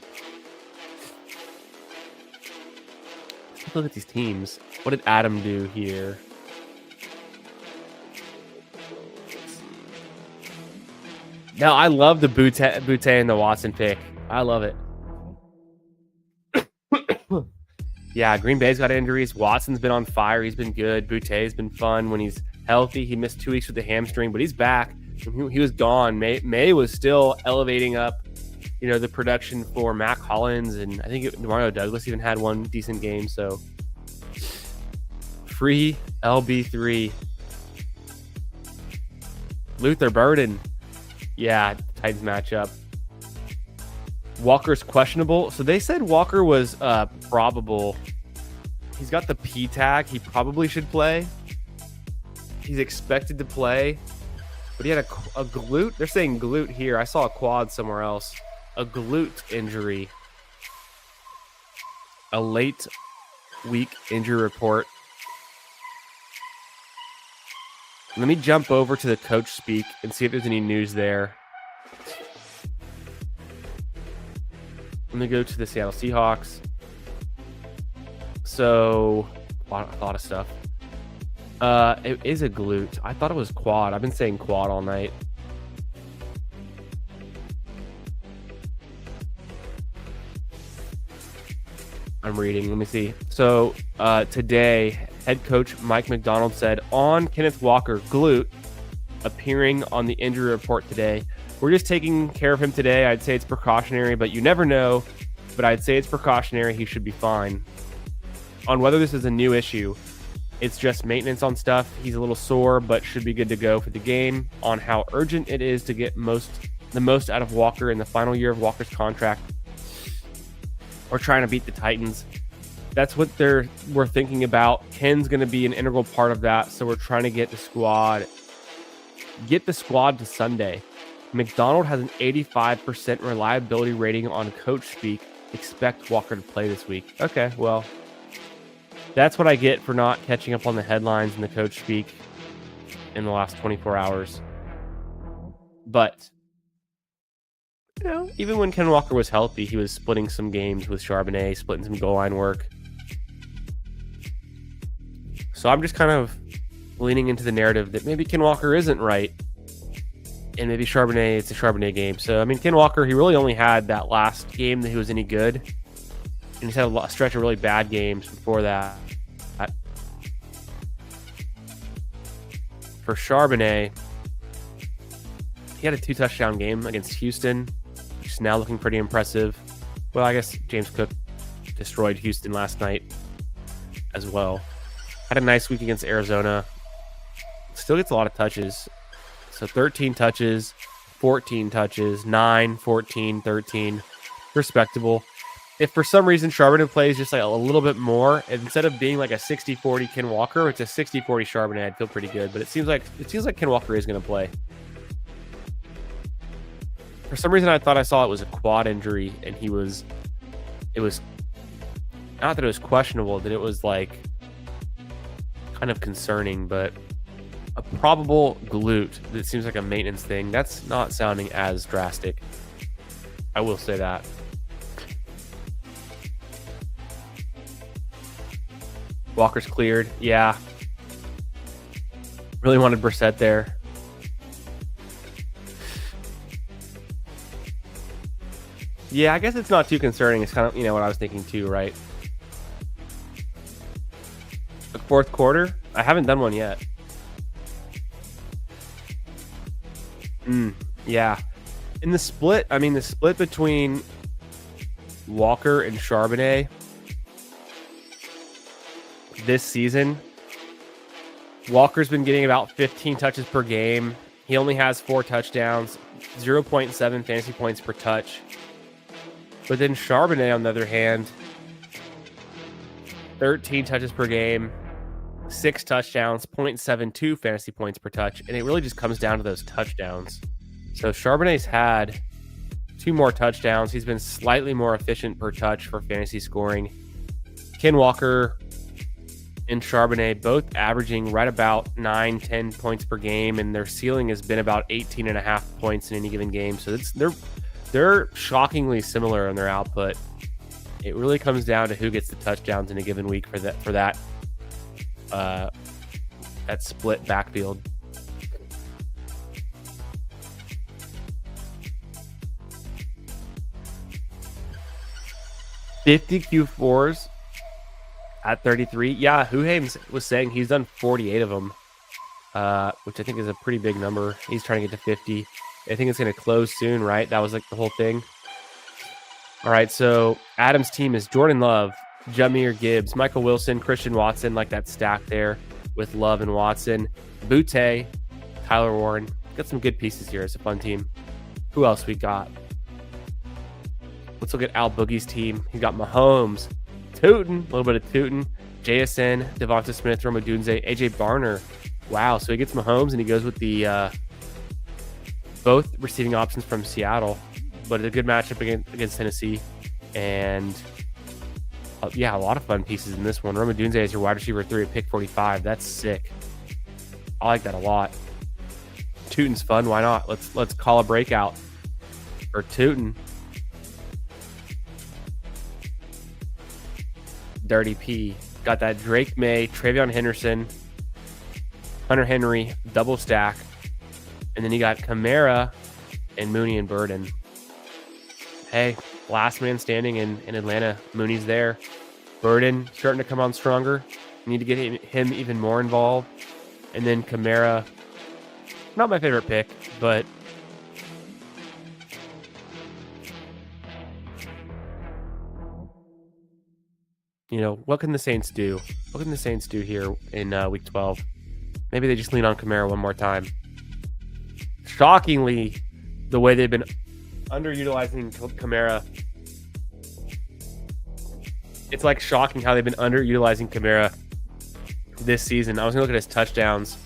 Speaker 1: Let's look at these teams. What did Adam do here? Now, I love the Boutte and the Watson pick. I love it. Yeah, Green Bay's got injuries. Watson's been on fire. He's been good. Boutte's been fun when he's healthy. He missed 2 weeks with the hamstring, but he's back. He was gone. May was still elevating up, the production for Mac Hollins, and I think Mario Douglas even had one decent game. So free LB3. Luther Burden. Yeah, Titans matchup. Walker's questionable. So they said Walker was probable. He's got the P tag. He probably should play. He's expected to play. But he had a glute. They're saying glute here. I saw a quad somewhere else. A glute injury. A late week injury report. Let me jump over to the coach speak and see if there's any news there. Let me go to the Seattle Seahawks. So, a lot of stuff. It is a glute. I thought it was quad. I've been saying quad all night. I'm reading. Let me see. So, today, head coach Mike McDonald said, on Kenneth Walker, glute, appearing on the injury report today. We're just taking care of him today. I'd say it's precautionary, but you never know. But I'd say it's precautionary. He should be fine. On whether this is a new issue, it's just maintenance on stuff. He's a little sore, but should be good to go for the game. On how urgent it is to get the most out of Walker in the final year of Walker's contract, or trying to beat the Titans. That's what we're thinking about. Ken's going to be an integral part of that, so we're trying to get the squad to Sunday. McDonald has an 85% reliability rating on coach speak. Expect Walker to play this week. Okay, well, that's what I get for not catching up on the headlines and the coach speak in the last 24 hours. But, even when Ken Walker was healthy, he was splitting some games with Charbonnet, splitting some goal line work. So I'm just kind of leaning into the narrative that maybe Ken Walker isn't right. And maybe Charbonnet, it's a Charbonnet game. So, I mean, Ken Walker, he really only had that last game that he was any good. And he's had a stretch of really bad games before that. For Charbonnet, he had a 2-touchdown game against Houston, which is now looking pretty impressive. Well, I guess James Cook destroyed Houston last night as well. Had a nice week against Arizona. Still gets a lot of touches. So 13 touches, 14 touches, 9, 14, 13. Respectable. If for some reason Charbonnet plays just like a little bit more, instead of being like a 60-40 Ken Walker, it's a 60-40 Charbonnet, I'd feel pretty good. But it seems like Ken Walker is going to play. For some reason, I thought I saw it was a quad injury, and it was not that it was questionable, that it was like kind of concerning, but a probable glute that seems like a maintenance thing. That's not sounding as drastic. I will say that. Walker's cleared. Yeah. Really wanted Brissett there. Yeah, I guess it's not too concerning. It's kind of, what I was thinking too, right? The fourth quarter? I haven't done one yet. Yeah. In the split, the split between Walker and Charbonnet this season, Walker's been getting about 15 touches per game. He only has 4 touchdowns, 0.7 fantasy points per touch. But then Charbonnet, on the other hand, 13 touches per game, 6 touchdowns, 0.72 fantasy points per touch. And it really just comes down to those touchdowns. So Charbonnet's had 2 more touchdowns. He's been slightly more efficient per touch for fantasy scoring. Ken Walker and Charbonnet both averaging right about 9-10 points per game, and their ceiling has been about 18.5 points in any given game. So they're shockingly similar in their output. It really comes down to who gets the touchdowns in a given week for that split backfield. $50 Q4s at 33. Yeah, Huhaim was saying he's done 48 of them, which I think is a pretty big number. He's trying to get to 50. I think it's going to close soon, right? That was like the whole thing. All right, so Adam's team is Jordan Love, Jahmyr Gibbs, Michael Wilson, Christian Watson, like that stack there with Love and Watson. Butte, Tyler Warren. Got some good pieces here. It's a fun team. Who else we got? Let's look at Al Boogie's team. He got Mahomes, Tootin, a little bit of Tootin, JSN, Devonta Smith, Rome Odunze, AJ Barner. Wow, so he gets Mahomes and he goes with the both receiving options from Seattle, but a good matchup against Tennessee. And yeah, a lot of fun pieces in this one. Rome Odunze is your wide receiver 3 at pick 45. That's sick. I like that a lot. Tootin's fun. Why not? Let's call a breakout for Tootin. Dirty P. Got that Drake May, Travion Henderson, Hunter Henry, double stack. And then you got Kamara and Mooney and Burden. Hey, last man standing in Atlanta. Mooney's there. Burden starting to come on stronger. You need to get him even more involved. And then Kamara, not my favorite pick, but what can the Saints do? What can the Saints do here in week 12? Maybe they just lean on Kamara one more time. Shockingly, the way they've been underutilizing Kamara, it's like shocking how they've been underutilizing Kamara this season. I was going to look at his touchdowns.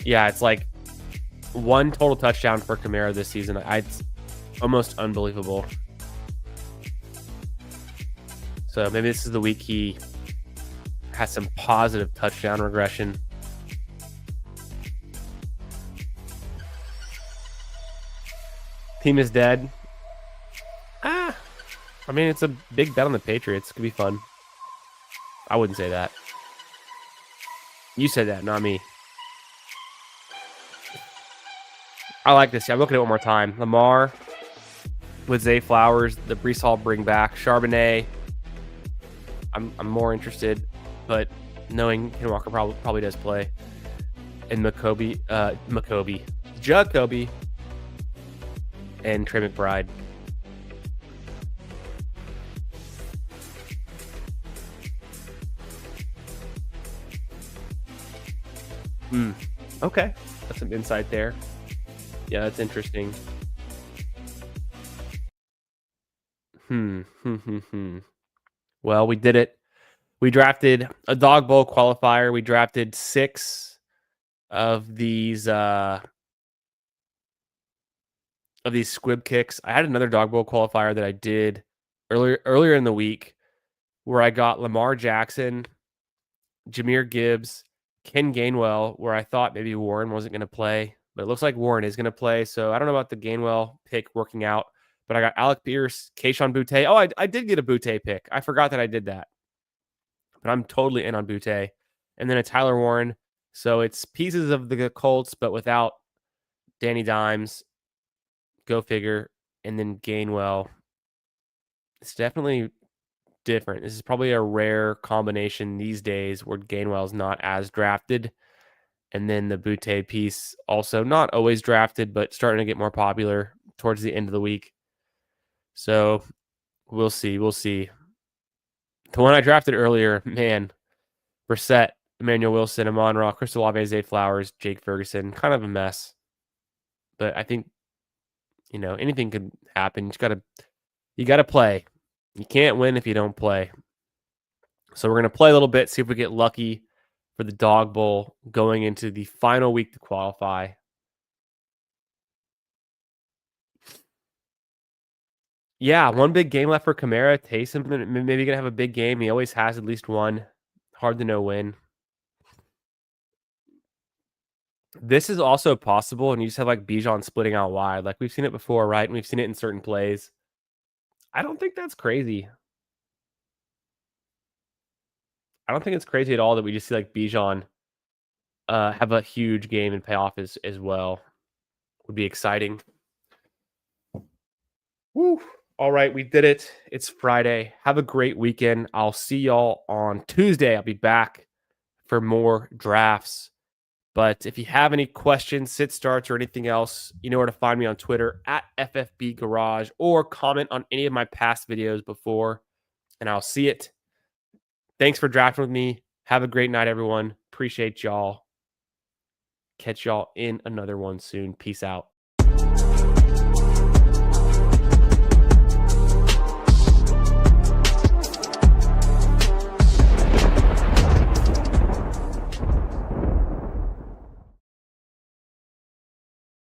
Speaker 1: Yeah, it's like 1 total touchdown for Kamara this season. It's almost unbelievable. So maybe this is the week he has some positive touchdown regression. Team is dead. It's a big bet on the Patriots. It could be fun. I wouldn't say that. You said that, not me. I like this. I'm looking at it one more time. Lamar with Zay Flowers, the Brees Hall bring back. Charbonnet, I'm more interested, but knowing Ken Walker probably does play. And Jacoby, and Trey McBride. Okay, that's some insight there. Yeah, that's interesting. Well, we did it. We drafted a DAWG Bowl qualifier. We drafted 6 of these squib kicks. I had another DAWG Bowl qualifier that I did earlier in the week where I got Lamar Jackson, Jahmyr Gibbs, Ken Gainwell, where I thought maybe Warren wasn't going to play, but it looks like Warren is going to play. So I don't know about the Gainwell pick working out, but I got Alec Pierce, Kayshon Boutte. Oh, I did get a Boutte pick. I forgot that I did that, but I'm totally in on Boutte. And then a Tyler Warren. So it's pieces of the Colts, but without Danny Dimes. Go figure. And then Gainwell. It's definitely different. This is probably a rare combination these days where Gainwell's not as drafted. And then the Boutte piece, also not always drafted, but starting to get more popular towards the end of the week. So we'll see. We'll see. The one I drafted earlier, man, Brissett, Emmanuel Wilson, Amon Ra, Chris Olave, Zay Flowers, Jake Ferguson, kind of a mess. But I think, anything could happen. You gotta play. You can't win if you don't play. So we're gonna play a little bit, see if we get lucky for the DAWG Bowl going into the final week to qualify. Yeah, one big game left for Kamara. Taysom maybe gonna have a big game. He always has at least one. Hard to know when. This is also possible, and you just have like Bijan splitting out wide. Like we've seen it before, right? And we've seen it in certain plays. I don't think that's crazy. I don't think it's crazy at all that we just see like Bijan have a huge game and pay off as well. Would be exciting. Woo. All right, we did it. It's Friday. Have a great weekend. I'll see y'all on Tuesday. I'll be back for more drafts. But if you have any questions, sit starts, or anything else, you know where to find me on Twitter at FFB Garage, or comment on any of my past videos before, and I'll see it. Thanks for drafting with me. Have a great night, everyone. Appreciate y'all. Catch y'all in another one soon. Peace out.